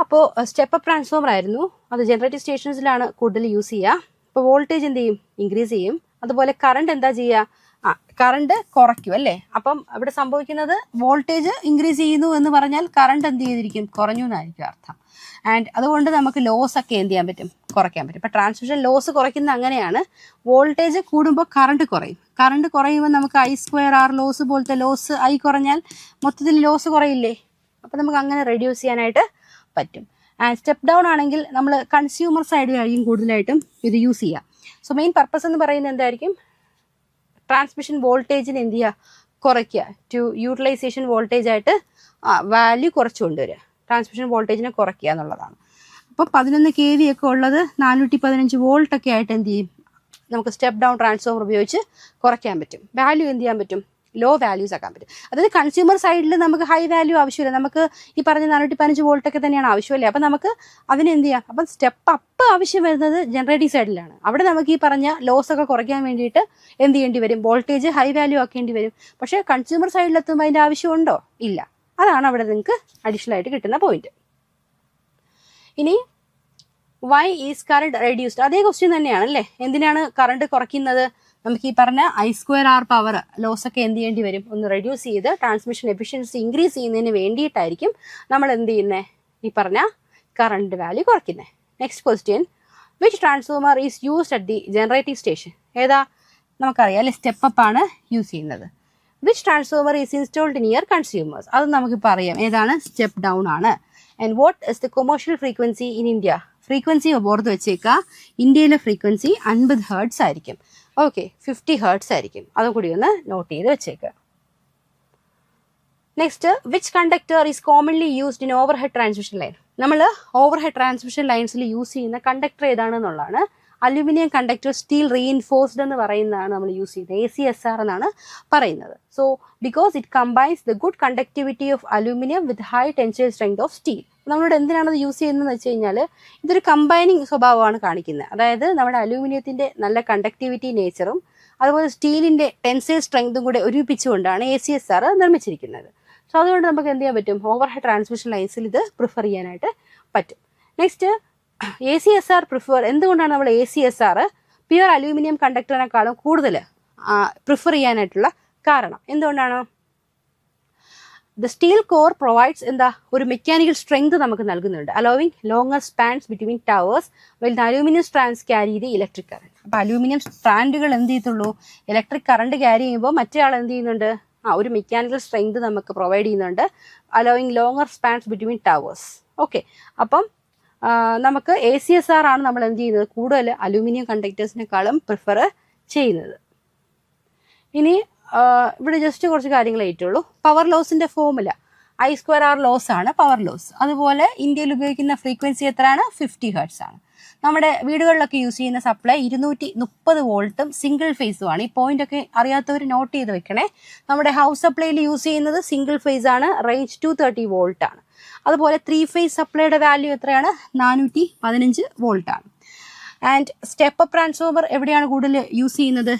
അപ്പോൾ സ്റ്റെപ്പ് അപ്പ് ട്രാൻസ്ഫോമർ ആയിരുന്നു. അത് ജനറേറ്റീവ് സ്റ്റേഷൻസിലാണ് കൂടുതൽ യൂസ് ചെയ്യുക. അപ്പോൾ വോൾട്ടേജ് എന്ത് ചെയ്യും? ഇൻക്രീസ് ചെയ്യും. അതുപോലെ കറണ്ട് എന്താ ചെയ്യുക? കറണ്ട് കുറയ്ക്കും അല്ലേ. അപ്പം അവിടെ സംഭവിക്കുന്നത് വോൾട്ടേജ് ഇൻക്രീസ് ചെയ്യുന്നു എന്ന് പറഞ്ഞാൽ കറണ്ട് എന്ത് ചെയ്തിരിക്കും? കുറഞ്ഞു എന്നായിരിക്കും അർത്ഥം. ആൻഡ് അതുകൊണ്ട് നമുക്ക് ലോസ് ഒക്കെ എന്ത് ചെയ്യാൻ പറ്റും? കുറയ്ക്കാൻ പറ്റും. ഇപ്പം ട്രാൻസ്മിഷൻ ലോസ് കുറയ്ക്കുന്ന അങ്ങനെയാണ്. വോൾട്ടേജ് കൂടുമ്പോൾ കറണ്ട് കുറയും. കറണ്ട് കുറയുമ്പോൾ നമുക്ക് I²R ലോസ് പോലത്തെ ലോസ് കുറഞ്ഞാൽ മൊത്തത്തിൽ ലോസ് കുറയില്ലേ. അപ്പം നമുക്ക് അങ്ങനെ റെഡ്യൂസ് ചെയ്യാനായിട്ട് പറ്റും. ആൻഡ് സ്റ്റെപ്പ് ഡൗൺ ആണെങ്കിൽ നമ്മൾ കൺസ്യൂമർ സൈഡിലായിരിക്കും കൂടുതലായിട്ടും ഇത് യൂസ് ചെയ്യുക. സോ മെയിൻ പർപ്പസ് എന്ന് പറയുന്നത് എന്തായിരിക്കും? ട്രാൻസ്മിഷൻ വോൾട്ടേജിന് എന്ത് ചെയ്യുക? കുറയ്ക്കുക. ടു യൂട്ടിലൈസേഷൻ വോൾട്ടേജ് ആയിട്ട് വാല്യൂ കുറച്ച് കൊണ്ടുവരിക. ട്രാൻസ്മിഷൻ വോൾട്ടേജിനെ കുറയ്ക്കുക എന്നുള്ളതാണ്. അപ്പോൾ 11 kV ഒക്കെ ഉള്ളത് 415 വോൾട്ടൊക്കെ ആയിട്ട് എന്ത് ചെയ്യും? നമുക്ക് സ്റ്റെപ്പ് ഡൗൺ ട്രാൻസ്ഫോമർ ഉപയോഗിച്ച് കുറയ്ക്കാൻ പറ്റും. വാല്യൂ എന്ത് ചെയ്യാൻ പറ്റും? ലോ വാല്യൂസ് ആക്കാൻ പറ്റും. അതായത് കൺസ്യൂമർ സൈഡിൽ നമുക്ക് ഹൈ വാല്യൂ ആവശ്യമില്ല. നമുക്ക് ഈ പറഞ്ഞ 415 വോൾട്ടൊക്കെ തന്നെയാണ് ആവശ്യമല്ലേ. അപ്പം നമുക്ക് അതിനെന്ത് ചെയ്യാം? അപ്പം സ്റ്റെപ്പ് അപ്പ് ആവശ്യം വരുന്നത് ജനറേറ്റീവ് സൈഡിലാണ്. അവിടെ നമുക്ക് ഈ പറഞ്ഞ ലോസ് ഒക്കെ കുറയ്ക്കാൻ വേണ്ടിയിട്ട് എന്ത് ചെയ്യേണ്ടി വരും? വോൾട്ടേജ് ഹൈ വാല്യൂ ആക്കേണ്ടി വരും. പക്ഷേ കൺസ്യൂമർ സൈഡിലെത്തുമ്പോൾ അതിൻ്റെ ആവശ്യമുണ്ടോ? ഇല്ല. അതാണ് അവിടെ നിങ്ങൾക്ക് അഡീഷണൽ ആയിട്ട് കിട്ടുന്ന പോയിന്റ്. ഇനി വൈ ഈസ് കറണ്ട് റെഡ്യൂസ്ഡ്? അതേ ക്വസ്റ്റ്യൻ തന്നെയാണ് അല്ലേ. എന്തിനാണ് കറണ്ട് കുറയ്ക്കുന്നത്? നമുക്ക് ഈ പറഞ്ഞ I²R പവർ ലോസ് ഒക്കെ എന്ത് ചെയ്യേണ്ടി വരും, ഒന്ന് റെഡ്യൂസ് ചെയ്ത് ട്രാൻസ്മിഷൻ എഫിഷ്യൻസി ഇൻക്രീസ് ചെയ്യുന്നതിന് വേണ്ടിയിട്ടായിരിക്കും നമ്മൾ എന്ത് ചെയ്യുന്നത്, ഈ പറഞ്ഞ കറണ്ട് വാല്യൂ കുറയ്ക്കുന്നത്. Next question, which transformer is used at the generating station? ഏതാ നമുക്കറിയാം അല്ലെ, സ്റ്റെപ്പ് അപ്പ് ആണ് യൂസ് ചെയ്യുന്നത്. Which transformer is installed near consumers? അത് നമുക്കിപ്പോൾ അറിയാം, ഏതാണ്, സ്റ്റെപ്പ് ഡൗൺ ആണ്. And what is the commercial frequency in India? Frequency ഓർത്ത് വെച്ചേക്കുക, ഇന്ത്യയിലെ ഫ്രീക്വൻസി 50 ഹെർട്സ് ആയിരിക്കും. ഓക്കെ, 50 ഹെർട്സ് ആയിരിക്കും. അതുകൂടി ഒന്ന് നോട്ട് ചെയ്ത് വെച്ചേക്കുക. Next, which conductor is commonly used in over head transmission line? നമ്മൾ ഓവർ ഹെഡ് ട്രാൻസ്മിഷൻ ലൈൻസിൽ യൂസ് ചെയ്യുന്ന കണ്ടക്ടർ ഏതാണെന്നുള്ളതാണ്. അലുമിനിയം കണ്ടക്ടർ സ്റ്റീൽ റീഇൻഫോഴ്സ്ഡ് എന്ന് പറയുന്നതാണ് നമ്മൾ യൂസ് ചെയ്യുന്നത്, ACSR എന്നാണ് പറയുന്നത്. So because it combines the good conductivity of aluminium with high tensile strength of steel. നമ്മളോട് എന്തിനാണത് യൂസ് ചെയ്യുന്നതെന്ന് വെച്ച് കഴിഞ്ഞാൽ ഇതൊരു കമ്പൈനിങ് സ്വഭാവമാണ് കാണിക്കുന്നത്. അതായത് നമ്മുടെ അലൂമിനിയത്തിന്റെ നല്ല കണ്ടക്ടിവിറ്റി നേച്ചറും അതുപോലെ സ്റ്റീലിന്റെ ടെൻസൈൽ സ്ട്രെങ്തും കൂടെ ഒരുമിപ്പിച്ചുകൊണ്ടാണ് ACSR നിർമ്മിച്ചിരിക്കുന്നത്. സോ അതുകൊണ്ട് നമുക്ക് എന്ത് ചെയ്യാൻ പറ്റും, ഓവർ ഹെഡ് ട്രാൻസ്മിഷൻ ലൈൻസിൽ ഇത് പ്രിഫർ ചെയ്യാനായിട്ട് പറ്റും. നെക്സ്റ്റ്, ACSR എന്തുകൊണ്ടാണ് നമ്മൾ ACSR പ്യുവർ അലൂമിനിയം കണ്ടക്ടറിനെക്കാളും കൂടുതൽ പ്രിഫർ ചെയ്യാനായിട്ടുള്ള കാരണം എന്തുകൊണ്ടാണ്? ദ സ്റ്റീൽ കോർ പ്രൊവൈഡ്സ് എന്താ, ഒരു മെക്കാനിക്കൽ സ്ട്രെങ്ത് നമുക്ക് നൽകുന്നുണ്ട്, allowing longer spans between towers well the aluminium strands carry the electric current. അപ്പോൾ അലൂമിനിയം സ്ട്രാൻഡുകൾ എന്ത് ചെയ്യത്തുള്ളൂ, ഇലക്ട്രിക് കറണ്ട് ക്യാരി ചെയ്യുമ്പോൾ മറ്റേ ആൾ എന്ത് ചെയ്യുന്നുണ്ട്, ഒരു മെക്കാനിക്കൽ സ്ട്രെങ്ത് നമുക്ക് പ്രൊവൈഡ് ചെയ്യുന്നുണ്ട്, allowing longer spans between towers. Okay, അപ്പം നമുക്ക് ACSR ആണ് നമ്മൾ എന്ത് ചെയ്യുന്നത്, കൂടുതൽ അലൂമിനിയം കണ്ടക്ടേഴ്സിനെക്കാളും പ്രിഫർ ചെയ്യുന്നത്. ഇനി ഇവിടെ ജസ്റ്റ് കുറച്ച് കാര്യങ്ങൾ ഏറ്റുള്ളൂ. പവർ ലോസിന്റെ ഫോമുല I²R ലോസ് ആണ് പവർ ലോസ്. അതുപോലെ ഇന്ത്യയിൽ ഉപയോഗിക്കുന്ന ഫ്രീക്വൻസി എത്രയാണ്, 50 ഹെർട്സ് ആണ്. നമ്മുടെ വീടുകളിലൊക്കെ യൂസ് ചെയ്യുന്ന സപ്ലൈ 230 വോൾട്ടും സിംഗിൾ ഫേസും ആണ്. ഈ പോയിന്റ് ഒക്കെ അറിയാത്തവർ നോട്ട് ചെയ്ത് വെക്കണേ. നമ്മുടെ ഹൗസ് സപ്ലൈയിൽ യൂസ് ചെയ്യുന്നത് സിംഗിൾ ഫേസ് ആണ്, റേഞ്ച് 230 വോൾട്ട് ആണ്. അതുപോലെ 3 ഫേസ് സപ്ലൈയുടെ വാല്യൂ എത്രയാണ്, 415 വോൾട്ട് ആണ്. ആൻഡ് സ്റ്റെപ്പ് അപ്പ് ട്രാൻസ്ഫോമർ എവിടെയാണ് കൂടുതൽ യൂസ് ചെയ്യുന്നത്,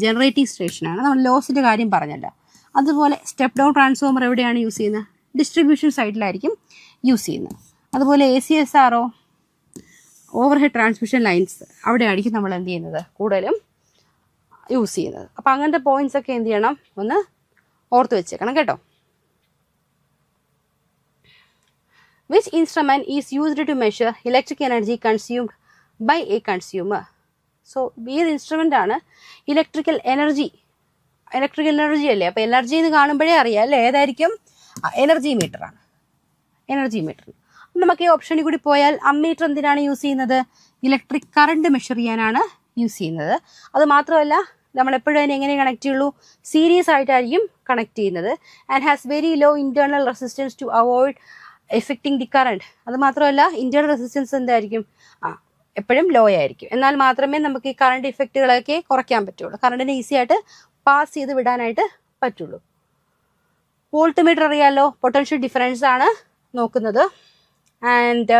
ജനറേറ്റിംഗ് സ്റ്റേഷനാണ്. നമ്മൾ ലോസിന്റെ കാര്യം പറഞ്ഞല്ലോ. അതുപോലെ സ്റ്റെപ്പ് ഡൗൺ ട്രാൻസ്ഫോമർ എവിടെയാണ് യൂസ് ചെയ്യുന്നത്, ഡിസ്ട്രിബ്യൂഷൻ സൈഡിലായിരിക്കും യൂസ് ചെയ്യുന്നത്. അതുപോലെ ACSR overhead transmission lines അവിടെയായിരിക്കും നമ്മൾ എന്ത് ചെയ്യുന്നത്, കൂടുതലും യൂസ് ചെയ്യുന്നത്. അപ്പം അങ്ങനത്തെ പോയിന്റ്സ് ഒക്കെ എന്ത് ചെയ്യണം, ഒന്ന് ഓർത്ത് വെച്ചേക്കണം കേട്ടോ. Which instrument is used to measure electric energy consumed by a consumer? So, ഈ ഇൻസ്ട്രുമെന്റ് ആണ് ഇലക്ട്രിക്കൽ എനർജി അല്ലേ. അപ്പോൾ എനർജി എന്ന് കാണുമ്പോഴേ അറിയാം അല്ലേ, ഏതായിരിക്കും, എനർജി മീറ്റർ ആണ്. എനർജി മീറ്റർ നമുക്ക് ഈ ഓപ്ഷനിൽ കൂടി പോയാൽ അമ്മീറ്റർ എന്തിനാണ് യൂസ് ചെയ്യുന്നത്, ഇലക്ട്രിക് കറണ്ട് മെഷർ ചെയ്യാനാണ് യൂസ് ചെയ്യുന്നത്. അത് മാത്രമല്ല നമ്മൾ എപ്പോഴും അതിനെ എങ്ങനെ കണക്ട് ചെയ്യുള്ളൂ, സീരീസ് ആയിട്ടായിരിക്കും കണക്ട് ചെയ്യുന്നത്. And has very low internal resistance to avoid affecting the current. അത് മാത്രമല്ല ഇന്റേണൽ റെസിസ്റ്റൻസ് എന്തായിരിക്കും, എപ്പോഴും ലോ ആയിരിക്കും. എന്നാൽ മാത്രമേ നമുക്ക് ഈ കറണ്ട് ഇഫക്റ്റുകളൊക്കെ കുറയ്ക്കാൻ പറ്റുള്ളൂ, കറണ്ടിനെ ഈസി ആയിട്ട് പാസ് ചെയ്ത് വിടാനായിട്ട് പറ്റുള്ളൂ. വോൾട്ട് മീറ്റർ അറിയാമല്ലോ, പൊട്ടൻഷ്യൽ ഡിഫറൻസ് ആണ് നോക്കുന്നത്. ആൻഡ്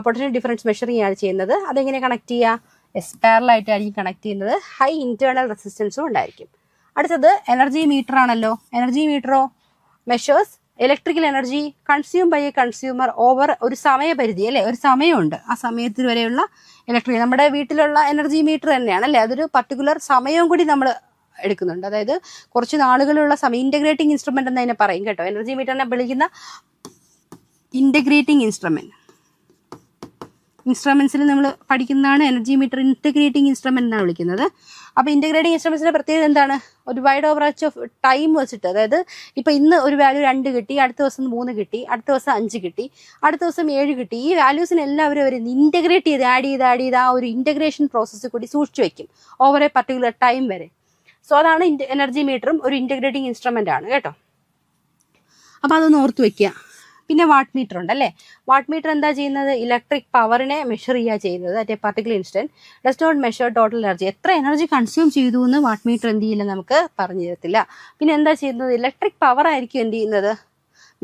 പൊട്ടൻഷ്യൽ ഡിഫറൻസ് മെഷറിംഗ് ആണ് ചെയ്യുന്നത്. അതെങ്ങനെ കണക്ട് ചെയ്യുക, പാരലായിട്ടായിരിക്കും കണക്ട് ചെയ്യുന്നത്. ഹൈ ഇന്റേണൽ റെസിസ്റ്റൻസും ഉണ്ടായിരിക്കും. അടുത്തത് എനർജി മീറ്റർ ആണല്ലോ. എനർജി മീറ്ററോ measures electrical energy consume by a consumer over ഒരു സമയപരിധി അല്ലേ, ഒരു സമയമുണ്ട്, ആ സമയത്തിൽ വരെയുള്ള ഇലക്ട്രിക് നമ്മുടെ വീട്ടിലുള്ള എനർജി മീറ്റർ തന്നെയാണ് അല്ലേ, അതൊരു പർട്ടിക്കുലർ സമയവും കൂടി നമ്മൾ എടുക്കുന്നുണ്ട്. അതായത് കുറച്ച് നാളുകളുള്ള സമയം, ഇന്റഗ്രേറ്റിംഗ് ഇൻസ്ട്രുമെന്റ് എന്ന് അതിനെ പറയും കേട്ടോ. എനർജി മീറ്ററിനെ വിളിക്കുന്ന ഇന്റഗ്രേറ്റിംഗ് ഇൻസ്ട്രുമെന്റ്സിൽ നമ്മൾ പഠിക്കുന്നതാണ് എനർജി മീറ്റർ ഇന്റഗ്രേറ്റിംഗ് ഇൻസ്ട്രുമെന്റ് എന്നാണ് വിളിക്കുന്നത്. അപ്പോൾ ഇന്റഗ്രേറ്റിംഗ് ഇൻസ്ട്രുമെന്റ്സിന്റെ പ്രത്യേകത എന്താണ്, ഒരു വൈഡ് ഓവറാച്ച് ഓഫ് ടൈം വെച്ചിട്ട്, അതായത് ഇപ്പോൾ ഇന്ന് ഒരു വാല്യൂ 2 കിട്ടി, അടുത്ത ദിവസം 3 കിട്ടി, അടുത്ത ദിവസം 5 കിട്ടി, അടുത്ത ദിവസം 7 കിട്ടി. ഈ വാല്യൂസിന് എല്ലാവരും അവർ ഇന്റഗ്രേറ്റ് ചെയ്ത് ആഡ് ചെയ്ത് ആ ഒരു ഇന്റഗ്രേഷൻ പ്രോസസ്സ് കൂടി സൂക്ഷിച്ചു വെക്കും ഓവർ എ പർട്ടിക്കുലർ ടൈം വരെ. സോ അതാണ് എനർജി മീറ്ററും ഒരു ഇന്റഗ്രേറ്റിംഗ് ഇൻസ്ട്രുമെന്റ് ആണ് കേട്ടോ. അപ്പോൾ അതൊന്ന് ഓർത്ത് വെക്കുക. പിന്നെ വാട്ട് മീറ്റർ ഉണ്ട് അല്ലേ. വാട്ട് മീറ്റർ എന്താ ചെയ്യുന്നത്, ഇലക്ട്രിക് പവറിനെ മെഷർ ചെയ്യുക ചെയ്യുന്നത്. At a particular instant does not measure total energy. എത്ര എനർജി കൺസ്യൂം ചെയ്തു എന്ന് വാട്ട് മീറ്റർ എന്ത് ചെയ്യില്ല, നമുക്ക് പറഞ്ഞു തരത്തില്ല. പിന്നെ എന്താ ചെയ്യുന്നത്, ഇലക്ട്രിക് പവർ ആയിരിക്കും എന്ത് ചെയ്യുന്നത്,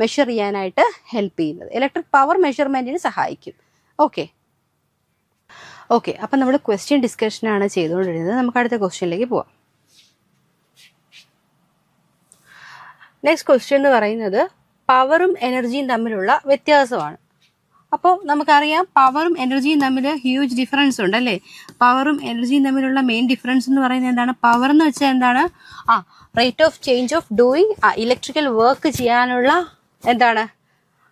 മെഷർ ചെയ്യാനായിട്ട് ഹെൽപ്പ് ചെയ്യുന്നത്. ഇലക്ട്രിക് പവർ മെഷർമെന്റിന് സഹായിക്കും. ഓക്കെ, അപ്പം നമ്മൾ ക്വസ്റ്റ്യൻ ഡിസ്കഷനാണ് ചെയ്തുകൊണ്ടിരുന്നത്. നമുക്ക് അടുത്ത ക്വസ്റ്റ്യനിലേക്ക് പോവാം. നെക്സ്റ്റ് ക്വസ്റ്റ്യൻ എന്ന് പറയുന്നത് പവറും എനർജിയും തമ്മിലുള്ള വ്യത്യാസമാണ്. അപ്പോൾ നമുക്കറിയാം പവറും എനർജിയും തമ്മിൽ ഹ്യൂജ് ഡിഫറൻസ് ഉണ്ട് അല്ലേ. പവറും എനർജിയും തമ്മിലുള്ള മെയിൻ ഡിഫറൻസ് എന്ന് പറയുന്നത് എന്താണ്? പവർ എന്ന് വെച്ചാൽ എന്താണ്? Rate of change of doing electrical work ചെയ്യാനുള്ള എന്താണ്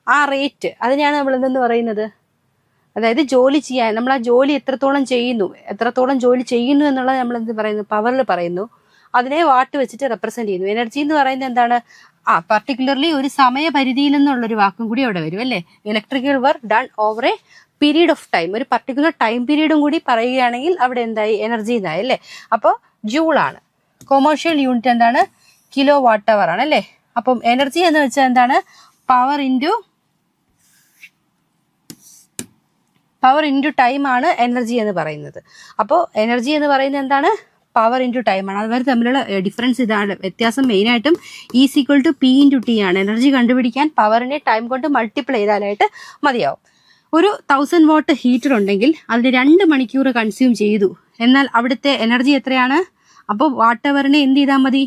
ആ റേറ്റ്, അതിനെയാണ് നമ്മൾ എന്തെന്ന് പറയുന്നത്? അതായത് ജോലി ചെയ്യാൻ നമ്മൾ ആ ജോലി എത്രത്തോളം ജോലി ചെയ്യുന്നു എന്നുള്ളത് നമ്മൾ എന്ത് പറയുന്നു? പവറിൽ പറയുന്നു. അതിനെ വാട്ട് വെച്ചിട്ട് റെപ്രസെന്റ് ചെയ്യുന്നു. എനർജി എന്ന് പറയുന്നത് എന്താണ്? പർട്ടിക്കുലർലി ഒരു സമയപരിധിയിൽ നിന്നുള്ളൊരു വാക്കും കൂടി അവിടെ വരും അല്ലേ. Electrical work done over A period of time, ഒരു പർട്ടിക്കുലർ ടൈം പീരീഡും കൂടി പറയുകയാണെങ്കിൽ അവിടെ എന്തായി? എനർജി എന്നായി അല്ലേ. അപ്പോൾ ജൂളാണ്. കൊമേഴ്ഷ്യൽ യൂണിറ്റ് എന്താണ്? കിലോ വാട്ട് അവർ ആണ് അല്ലേ. അപ്പം എനർജി എന്ന് വെച്ചാൽ എന്താണ്? പവർ ഇൻറ്റു ടൈം ആണ് എനർജി എന്ന് പറയുന്നത്. അപ്പോൾ എനർജി എന്ന് പറയുന്നത് എന്താണ്? പവർ ഇൻറ്റു ടൈം ആണ്. അതുവരെ തമ്മിലുള്ള ഡിഫറൻസ് ഇതാണ്, വ്യത്യാസം മെയിനായിട്ടും E = P × T ആണ്. എനർജി കണ്ടുപിടിക്കാൻ പവറിനെ ടൈം കൊണ്ട് മൾട്ടിപ്ലൈ ചെയ്താലായിട്ട് മതിയാവും. ഒരു 1000 വാട്ട് ഹീറ്റർ ഉണ്ടെങ്കിൽ അതിന് 2 മണിക്കൂർ കൺസ്യൂം ചെയ്തു, എന്നാൽ അവിടുത്തെ എനർജി എത്രയാണ്? അപ്പോൾ വാട്ട് അവറിനെ എന്ത് ചെയ്താൽ മതി?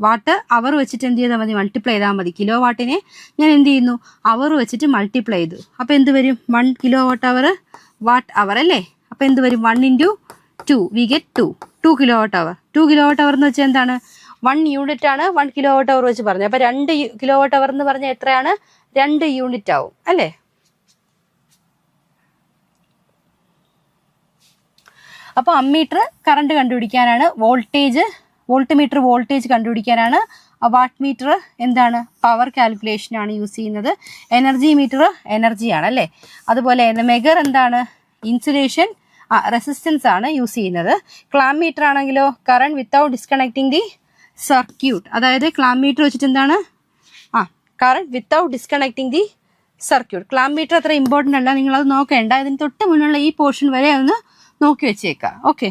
വാട്ട് അവർ വെച്ചിട്ട് എന്ത് ചെയ്താൽ മതി? മൾട്ടിപ്ലൈ ചെയ്താൽ മതി. കിലോ വാട്ടിനെ ഞാൻ എന്ത് ചെയ്യുന്നു? അവർ വെച്ചിട്ട് മൾട്ടിപ്ലൈ ചെയ്തു. അപ്പോൾ എന്ത് വരും? 1 കിലോ വാട്ട് അവർ അല്ലേ. അപ്പോൾ എന്ത് വരും? 1 × 2 we get 2 kilowatt hour. 2 kilowatt hour എന്ന് വെച്ചാൽ എന്താണ്? 1 യൂണിറ്റ് ആണ് 1 കിലോ വാട്ട് അവർ വെച്ച് പറഞ്ഞത്. അപ്പോൾ 2 കിലോ വാട്ട് അവർ എന്ന് പറഞ്ഞാൽ എത്രയാണ്? 2 യൂണിറ്റ് ആവും അല്ലേ. അപ്പോൾ അമ്മീറ്റർ കറണ്ട് കണ്ടുപിടിക്കാനാണ്, വോൾട്ട്മീറ്റർ വോൾട്ടേജ് കണ്ടുപിടിക്കാനാണ്, വാട്ട് മീറ്റർ എന്താണ്? പവർ കാൽക്കുലേഷനാണ് യൂസ് ചെയ്യുന്നത്. എനർജി മീറ്റർ എനർജിയാണ് അല്ലേ. അതുപോലെ മെഗർ എന്താണ്? ഇൻസുലേഷൻ റെസിസ്റ്റൻസ് ആണ് യൂസ് ചെയ്യുന്നത്. ക്ലാം മീറ്റർ ആണെങ്കിലോ current without disconnecting the circuit. അതായത് ക്ലാം മീറ്റർ വെച്ചിട്ട് എന്താണ്? Current without disconnecting the circuit. Clamp meter അത്ര ഇമ്പോർട്ടൻ്റ് അല്ല, നിങ്ങളത് നോക്കേണ്ട. ഇതിന് തൊട്ട് മുന്നുള്ള ഈ പോർഷൻ വരെ ഒന്ന് നോക്കി വെച്ചേക്കാം. ഓക്കെ.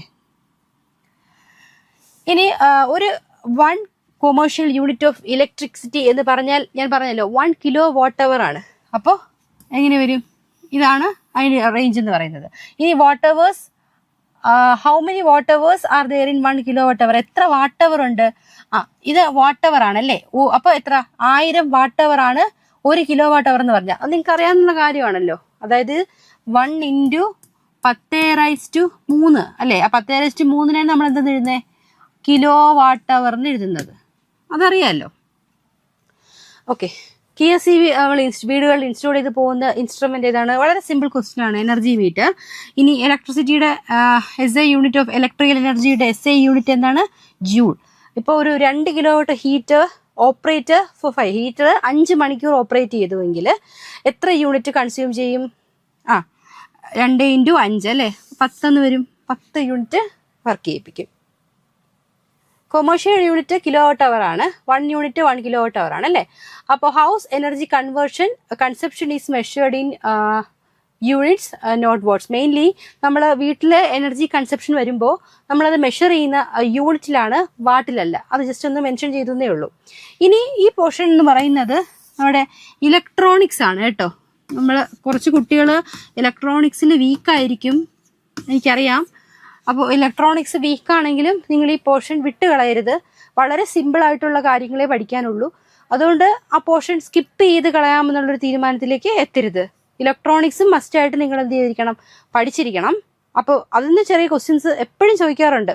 ഇനി ഒരു 1 കൊമേഴ്ഷ്യൽ യൂണിറ്റ് ഓഫ് ഇലക്ട്രിസിറ്റി എന്ന് പറഞ്ഞാൽ ഞാൻ പറഞ്ഞല്ലോ 1 കിലോ വാട്ട് അവർ ആണ്. അപ്പോൾ എങ്ങനെ വരും? ഇതാണ് അതിന് റേഞ്ച് എന്ന് പറയുന്നത്. ഇനി watt hours, how many watt hours are there in 1 kilowatt hour? എത്ര വാട്ട് അവർ ഉണ്ട്? ഇത് വാട്ട് അവർ ആണല്ലേ. അപ്പോൾ എത്ര? 1000 വാട്ട് അവർ ആണ് 1 കിലോ വാട്ട് അവർ എന്ന് പറഞ്ഞാൽ. അത് നിങ്ങൾക്ക് അറിയാവുന്ന കാര്യമാണല്ലോ. അതായത് 1 × 10⁻³ അല്ലേ. ആ 10⁻³ നമ്മൾ എന്താ എഴുതുന്നത്? കിലോ വാട്ട് അവറിന് എഴുതുന്നത്. അതറിയാമല്ലോ. ഓക്കെ. കിയ CV വീടുകളിൽ ഇൻസ്റ്റോൾ ചെയ്ത് പോകുന്ന ഇൻസ്ട്രുമെന്റ് ഏതാണ്? വളരെ സിമ്പിൾ ക്വസ്റ്റ്യൻ ആണ്. Energy meter. ഇനി ഇലക്ട്രിസിറ്റിയുടെ SI യൂണിറ്റ് ഓഫ് ഇലക്ട്രിക്കൽ എനർജിയുടെ SI യൂണിറ്റ് എന്താണ്? ജൂൾ. ഇപ്പോൾ ഒരു 2 കിലോ വാട്ട് ഹീറ്റർ 5 മണിക്കൂർ ഓപ്പറേറ്റ് ചെയ്തുവെങ്കിൽ എത്ര യൂണിറ്റ് കൺസ്യൂം ചെയ്യും? 2 × 5 അല്ലേ. 10 എന്ന് വരും. 10 യൂണിറ്റ് വർക്ക് ചെയ്യിപ്പിക്കും. Commercial unit kilowatt hour ആണ്. 1 യൂണിറ്റ് 1 കിലോ വാട്ട് അവർ ആണ് അല്ലേ. അപ്പോൾ house energy consumption is measured in units not watts. Mainly നമ്മൾ വീട്ടിലെ എനർജി കൺസെപ്ഷൻ വരുമ്പോൾ നമ്മളത് മെഷർ ചെയ്യുന്ന യൂണിറ്റിലാണ്, വാട്ടിലല്ല. അത് ജസ്റ്റ് ഒന്ന് മെൻഷൻ ചെയ്തേ ഉള്ളൂ. ഇനി ഈ പോർഷൻ എന്ന് പറയുന്നത് നമ്മുടെ ഇലക്ട്രോണിക്സ് ആണ് കേട്ടോ. നമ്മൾ കുറച്ച് കുട്ടികൾ ഇലക്ട്രോണിക്സിൽ വീക്കായിരിക്കും, എനിക്കറിയാം. അപ്പോൾ ഇലക്ട്രോണിക്സ് വീക്കാണെങ്കിലും നിങ്ങൾ ഈ പോർഷൻ വിട്ട് കളയരുത്. വളരെ സിമ്പിളായിട്ടുള്ള കാര്യങ്ങളെ പഠിക്കാനുള്ളൂ. അതുകൊണ്ട് ആ പോർഷൻ സ്കിപ്പ് ചെയ്ത് കളയാമെന്നുള്ളൊരു തീരുമാനത്തിലേക്ക് എത്തരുത്. ഇലക്ട്രോണിക്സും മസ്റ്റായിട്ട് നിങ്ങൾ എന്ത് ചെയ്തിരിക്കണം? പഠിച്ചിരിക്കണം. അപ്പോൾ അതിൽ നിന്ന് ചെറിയ ക്വസ്റ്റ്യൻസ് എപ്പോഴും ചോദിക്കാറുണ്ട്.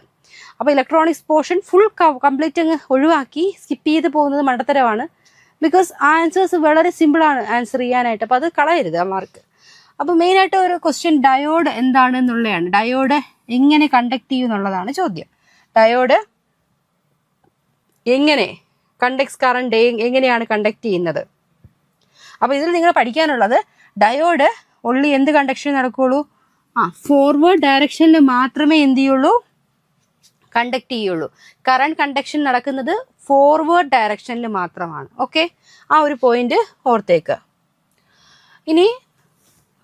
അപ്പോൾ ഇലക്ട്രോണിക്സ് പോർഷൻ ഫുൾ കംപ്ലീറ്റ് അങ്ങ് ഒഴിവാക്കി സ്കിപ്പ് ചെയ്ത് പോകുന്നത് മണ്ടത്തരമാണ്. ബിക്കോസ് ആൻസേഴ്സ് വളരെ സിമ്പിളാണ് ആൻസർ ചെയ്യാനായിട്ട്. അപ്പോൾ അത് കളയരുത് ആ മാർക്ക്. അപ്പോൾ മെയിനായിട്ട് ഒരു ക്വസ്റ്റ്യൻ ഡയോഡ് എന്താണെന്നുള്ളതാണ്. ഡയോഡ് എങ്ങനെ കണ്ടക്ട് ചെയ്യും എന്നുള്ളതാണ് ചോദ്യം. ഡയോഡ് എങ്ങനെ കണ്ടക്ട്സ് കറണ്ട് എങ്ങനെയാണ് കണ്ടക്ട് ചെയ്യുന്നത്? അപ്പോൾ ഇതിൽ നിങ്ങൾ പഠിക്കാനുള്ളത് ഡയോഡ് ഒള്ളി എന്ത് കണ്ടക്ഷൻ നടക്കുകയുള്ളൂ? ഫോർവേഡ് ഡയറക്ഷനിൽ മാത്രമേ എന്ത് ചെയ്യുള്ളൂ? കണ്ടക്ട് ചെയ്യുള്ളൂ. കറണ്ട് കണ്ടക്ഷൻ നടക്കുന്നത് ഫോർവേഡ് ഡയറക്ഷനിൽ മാത്രമാണ്. ഓക്കെ, ആ ഒരു പോയിന്റ് ഓർത്തേക്ക്. ഇനി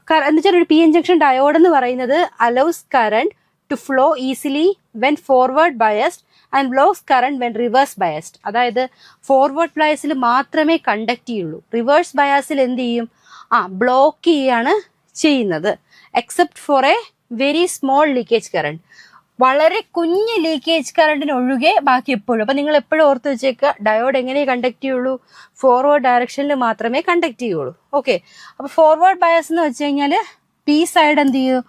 എന്ന് വെച്ചാൽ ഒരു PN ജംഗ്ഷൻ ഡയോഡ് എന്ന് പറയുന്നത് allows current to flow easily when forward biased and blocks current when reverse biased. അതായത് ഫോർവേഡ് ബയസിൽ മാത്രമേ കണ്ടക്ട് ചെയ്യുള്ളൂ. റിവേഴ്സ് ബയാസിൽ എന്ത് ചെയ്യും? ബ്ലോക്ക് ചെയ്യാണ് ചെയ്യുന്നത്. Except for A very small leakage current. വളരെ കുഞ്ഞ് ലീക്കേജ് കറണ്ടിന് ഒഴികെ ബാക്കി എപ്പോഴും. അപ്പൊ നിങ്ങൾ എപ്പോഴും ഓർത്ത് വെച്ചേക്കുക, ഡയോഡ് എങ്ങനെയേ കണ്ടക്ട് ചെയ്യുള്ളൂ, ഫോർവേഡ് ഡയറക്ഷനിൽ മാത്രമേ കണ്ടക്ട് ചെയ്യുള്ളൂ. ഓക്കെ, അപ്പൊ ഫോർവേഡ് ബയസ് എന്ന് വെച്ച് കഴിഞ്ഞാൽ പി സൈഡ് എന്ത് ചെയ്തു,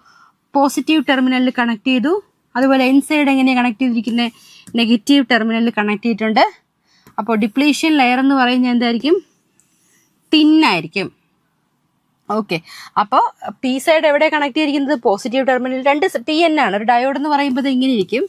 പോസിറ്റീവ് ടെർമിനലിൽ കണക്ട് ചെയ്തു. അതുപോലെ എൻ സൈഡ് എങ്ങനെയാണ് കണക്ട് ചെയ്തിരിക്കുന്നത്, നെഗറ്റീവ് ടെർമിനലിൽ കണക്ട് ചെയ്തിട്ടുണ്ട്. അപ്പോൾ ഡിപ്ലീഷൻ ലെയർ എന്ന് പറയുന്നത് എന്തായിരിക്കും, തിന്നായിരിക്കും. ഓക്കെ, അപ്പോൾ പി സൈഡ് എവിടെ കണക്ട് ചെയ്തിരിക്കുന്നത്, പോസിറ്റീവ് ടെർമിനൽ, രണ്ട് പി എൻ ആണ്. ഒരു ഡയോഡ് എന്ന് പറയുമ്പോൾ ഇങ്ങനെ ഇരിക്കും,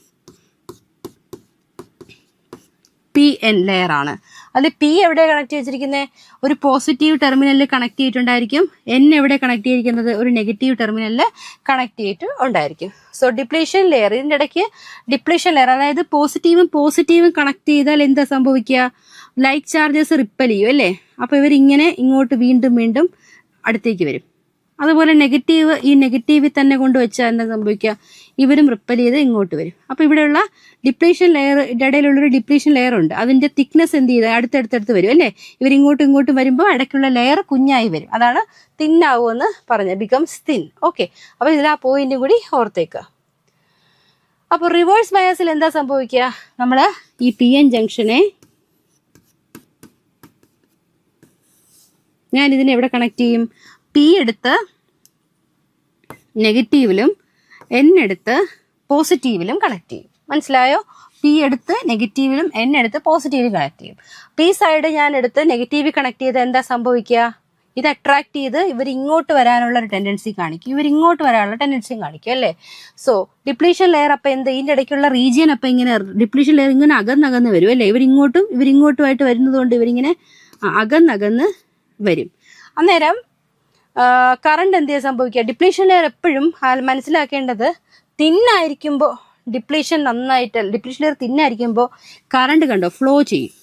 പി എൻ ലെയർ ആണ്. അതിൽ പി എവിടെ കണക്ട് ചെയ്തിരിക്കുന്നത്, ഒരു പോസിറ്റീവ് ടെർമിനലിൽ കണക്ട് ചെയ്തിട്ടുണ്ടായിരിക്കും. എൻ എവിടെ കണക്ട് ചെയ്തിരിക്കുന്നത്, ഒരു നെഗറ്റീവ് ടെർമിനലിൽ കണക്ട് ചെയ്തിട്ട് ഉണ്ടായിരിക്കും. സോ ഡിപ്ലീഷൻ ലെയർ, ഇതിൻ്റെ ഇടയ്ക്ക് ഡിപ്ലീഷൻ ലെയർ, അതായത് പോസിറ്റീവും കണക്ട് ചെയ്താൽ എന്താ സംഭവിക്കുക, ലൈറ്റ് ചാർജസ് റിപ്പൽ ചെയ്യും അല്ലേ. അപ്പോൾ ഇവരിങ്ങനെ ഇങ്ങോട്ട് വീണ്ടും അടുത്തേക്ക് വരും. അതുപോലെ നെഗറ്റീവ്, ഈ നെഗറ്റീവിൽ തന്നെ കൊണ്ടുവച്ചാൽ എന്താ സംഭവിക്കുക, ഇവരും റിപ്പൽ ചെയ്ത് ഇങ്ങോട്ട് വരും. അപ്പോൾ ഇവിടെയുള്ള ഡിപ്ലീഷൻ ലെയർ, ഇടയിലുള്ളൊരു ഡിപ്ലീഷൻ ലെയർ ഉണ്ട്, അതിന്റെ തിക്നെസ് എന്ത് ചെയ്താൽ അടുത്തടുത്ത് വരും അല്ലേ. ഇവരിങ്ങോട്ടും വരുമ്പോൾ ഇടയ്ക്കുള്ള ലെയർ കുഞ്ഞായി വരും. അതാണ് തിന്നാവുമെന്ന് പറഞ്ഞത്, ബിക്കംസ് തിൻ. ഓക്കെ, അപ്പോൾ ഇതിൽ ആ പോയിന്റും കൂടി ഓർത്തേക്കുക. അപ്പോൾ റിവേഴ്സ് ബയാസിൽ എന്താ സംഭവിക്കുക, നമ്മൾ ഈ പി എൻ ജംഗ്ഷനെ ഞാൻ ഇതിനെ എവിടെ കണക്ട് ചെയ്യും, പി എടുത്ത് നെഗറ്റീവിലും എൻ എടുത്ത് പോസിറ്റീവിലും കണക്ട് ചെയ്യും. മനസ്സിലായോ, പി എടുത്ത് നെഗറ്റീവിലും എൻ എടുത്ത് പോസിറ്റീവിലും കണക്ട് ചെയ്യും. പി സൈഡ് ഞാൻ എടുത്ത് നെഗറ്റീവിൽ കണക്ട് ചെയ്ത് എന്താ സംഭവിക്കുക, ഇത് അട്രാക്ട് ചെയ്ത് ഇവർ ഇങ്ങോട്ട് വരാനുള്ള ഒരു ടെൻഡൻസി കാണിക്കും, ഇങ്ങോട്ട് വരാനുള്ള ടെൻഡൻസിയും കാണിക്കും അല്ലേ. സോ ഡിപ്ലീഷൻ ലെയർ അപ്പം എന്ത്, ഇതിൻ്റെ ഇടയ്ക്കുള്ള റീജിയൻ അപ്പം ഇങ്ങനെ ഡിപ്ലീഷൻ ലെയർ ഇങ്ങനെ അകന്നകന്ന് വരും അല്ലേ. ഇവരിങ്ങോട്ടുമായിട്ട് വരുന്നത് കൊണ്ട് ഇവരിങ്ങനെ അകന്നകന്ന് വരും. അന്നേരം കറണ്ട് എന്ത് ചെയ്യാൻ സംഭവിക്കുക, ഡിപ്ലീഷൻ ലെയർ എപ്പോഴും മനസ്സിലാക്കേണ്ടത് തിന്നായിരിക്കുമ്പോൾ, ഡിപ്ലീഷൻ ലെയർ തിന്നായിരിക്കുമ്പോൾ കറണ്ട് കണ്ടോ ഫ്ലോ ചെയ്യും.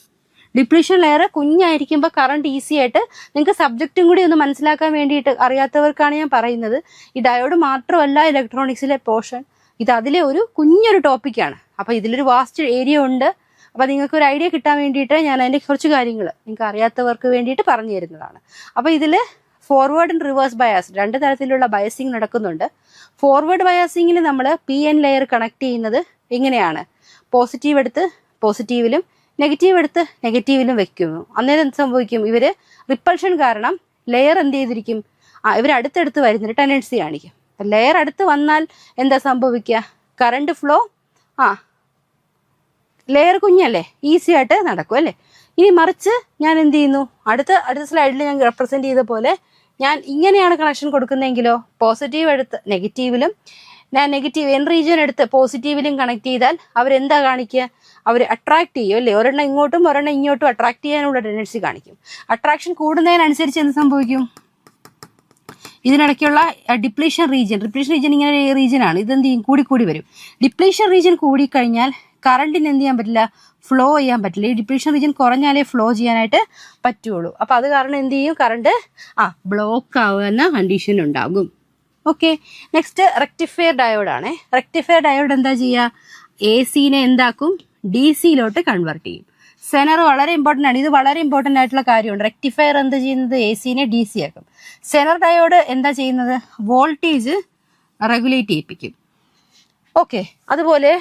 ഡിപ്ലീഷൻ ലെയർ കുഞ്ഞായിരിക്കുമ്പോൾ കറണ്ട് ഈസി ആയിട്ട്, നിങ്ങൾക്ക് സബ്ജക്റ്റും കൂടി ഒന്ന് മനസ്സിലാക്കാൻ വേണ്ടിയിട്ട് അറിയാത്തവർക്കാണ് ഞാൻ പറയുന്നത്. ഈ ഡയോഡ് മാത്രമല്ല ഇലക്ട്രോണിക്സിലെ പോർഷൻ, ഇത് അതിലെ ഒരു കുഞ്ഞൊരു ടോപ്പിക്കാണ്. അപ്പോൾ ഇതിലൊരു വാസ്റ്റ് ഏരിയ ഉണ്ട്. അപ്പോൾ നിങ്ങൾക്ക് ഒരു ഐഡിയ കിട്ടാൻ വേണ്ടിയിട്ട് ഞാൻ അതിൻ്റെ കുറച്ച് കാര്യങ്ങൾ നിങ്ങൾക്ക് അറിയാത്തവർക്ക് വേണ്ടിയിട്ട് പറഞ്ഞു തരുന്നതാണ്. അപ്പോൾ ഇതിൽ ഫോർവേഡ് ആൻഡ് റിവേഴ്സ് ബയാസ്, രണ്ട് തരത്തിലുള്ള ബയസിങ് നടക്കുന്നുണ്ട്. ഫോർവേഡ് ബയാസിങ്ങിൽ നമ്മൾ പി എൻ ലെയർ കണക്ട് ചെയ്യുന്നത് എങ്ങനെയാണ്, പോസിറ്റീവ് എടുത്ത് പോസിറ്റീവിലും നെഗറ്റീവ് എടുത്ത് നെഗറ്റീവിലും വെക്കുന്നു. അന്നേരം എന്ത് സംഭവിക്കും, ഇവർ റിപ്പൾഷൻ കാരണം ലെയർ എന്ത് ചെയ്തിരിക്കും, ഇവർ അടുത്തടുത്ത് വരുന്നൊരു ടെൻഡൻസി കാണിക്കും. ലെയർ അടുത്ത് വന്നാൽ എന്താ സംഭവിക്കുക, കറണ്ട് ഫ്ലോ ലെയർ കുഞ്ഞല്ലേ, ഈസി ആയിട്ട് നടക്കും അല്ലേ. ഇനി മറിച്ച് ഞാൻ എന്ത് ചെയ്യുന്നു, അടുത്ത സ്ലൈഡിൽ ഞാൻ റെപ്രസെന്റ് ചെയ്ത പോലെ ഞാൻ ഇങ്ങനെയാണ് കണക്ഷൻ കൊടുക്കുന്നതെങ്കിലോ, പോസിറ്റീവ് എടുത്ത് നെഗറ്റീവിലും ഞാൻ നെഗറ്റീവ് എൻ റീജിയൻ എടുത്ത് പോസിറ്റീവിലും കണക്ട് ചെയ്താൽ അവരെന്താ കാണിക്കുക, അവർ അട്രാക്ട് ചെയ്യും അല്ലേ. ഒരെണ്ണം ഇങ്ങോട്ടും ഇങ്ങോട്ടും അട്രാക്ട് ചെയ്യാനുള്ള ടെൻഡൻസി കാണിക്കും. അട്രാക്ഷൻ കൂടുന്നതിനനുസരിച്ച് എന്ത് സംഭവിക്കും, ഇതിനിടയ്ക്കുള്ള ഡിപ്ലീഷൻ റീജിയൻ ഇങ്ങനെ റീജിയനാണ്, ഇതെന്ത് ചെയ്യും, കൂടി വരും. ഡിപ്ലീഷൻ റീജിയൻ കൂടിക്കഴിഞ്ഞാൽ കറണ്ടിന് എന്ത് ചെയ്യാൻ പറ്റില്ല, ഫ്ലോ ചെയ്യാൻ പറ്റില്ല. ഈ ഡിപ്ലീഷൻ റീജിയൻ കുറഞ്ഞാലേ ഫ്ലോ ചെയ്യാനായിട്ട് പറ്റുള്ളൂ. അപ്പോൾ അത് കാരണം എന്ത് ചെയ്യും, കറണ്ട് ബ്ലോക്ക് ആവുന്ന കണ്ടീഷൻ ഉണ്ടാകും. ഓക്കെ, നെക്സ്റ്റ് റെക്ടിഫയർ ഡയോഡാണ്. റെക്ടിഫയർ ഡയോഡ് എന്താ ചെയ്യുക, എ സിനെ എന്താക്കും, ഡി സിയിലോട്ട് കൺവേർട്ട് ചെയ്യും. സെനർ വളരെ ഇമ്പോർട്ടൻ്റ് ആണ്, ഇത് വളരെ ഇമ്പോർട്ടൻ്റ് ആയിട്ടുള്ള കാര്യമുണ്ട്. റെക്ടിഫയർ എന്താ ചെയ്യുന്നത്, എ സിനെ ഡി സി ആക്കും. സെനർ ഡയോഡ് എന്താ ചെയ്യുന്നത്, വോൾട്ടേജ് റെഗുലേറ്റ് ചെയ്യിപ്പിക്കും. ഓക്കെ, അതുപോലെ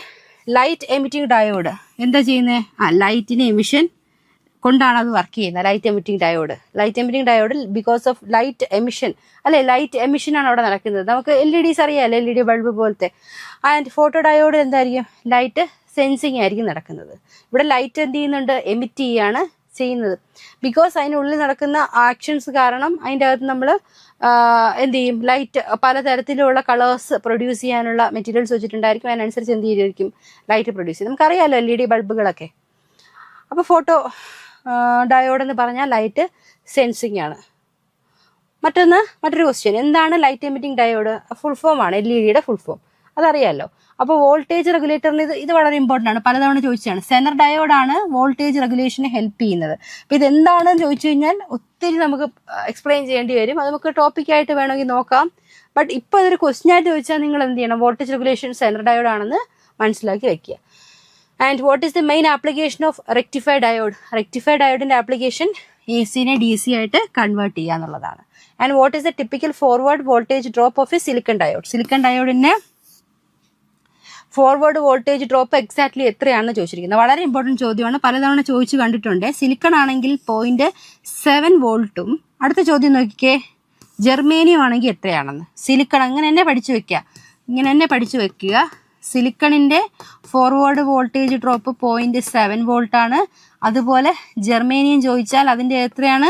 ലൈറ്റ് എമിറ്റിംഗ് ഡയോഡ് എന്താ ചെയ്യുന്നത്, ലൈറ്റിന് എമിഷൻ കൊണ്ടാണ് അത് വർക്ക് ചെയ്യുന്നത്. Light emitting diode because of light emission അല്ലെ, ലൈറ്റ് എമിഷൻ ആണ് അവിടെ നടക്കുന്നത്. നമുക്ക് LEDs അറിയാമല്ലോ, LED ബൾബ് പോലത്തെ. ആൻഡ് ഫോട്ടോ ഡയോഡ് എന്തായിരിക്കും, ലൈറ്റ് സെൻസിങ് ആയിരിക്കും നടക്കുന്നത്. ഇവിടെ ലൈറ്റ് എന്ത് ചെയ്യുന്നുണ്ട്, എമിറ്റ് ചെയ്യാണ് ചെയ്യുന്നത്. ബിക്കോസ് അതിനുള്ളിൽ നടക്കുന്ന ആക്ഷൻസ് കാരണം അതിൻ്റെ അകത്ത് നമ്മൾ എന്ത് ചെയ്യും, ലൈറ്റ് പലതരത്തിലുള്ള കളേഴ്സ് പ്രൊഡ്യൂസ് ചെയ്യാനുള്ള മെറ്റീരിയൽസ് വെച്ചിട്ടുണ്ടായിരിക്കും. അതിനനുസരിച്ച് എന്ത് ചെയ്തിരിക്കും, ലൈറ്റ് പ്രൊഡ്യൂസ് ചെയ്യും. നമുക്കറിയാമല്ലോ LED ബൾബുകളൊക്കെ. അപ്പോൾ ഫോട്ടോ ഡയോഡ് എന്ന് പറഞ്ഞാൽ ലൈറ്റ് സെൻസിങ് ആണ്. മറ്റൊരു ക്വസ്റ്റ്യൻ, എന്താണ് light emitting diode, full form ആണ്, LED ഫുൾ ഫോം, അതറിയാമല്ലോ. അപ്പോൾ വോൾട്ടേജ് റെഗുലേറ്ററിന് ഇത് വളരെ ഇമ്പോർട്ടൻ്റ് ആണ്, പലതവണ ചോദിച്ചതാണ്. സെനർ ഡയോഡാണ് വോൾട്ടേജ് റെഗുലേഷനെ ഹെൽപ്പ് ചെയ്യുന്നത്. അപ്പോൾ ഇതെന്താണെന്ന് ചോദിച്ചു കഴിഞ്ഞാൽ ഒത്തിരി നമുക്ക് എക്സ്പ്ലെയിൻ ചെയ്യേണ്ടി വരും. അത് നമുക്ക് ടോപ്പിക്കായിട്ട് വേണമെങ്കിൽ നോക്കാം. ബട്ട് ഇപ്പോൾ ഇതൊരു ക്വസ്റ്റ്യൻ ആയിട്ട് ചോദിച്ചാൽ നിങ്ങൾ എന്ത് ചെയ്യണം, വോൾട്ടേജ് റെഗുലേഷൻ സെനർ ഡയോഡാണെന്ന് മനസ്സിലാക്കി വെക്കുക. And what is the main application of rectify diode, rectify ഡയോഡിൻ്റെ ആപ്ലിക്കേഷൻ എ സിനെ ഡി സി ആയിട്ട് കൺവേർട്ട് ചെയ്യുക എന്നുള്ളതാണ്. And what is the typical forward voltage drop of a silicon diode, silicon ഡയോഡിൻ്റെ ഫോർവേഡ് വോൾട്ടേജ് ഡ്രോപ്പ് എക്സാക്ട്ലി എത്രയാണെന്ന് ചോദിച്ചിരിക്കുന്നത്. വളരെ ഇമ്പോർട്ടൻറ്റ് ചോദ്യമാണ്, പലതവണ ചോദിച്ചു കണ്ടിട്ടുണ്ട്. സിലിക്കൺ ആണെങ്കിൽ 0.7 വോൾട്ടും. അടുത്ത ചോദ്യം നോക്കിക്കേ, ജെർമേനിയം ആണെങ്കിൽ എത്രയാണെന്ന്. സിലിക്കൺ അങ്ങനെ തന്നെ പഠിച്ചു വെക്കുക. സിലിക്കണിൻ്റെ ഫോർവേഡ് വോൾട്ടേജ് ഡ്രോപ്പ് 0.7 വോൾട്ടാണ്. അതുപോലെ ജെർമേനിയം ചോദിച്ചാൽ അതിൻ്റെ എത്രയാണ്?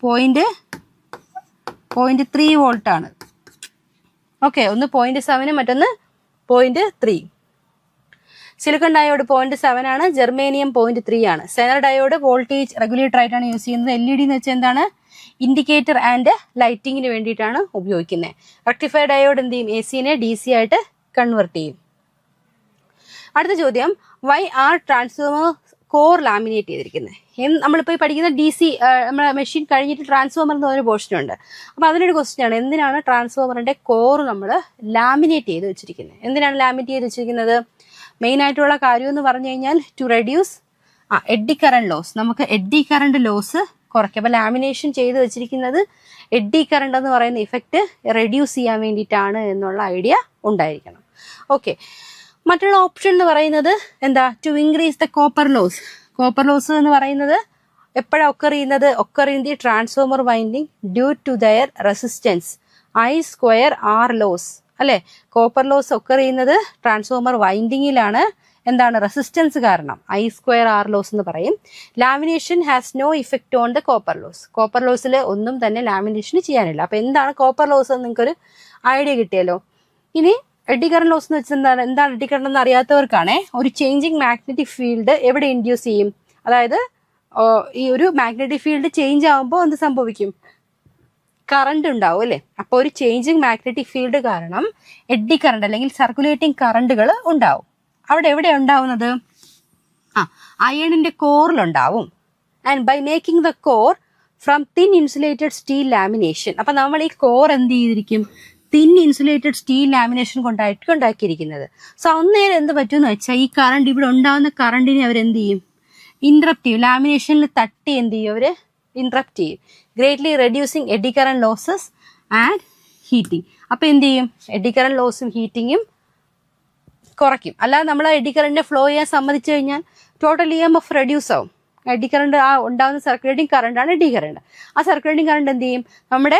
0.3 വോൾട്ടാണ്. ഓക്കെ, ഒന്ന് 0.7 മറ്റൊന്ന് 0.3. സിലിക്കൺ ഡയോഡ് 0.7 ആണ്, ജെർമേനിയം 0.3 ആണ്. സെനർ ഡയോഡ് വോൾട്ടേജ് റെഗുലേറ്റർ ആയിട്ടാണ് യൂസ് ചെയ്യുന്നത്. LED എന്ന് വെച്ചാൽ എന്താണ്? ഇൻഡിക്കേറ്റർ ആൻഡ് ലൈറ്റിങ്ങിന് വേണ്ടിയിട്ടാണ് ഉപയോഗിക്കുന്നത്. റെക്ടിഫയർ ഡയോഡ് എന്ത് ചെയ്യും? AC-നെ DC ആയിട്ട് കൺവെർട്ട് ചെയ്യും. അടുത്ത ചോദ്യം, why are transformer core laminate ചെയ്തിരിക്കുന്നത്? നമ്മളിപ്പോൾ ഈ പഠിക്കുന്ന DC നമ്മളെ മെഷീൻ കഴിഞ്ഞിട്ട് ട്രാൻസ്ഫോമർ എന്ന് പറഞ്ഞൊരു പോർഷനുണ്ട്. അപ്പോൾ അതിനൊരു ക്വസ്റ്റ്യൻ ആണ്, എന്തിനാണ് ട്രാൻസ്ഫോമറിന്റെ കോർ നമ്മൾ ലാമിനേറ്റ് ചെയ്ത് വെച്ചിരിക്കുന്നത്? എന്തിനാണ് ലാമിനേറ്റ് ചെയ്ത് വെച്ചിരിക്കുന്നത്? മെയിൻ ആയിട്ടുള്ള കാര്യം എന്ന് പറഞ്ഞു കഴിഞ്ഞാൽ to reduce eddy current loss. നമുക്ക് എഡ്ഡി കറണ്ട് ലോസ് കുറയ്ക്കും. അപ്പോൾ ലാമിനേഷൻ ചെയ്ത് വെച്ചിരിക്കുന്നത് എഡ്ഡി കറണ്ട് എന്ന് പറയുന്ന ഇഫക്റ്റ് റെഡ്യൂസ് ചെയ്യാൻ വേണ്ടിയിട്ടാണ് എന്നുള്ള ഐഡിയ ഉണ്ടായിരിക്കണം. ഓക്കെ, മറ്റുള്ള ഓപ്ഷൻ എന്ന് പറയുന്നത് എന്താ? To increase the copper loss. Copper loss എന്ന് പറയുന്നത് എപ്പോഴാണ് occur in the transformer winding due to their resistance I²R loss. അല്ലെ, കോപ്പർ ലോസ് ഒക്കർ ചെയ്യുന്നത് ട്രാൻസ്ഫോമർ വൈൻഡിങ്ങിലാണ്. എന്താണ്? റെസിസ്റ്റൻസ് കാരണം I²R ലോസ് എന്ന് പറയും. Lamination has no effect on the copper loss. Copper ലോസിൽ ഒന്നും തന്നെ ലാമിനേഷൻ ചെയ്യാനില്ല. അപ്പൊ എന്താണ് കോപ്പർ ലോസ് എന്ന് നിങ്ങൾക്കൊരു ഐഡിയ കിട്ടിയല്ലോ. ഇനി എഡ്ഡി കറന്റ് ലോസ് എന്ന് വെച്ചാൽ എന്താണ് എഡ്ഡി കറന്റ് എന്ന് അറിയാത്തവർക്കാണ്, ഒരു ചേഞ്ചിങ് മാഗ്നറ്റിക് ഫീൽഡ് എവിടെ ഇൻഡ്യൂസ് ചെയ്യും? അതായത് ഈ ഒരു മാഗ്നറ്റിക് ഫീൽഡ് ചേഞ്ച് ആകുമ്പോൾ എന്ത് സംഭവിക്കും? കറണ്ട് ഉണ്ടാവും അല്ലേ? അപ്പോൾ ഒരു ചേഞ്ചിങ് മാഗ്നറ്റിക് ഫീൽഡ് കാരണം എഡ്ഡി കറണ്ട് അല്ലെങ്കിൽ സർക്കുലേറ്റിംഗ് കറണ്ടുകൾ ഉണ്ടാവും. അവിടെ എവിടെ ഉണ്ടാവുന്നത്? അയണിന്റെ കോറിലുണ്ടാവും. And by making the core from thin insulated steel lamination. അപ്പൊ നമ്മൾ ഈ കോർ എന്ത് ചെയ്തിരിക്കും? തിൻ ഇൻസുലേറ്റഡ് സ്റ്റീൽ ലാമിനേഷൻ കൊണ്ടായിരിക്കും ഉണ്ടാക്കിയിരിക്കുന്നത്. സോ അന്നേരം എന്ത് പറ്റുമെന്ന് വെച്ചാൽ ഈ കറണ്ട്, ഇവിടെ ഉണ്ടാകുന്ന കറണ്ടിനെ അവരെന്ത് ചെയ്യും? ഇന്ററപ്റ്റ് ചെയ്യും. ലാമിനേഷനിൽ തട്ടി എന്ത് ചെയ്യും? അവർ ഇന്ററപ്റ്റ് ചെയ്യും. Greatly reducing eddy current losses and heating. അപ്പൊ എന്ത് ചെയ്യും? എഡ്ഡി കറന്റ് ലോസും ഹീറ്റിങ്ങും കുറയ്ക്കും. അല്ലാതെ നമ്മൾ എഡ്ഡി കറണ്ടിനെ ഫ്ലോ ചെയ്യാൻ സമ്മതിച്ചു കഴിഞ്ഞാൽ ടോട്ടൽ EMF റെഡ്യൂസ് ആവും. എഡ്ഡി കറണ്ട് ഉണ്ടാകുന്ന സർക്കുലേറ്റിംഗ് കറണ്ടാണ് എഡ്ഡി കറണ്ട്. ആ സർക്കുലേറ്റിംഗ് കറണ്ട് എന്ത് ചെയ്യും? നമ്മുടെ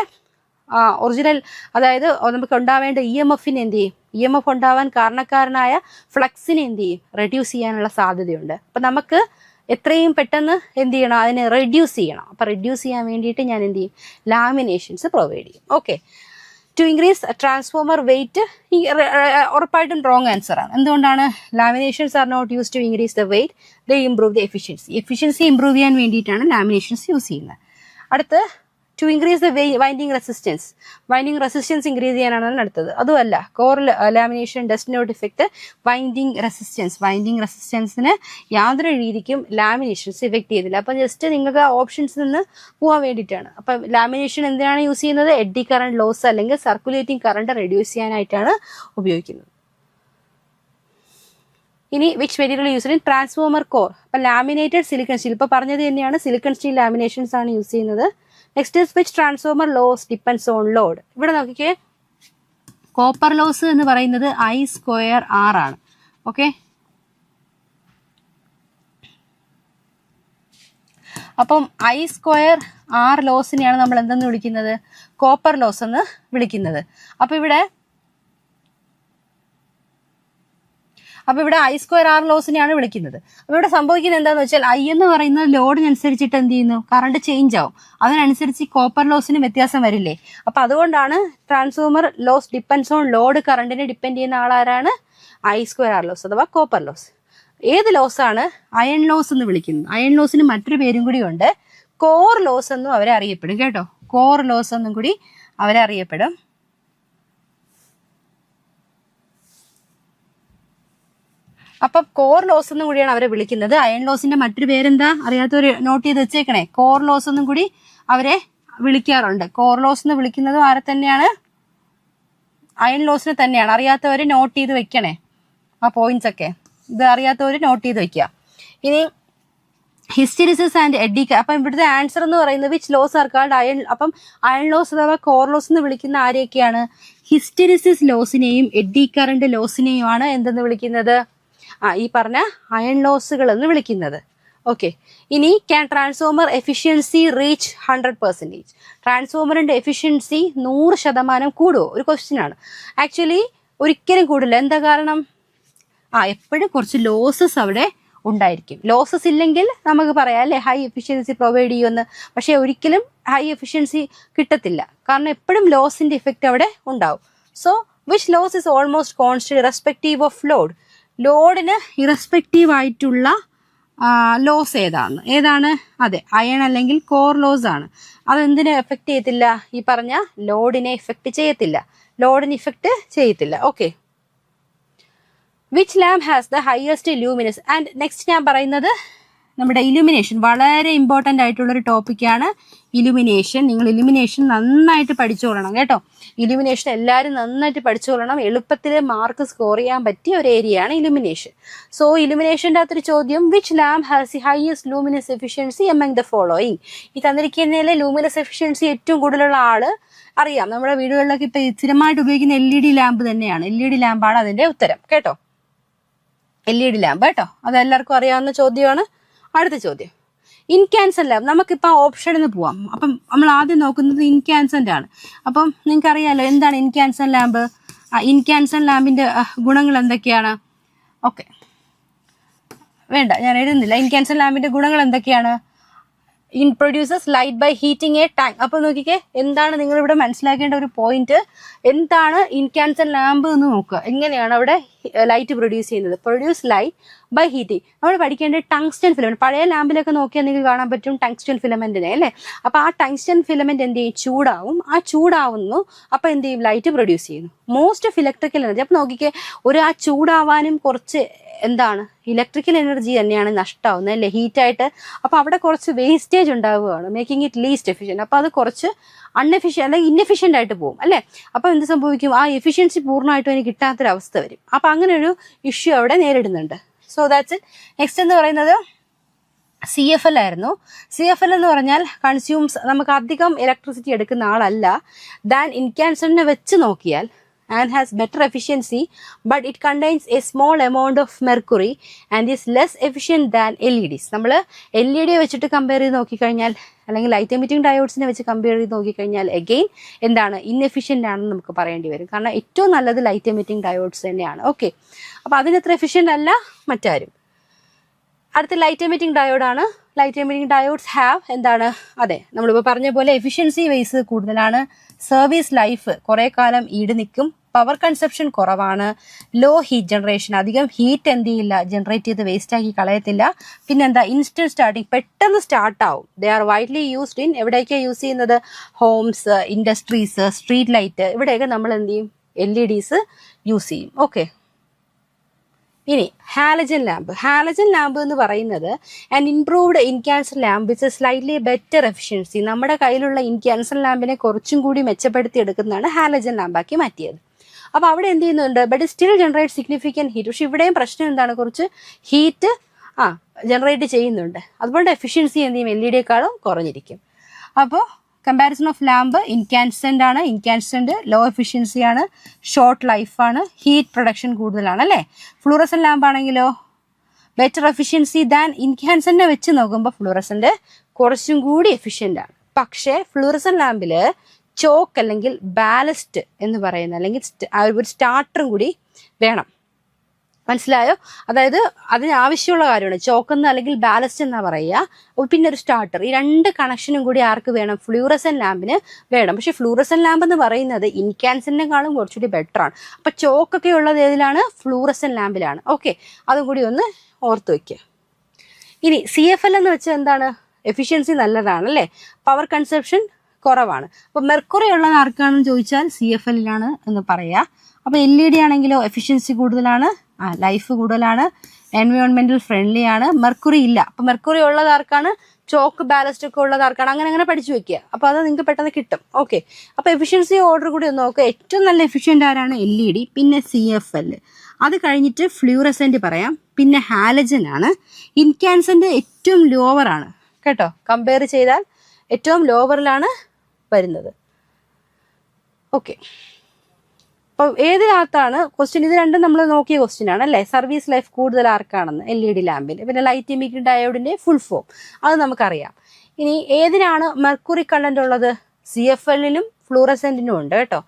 ഒറിജിനൽ, അതായത് നമുക്ക് ഉണ്ടാവേണ്ട EMF-നെ എന്ത് ചെയ്യും? EMF ഉണ്ടാവാൻ കാരണക്കാരനായ ഫ്ലക്സിനെ എന്ത് ചെയ്യും? റെഡ്യൂസ് ചെയ്യാനുള്ള സാധ്യതയുണ്ട്. അപ്പം നമുക്ക് എത്രയും പെട്ടെന്ന് എന്ത് ചെയ്യണം? അതിനെ റെഡ്യൂസ് ചെയ്യണം. അപ്പം റെഡ്യൂസ് ചെയ്യാൻ വേണ്ടിയിട്ട് ഞാൻ എന്ത് ചെയ്യും? ലാമിനേഷൻസ് പ്രൊവൈഡ് ചെയ്യും. Okay, to increase transformer weight ഉറപ്പായിട്ടും റോങ് ആൻസർ ആണ്. എന്തുകൊണ്ടാണ്? Laminations are not use to increase the weight, they improve the efficiency improve ചെയ്യാൻ വേണ്ടിയിട്ടാണ് ലാമിനേഷൻസ് യൂസ് ചെയ്യുന്നത്. അടുത്ത് to increase the winding resistance increase ചെയ്യാനാണ് അടുത്തത്. അതുമല്ല, core lamination does not effect winding റെസിസ്റ്റൻസിന് യാതൊരു രീതിക്കും ലാമിനേഷൻസ് ഇഫക്റ്റ് ചെയ്തില്ല. അപ്പം ജസ്റ്റ് നിങ്ങൾക്ക് ഓപ്ഷൻസിൽ നിന്ന് പോകാൻ വേണ്ടിയിട്ടാണ്. അപ്പം ലാമിനേഷൻ എന്തിനാണ് യൂസ് ചെയ്യുന്നത്? എഡ്ഡി കറന്റ് ലോസ് അല്ലെങ്കിൽ സർക്കുലേറ്റിംഗ് കറണ്ട് റെഡ്യൂസ് ചെയ്യാനായിട്ടാണ് ഉപയോഗിക്കുന്നത്. ഇനി വിച്ച് മെറ്റീരിയൽ യൂസ് ചെയ്യും? Transformer core. അപ്പം ലാമിനേറ്റഡ് സിലിക്കൺ സ്റ്റീൽ, ഇപ്പോൾ പറഞ്ഞത് തന്നെയാണ്, സിലിക്കൺ സ്റ്റീൽ ലാമിനേഷൻസ് ആണ് യൂസ് ചെയ്യുന്നത്. Next is which transformer loss depends on load. ഇവിടെ നോക്കിക്കേ, കോപ്പർ ലോസ് എന്ന് പറയുന്നത് I² ആണ്. ഓക്കെ, അപ്പം I² ലോസിനെയാണ് നമ്മൾ എന്തെന്ന് വിളിക്കുന്നത്? കോപ്പർ ലോസ് എന്ന് വിളിക്കുന്നത്. അപ്പൊ ഇവിടെ I² ലോസിനെയാണ് വിളിക്കുന്നത്. അപ്പൊ ഇവിടെ സംഭവിക്കുന്നത് എന്താണെന്ന് വെച്ചാൽ I എന്ന് പറയുന്നത് ലോഡിനനുസരിച്ചിട്ട് എന്ത് ചെയ്യുന്നു? കറണ്ട് ചേഞ്ച് ആവും. അതിനനുസരിച്ച് കോപ്പർ ലോസിന് വ്യത്യാസം വരില്ലേ? അപ്പൊ അതുകൊണ്ടാണ് transformer loss depends on load. കറണ്ടിനെ ഡിപ്പെൻഡ് ചെയ്യുന്ന ആളാരാണ്? I² ലോസ് അഥവാ കോപ്പർ ലോസ്. ഏത് ലോസാണ്? അയൺ ലോസ് എന്ന് വിളിക്കുന്നത്. അയൺ ലോസിന് മറ്റൊരു പേരും കൂടി ഉണ്ട്, കോർ ലോസ് എന്നും അവരെ അറിയപ്പെടും. കേട്ടോ, കോർ ലോസ് എന്നും കൂടി അവരെ അറിയപ്പെടും. അപ്പം കോർ ലോസ് എന്നും കൂടിയാണ് അവരെ വിളിക്കുന്നത്. അയൺ ലോസിന്റെ മറ്റൊരു പേരെന്താ? അറിയാത്തവർ നോട്ട് ചെയ്ത് വെച്ചേക്കണേ. കോർ ലോസ് എന്നും കൂടി അവരെ വിളിക്കാറുണ്ട്. കോർ ലോസ് എന്ന് വിളിക്കുന്നതും ആരെ തന്നെയാണ്? അയൺ ലോസിനെ തന്നെയാണ്. അറിയാത്തവർ നോട്ട് ചെയ്ത് വെക്കണേ ആ പോയിന്റ്സ് ഒക്കെ. ഇത് അറിയാത്തവർ നോട്ട് ചെയ്ത് വെക്കുക. ഇനി ഹിസ്റ്റെറിസിസ് ആൻഡ് എഡി. അപ്പം ഇവിടുത്തെ ആൻസർ എന്ന് പറയുന്നത് which loss are called iron. അപ്പം അയൺ ലോസ് അഥവാ കോർ ലോസ് എന്ന് വിളിക്കുന്ന ആരെയൊക്കെയാണ്? ഹിസ്റ്റെറിസിസ് ലോസിനെയും എഡി കറണ്ട് ലോസിനെയുമാണ് എന്തെന്ന് വിളിക്കുന്നത്? ഈ പറഞ്ഞ അയൺ ലോസുകൾ എന്ന് വിളിക്കുന്നത്. ഓക്കെ, ഇനി ക്യാൻ ട്രാൻസ്ഫോമർ എഫിഷ്യൻസി റീച്ച് 100%? ട്രാൻസ്ഫോമറിന്റെ എഫിഷ്യൻസി 100% കൂടുമോ? ഒരു ക്വസ്റ്റ്യൻ ആണ്. ആക്ച്വലി ഒരിക്കലും കൂടില്ല. എന്താ കാരണം? എപ്പോഴും കുറച്ച് ലോസസ് അവിടെ ഉണ്ടായിരിക്കും. ലോസസ് ഇല്ലെങ്കിൽ നമുക്ക് പറയാം അല്ലെ ഹൈ എഫിഷ്യൻസി പ്രൊവൈഡ് ചെയ്യുമെന്ന്. പക്ഷെ ഒരിക്കലും ഹൈ എഫിഷ്യൻസി കിട്ടത്തില്ല, കാരണം എപ്പോഴും ലോസിന്റെ ഇഫക്റ്റ് അവിടെ ഉണ്ടാവും. So which loss is almost constant irrespective of load? ലോഡിന് ഇറസ്പെക്റ്റീവ് ആയിട്ടുള്ള ലോസ് ഏതാണ്? അതെ, അയൺ അല്ലെങ്കിൽ കോർ ലോസ് ആണ്. അതെന്തിനെ എഫക്ട് ചെയ്യത്തില്ല? ഈ പറഞ്ഞ ലോഡിനെ ഇഫക്ട് ചെയ്യത്തില്ല. Okay, which lamp has the highest luminous? And next ഞാൻ പറയുന്നത് നമ്മുടെ ഇലുമിനേഷൻ. വളരെ ഇമ്പോർട്ടൻ്റ് ആയിട്ടുള്ളൊരു ടോപ്പിക്കാണ് ഇലുമിനേഷൻ. നിങ്ങൾ ഇലുമിനേഷൻ നന്നായിട്ട് പഠിച്ചുകൊള്ളണം കേട്ടോ. ഇലുമിനേഷൻ എല്ലാവരും നന്നായിട്ട് പഠിച്ചുകൊള്ളണം. എളുപ്പത്തിൽ മാർക്ക് സ്കോർ ചെയ്യാൻ പറ്റിയ ഒരു ഏരിയയാണ് ഇലുമിനേഷൻ. സോ ഇലുമിനേഷൻ്റെ അകത്തൊരു ചോദ്യം, which lamp has the highest luminous efficiency among the following? ഈ തന്നിരിക്കുന്നതിലെ ലൂമിനസ് എഫിഷ്യൻസി ഏറ്റവും കൂടുതലുള്ള ആള് അറിയാം. നമ്മുടെ വീടുകളിലൊക്കെ ഇപ്പം സ്ഥിരമായിട്ട് ഉപയോഗിക്കുന്ന LED ലാമ്പ് തന്നെയാണ്. LED ലാമ്പാണ് അതിൻ്റെ ഉത്തരം കേട്ടോ. LED ലാമ്പ് കേട്ടോ. അതെല്ലാവർക്കും അറിയാവുന്ന ചോദ്യമാണ്. അടുത്ത ചോദ്യം, ഇൻകാൻസെന്റ് ലാമ്പ്. നമുക്കിപ്പോൾ ഓപ്ഷനിൽ നിന്ന് പോവാം. അപ്പം നമ്മൾ ആദ്യം നോക്കുന്നത് ഇൻകാൻസെന്റ് ആണ്. അപ്പം നിങ്ങൾക്ക് അറിയാലോ എന്താണ് ഇൻകാൻസെന്റ് ലാമ്പ്. ഇൻകാൻസെന്റ് ലാമ്പിന്റെ ഗുണങ്ങൾ എന്തൊക്കെയാണ്? ഓക്കെ, വേണ്ട, ഞാൻ എഴുതുന്നില്ല. ഇൻകാൻസെന്റ് ലാമ്പിന്റെ ഗുണങ്ങൾ എന്തൊക്കെയാണ്? Produces light by heating a tank. അപ്പൊ നോക്കിക്കേ, എന്താണ് നിങ്ങൾ ഇവിടെ മനസ്സിലാക്കേണ്ട ഒരു പോയിന്റ്? എന്താണ് ഇൻകാൻസെന്റ് ലാമ്പ് എന്ന് നോക്കുക. എങ്ങനെയാണ് അവിടെ ലൈറ്റ് പ്രൊഡ്യൂസ് ചെയ്യുന്നത്? Produce light by heating. നമ്മൾ പഠിക്കേണ്ടത് ടങ്സ്റ്റൻ ഫിലമെന്റ്. പഴയ ലാമ്പിലൊക്കെ നോക്കിയാൽ നിങ്ങൾക്ക് കാണാൻ പറ്റും ടങ്സ്റ്റൻ ഫിലമെന്റിനെ അല്ലേ. അപ്പൊ ആ ടങ്സ്റ്റൻ ഫിലമെന്റ് എന്ത് ചെയ്യും? ചൂടാവും. ചൂടാവുന്നു, അപ്പൊ എന്ത് ചെയ്യും? ലൈറ്റ് പ്രൊഡ്യൂസ് ചെയ്യുന്നു. Most of electrical energy. അപ്പൊ നോക്കിക്കേ, ചൂടാവാനും കുറച്ച് എന്താണ് ഇലക്ട്രിക്കൽ എനർജി തന്നെയാണ് നഷ്ടമാവുന്നത് അല്ലേ, ഹീറ്റായിട്ട്. അപ്പൊ അവിടെ കുറച്ച് വേസ്റ്റേജ് ഉണ്ടാവുകയാണ്, മേക്കിംഗ് ഇറ്റ് ലീസ്റ്റ് എഫിഷ്യൻറ്റ്. അപ്പൊ അത് കുറച്ച് അല്ലെങ്കിൽ ഇൻഎഫിഷ്യൻ്റ് ആയിട്ട് പോകും അല്ലേ. അപ്പൊ എന്ത് സംഭവിക്കും? എഫിഷ്യൻസി പൂർണ്ണമായിട്ടും എനിക്ക് കിട്ടാത്തൊരവസ്ഥ വരും. അപ്പൊ അങ്ങനെ ഒരു ഇഷ്യൂ അവിടെ നേരിടുന്നുണ്ട്. So that's it. നെക്സ്റ്റ് എന്ന് പറയുന്നത് CFL ആയിരുന്നു. CFL എന്ന് പറഞ്ഞാൽ കൺസ്യൂംസ്, നമുക്ക് അധികം ഇലക്ട്രിസിറ്റി എടുക്കുന്ന ആളല്ല ദാൻ ഇൻകാൻസെന്റിനെ വെച്ച് നോക്കിയാൽ, and has better efficiency, but it contains a small amount of mercury and is less efficient than LEDs. നമ്മൾ LED വെച്ചിട്ട് കമ്പയർ ചെയ്ത് നോക്കിക്കഴിഞ്ഞാൽ, അല്ലെങ്കിൽ ലൈറ്റ് എമിറ്റിംഗ് ഡയോഡ്സിനെ വെച്ച് കമ്പയർ ചെയ്ത് നോക്കിക്കഴിഞ്ഞാൽ അഗെയിൻ എന്താണ്? ഇൻഎഫിഷ്യൻ്റ് ആണെന്ന് നമുക്ക് പറയേണ്ടി വരും. കാരണം ഏറ്റവും നല്ലത് ലൈറ്റ് എമിറ്റിംഗ് ഡയോഡ്സ് തന്നെയാണ്. ഓക്കെ, അപ്പോൾ അതിനത്ര എഫിഷ്യൻ്റ് അല്ല മറ്റാരും. അടുത്ത ലൈറ്റ് എമിറ്റിംഗ് ഡയോഡാണ്. ലൈറ്റ് എമിറ്റിംഗ് ഡയോഡ്സ് ഹാവ് എന്താണ്? അതെ, നമ്മളിപ്പോൾ പറഞ്ഞ പോലെ എഫിഷ്യൻസി വൈസ് കൂടുതലാണ്. സർവീസ് ലൈഫ് കുറേ കാലം ഈട് നിൽക്കും. പവർ കൺസപ്ഷൻ കുറവാണ്. ലോ ഹീറ്റ് ജനറേഷൻ, അധികം ഹീറ്റ് എന്ത് ചെയ്യില്ല, ജനറേറ്റ് ചെയ്ത് വേസ്റ്റ് ആക്കി കളയത്തില്ല. പിന്നെന്താ? ഇൻസ്റ്റന്റ് സ്റ്റാർട്ടിങ്, പെട്ടെന്ന് സ്റ്റാർട്ടാവും. They are widely used in, എവിടെയൊക്കെയാണ് യൂസ് ചെയ്യുന്നത്? ഹോംസ്, ഇൻഡസ്ട്രീസ്, സ്ട്രീറ്റ് ലൈറ്റ്, ഇവിടെയൊക്കെ നമ്മൾ എന്ത് ചെയ്യും? LEDs യൂസ് ചെയ്യും. ഓക്കെ, ഇനി ഹാലജൻ ലാമ്പ്. ഹാലജൻ ലാമ്പ് എന്ന് പറയുന്നത് and improved incandescent lamp with slightly better efficiency. നമ്മുടെ കയ്യിലുള്ള ഇൻകാൻസർ ലാമ്പിനെ കുറച്ചും കൂടി മെച്ചപ്പെടുത്തി എടുക്കുന്നതാണ് ഹാലജൻ ലാമ്പാക്കി മാറ്റിയത്. അപ്പോൾ അവിടെ എന്ത് ചെയ്യുന്നുണ്ട്? But still generate significant heat. പക്ഷെ ഇവിടെയും പ്രശ്നം എന്താണ്? കുറച്ച് ഹീറ്റ് ജനറേറ്റ് ചെയ്യുന്നുണ്ട്. അതുകൊണ്ട് എഫിഷ്യൻസി എന്ത് ചെയ്യും? LED-യേക്കാളും കുറഞ്ഞിരിക്കും. അപ്പോൾ കമ്പാരിസൺ ഓഫ് ലാമ്പ്, ഇൻകാൻസെന്റ് ആണ്. ഇൻകാൻസെന്റ് ലോ എഫിഷ്യൻസി ആണ്, ഷോർട്ട് ലൈഫാണ്, ഹീറ്റ് പ്രൊഡക്ഷൻ കൂടുതലാണ് അല്ലേ. ഫ്ലൂറസെന്റ് ലാമ്പ് ആണെങ്കിലോ ബെറ്റർ എഫിഷ്യൻസി ദാൻ ഇൻകാൻസെന്റിനെ വെച്ച് നോക്കുമ്പോൾ ഫ്ലൂറസെന്റ് കുറച്ചും കൂടി എഫിഷ്യൻ്റ് ആണ്. പക്ഷേ ഫ്ലൂറസെന്റ് ലാമ്പിൽ ചോക്ക് അല്ലെങ്കിൽ ബാലസ്റ്റ് എന്ന് പറയുന്ന, അല്ലെങ്കിൽ ഒരു സ്റ്റാർട്ടറും കൂടി വേണം. മനസ്സിലായോ? അതായത് അതിനാവശ്യമുള്ള കാര്യമാണ്. ചോക്കെന്ന് അല്ലെങ്കിൽ ബാലസ്റ്റ് എന്നാ പറയുക. പിന്നെ ഒരു സ്റ്റാർട്ടർ, ഈ രണ്ട് കണക്ഷനും കൂടി ആർക്ക് വേണം? ഫ്ലൂറസെന്റ് ലാമ്പിന് വേണം. പക്ഷെ ഫ്ലൂറസെന്റ് ലാമ്പ് എന്ന് പറയുന്നത് ഇൻകാൻസെന്റിനെക്കാളും കുറച്ചുകൂടി ബെറ്റർ ആണ്. അപ്പൊ ചോക്കൊക്കെ ഉള്ളത് ഏതിലാണ്? ഫ്ലൂറസെന്റ് ലാമ്പിലാണ്. ഓക്കെ, അതും കൂടി ഒന്ന് ഓർത്ത് വെക്കുക. ഇനി CFL എന്ന് വെച്ചാൽ എന്താണ്? എഫിഷ്യൻസി നല്ലതാണ് അല്ലേ, പവർ കൺസപ്ഷൻ കുറവാണ്. അപ്പൊ മെർക്കുറി ഉള്ളത് ആർക്കാണെന്ന് ചോദിച്ചാൽ CFL-ലാണ് എന്ന് പറയാ. അപ്പൊ LED ആണെങ്കിലോ എഫിഷ്യൻസി കൂടുതലാണ്, ലൈഫ് കൂടുതലാണ്, എൻവയോൺമെന്റൽ ഫ്രണ്ട്ലി ആണ്. മെർക്കുറി ഇല്ല. അപ്പൊ മെർക്കുറി ഉള്ളത് ആർക്കാണ്? ചോക്ക് ബാലസ്റ്റ് ഒക്കെ ഉള്ളത് ആർക്കാണ്, അങ്ങനെ അങ്ങനെ പഠിച്ചു വെക്കുക. അപ്പോൾ അത് നിങ്ങൾക്ക് പെട്ടെന്ന് കിട്ടും. ഓക്കെ, അപ്പോൾ എഫിഷ്യൻസി ഓർഡർ കൂടി ഒന്ന് നോക്കുക. ഏറ്റവും നല്ല എഫിഷ്യൻ്റ് ആരാണ്? LED, പിന്നെ CFL, അത് കഴിഞ്ഞിട്ട് ഫ്ലൂറസെന്റ് പറയാം, പിന്നെ ഹാലജൻ ആണ്. ഇൻകാൻസെന്റ് ഏറ്റവും ലോവർ ആണ് കേട്ടോ, കമ്പയർ ചെയ്താൽ ഏറ്റവും ലോവറിലാണ് വരുന്നത്. ഓക്കെ, അപ്പോൾ ഏതിനകത്താണ് ക്വസ്റ്റ്യൻ? ഇത് രണ്ടും നമ്മൾ നോക്കിയ ക്വസ്റ്റ്യൻ ആണ് അല്ലേ. സർവീസ് ലൈഫ് കൂടുതൽ ആർക്കാണെന്ന് LED ലാമ്പിൽ. പിന്നെ ലൈറ്റ് എമിറ്റിംഗ് ഡയോഡിന്റെ ഫുൾ ഫോം അത് നമുക്കറിയാം. ഇനി ഏതിനാണ് മെർക്കുറി കണ്ടന്റ് ഉള്ളത്? CFL-ലും ഫ്ലൂറസെന്റിനും ഉണ്ട് കേട്ടോ.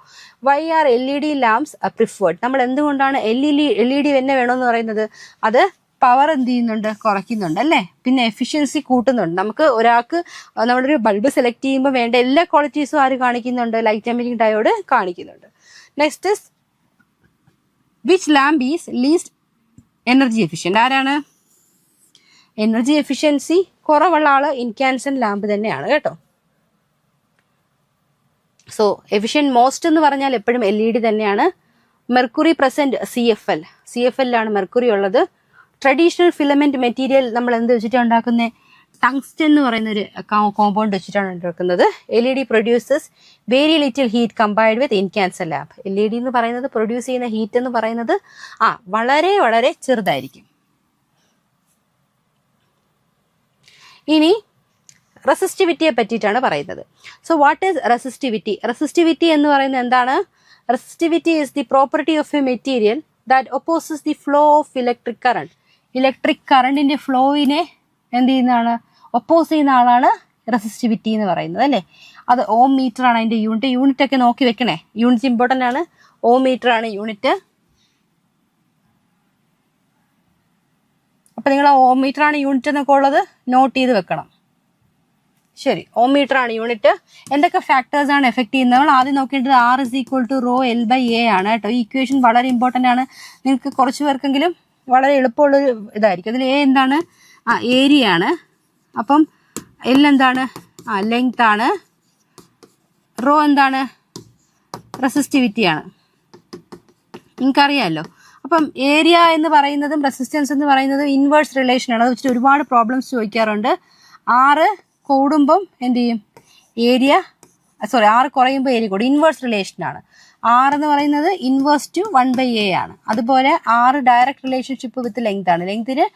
Why are LED lamps preferred? നമ്മൾ എന്തുകൊണ്ടാണ് LED തന്നെ വേണമെന്ന് പറയുന്നത്? അത് പവർ എന്ത് ചെയ്യുന്നുണ്ട്? കുറയ്ക്കുന്നുണ്ട് അല്ലേ. പിന്നെ എഫിഷ്യൻസി കൂട്ടുന്നുണ്ട്. നമുക്ക് ഒരാൾക്ക് നമ്മളൊരു ബൾബ് സെലക്ട് ചെയ്യുമ്പോൾ വേണ്ട എല്ലാ ക്വാളിറ്റീസും ആര് കാണിക്കുന്നുണ്ട്? ലൈറ്റ് എമിറ്റിംഗ് ഡയോഡ് കാണിക്കുന്നുണ്ട്. Next is which lamp is least energy efficient? ആരാണ്? എനർജി എഫിഷ്യൻസി കുറവുള്ള ആള് ഇൻകാൻസെന്റ് ലാമ്പ് തന്നെയാണ് കേട്ടോ. സോ എഫിഷ്യൻറ്റ് മോസ്റ്റ് എന്ന് പറഞ്ഞാൽ എപ്പോഴും LED തന്നെയാണ്. മെർക്കുറി പ്രസന്റ് CFL-ലാണ് മെർക്കുറി ഉള്ളത്. ട്രഡീഷണൽ ഫിലമെന്റ് മെറ്റീരിയൽ നമ്മൾ എന്ത് വെച്ചിട്ടാണ് ഉണ്ടാക്കുന്നത്? ടങ്സ്റ്റൻ എന്ന് പറയുന്ന ഒരു കോമ്പൗണ്ട് വെച്ചിട്ടാണ് ഉണ്ടാക്കുന്നത്. LED produces very little heat compared with incandescent lamp. LED എന്ന് പറയുന്നത് പ്രൊഡ്യൂസ് ചെയ്യുന്ന ഹീറ്റ് എന്ന് പറയുന്നത് വളരെ വളരെ ചെറുതായിരിക്കും. ഇനി റെസിസ്റ്റിവിറ്റിയെ പറ്റിയിട്ടാണ് പറയുന്നത്. So what is resistivity? Resistivity എന്ന് പറയുന്നത് എന്താണ്? Resistivity is the property of A material that opposes the flow of electric current. Electric കറണ്ടിന്റെ ഫ്ലോയിനെ എന്ത് ചെയ്യുന്നതാണ്? ഒപ്പോസ് ചെയ്യുന്ന ആളാണ് റെസിസ്റ്റിവിറ്റി എന്ന് പറയുന്നത് അല്ലേ. അത് ഓം മീറ്റർ ആണ് അതിന്റെ യൂണിറ്റ് ഒക്കെ നോക്കി വെക്കണേ. യൂണിറ്റ് ഇമ്പോർട്ടൻ്റ് ആണ്. ഓം മീറ്റർ ആണ് യൂണിറ്റ്. അപ്പൊ നിങ്ങൾ ഓം മീറ്റർ ആണ് യൂണിറ്റ് എന്നൊക്കെ ഉള്ളത് നോട്ട് ചെയ്ത് വെക്കണം. ശരി, ഓം മീറ്റർ ആണ് യൂണിറ്റ്. എന്തൊക്കെ ഫാക്ടേഴ്സ് ആണ് എഫക്ട് ചെയ്യുന്നത്? നമ്മൾ ആദ്യം നോക്കേണ്ടത് R=ρL/A ആണ് കേട്ടോ. ഈ ഇക്വേഷൻ വളരെ ഇമ്പോർട്ടൻ്റ് ആണ്. നിങ്ങൾക്ക് കുറച്ച് പേർക്കെങ്കിലും വളരെ എളുപ്പമുള്ളൊരു ഇതായിരിക്കും. അതിൽ A എന്താണ്? ഏരിയ ആണ്. അപ്പം L എന്താണ്? ലെങ്ത് ആണ്. റോ എന്താണ്? റെസിസ്റ്റിവിറ്റി ആണ്. നിങ്ങൾക്കറിയാമല്ലോ. അപ്പം ഏരിയ എന്ന് പറയുന്നതും റെസിസ്റ്റൻസ് എന്ന് പറയുന്നതും ഇൻവേഴ്സ് റിലേഷൻ ആണ്. അത് വെച്ചിട്ട് ഒരുപാട് പ്രോബ്ലംസ് ചോദിക്കാറുണ്ട്. R കൂടുമ്പം എന്ത് ചെയ്യും? R കുറയുമ്പോൾ ഏരിയ കൂടും. ഇൻവേഴ്സ് റിലേഷൻ ആണ്. R എന്ന് പറയുന്നത് ഇൻവേഴ്സ് ടു 1/A ആണ്. അതുപോലെ R direct relationship with length ആണ്. ലെങ്തിന്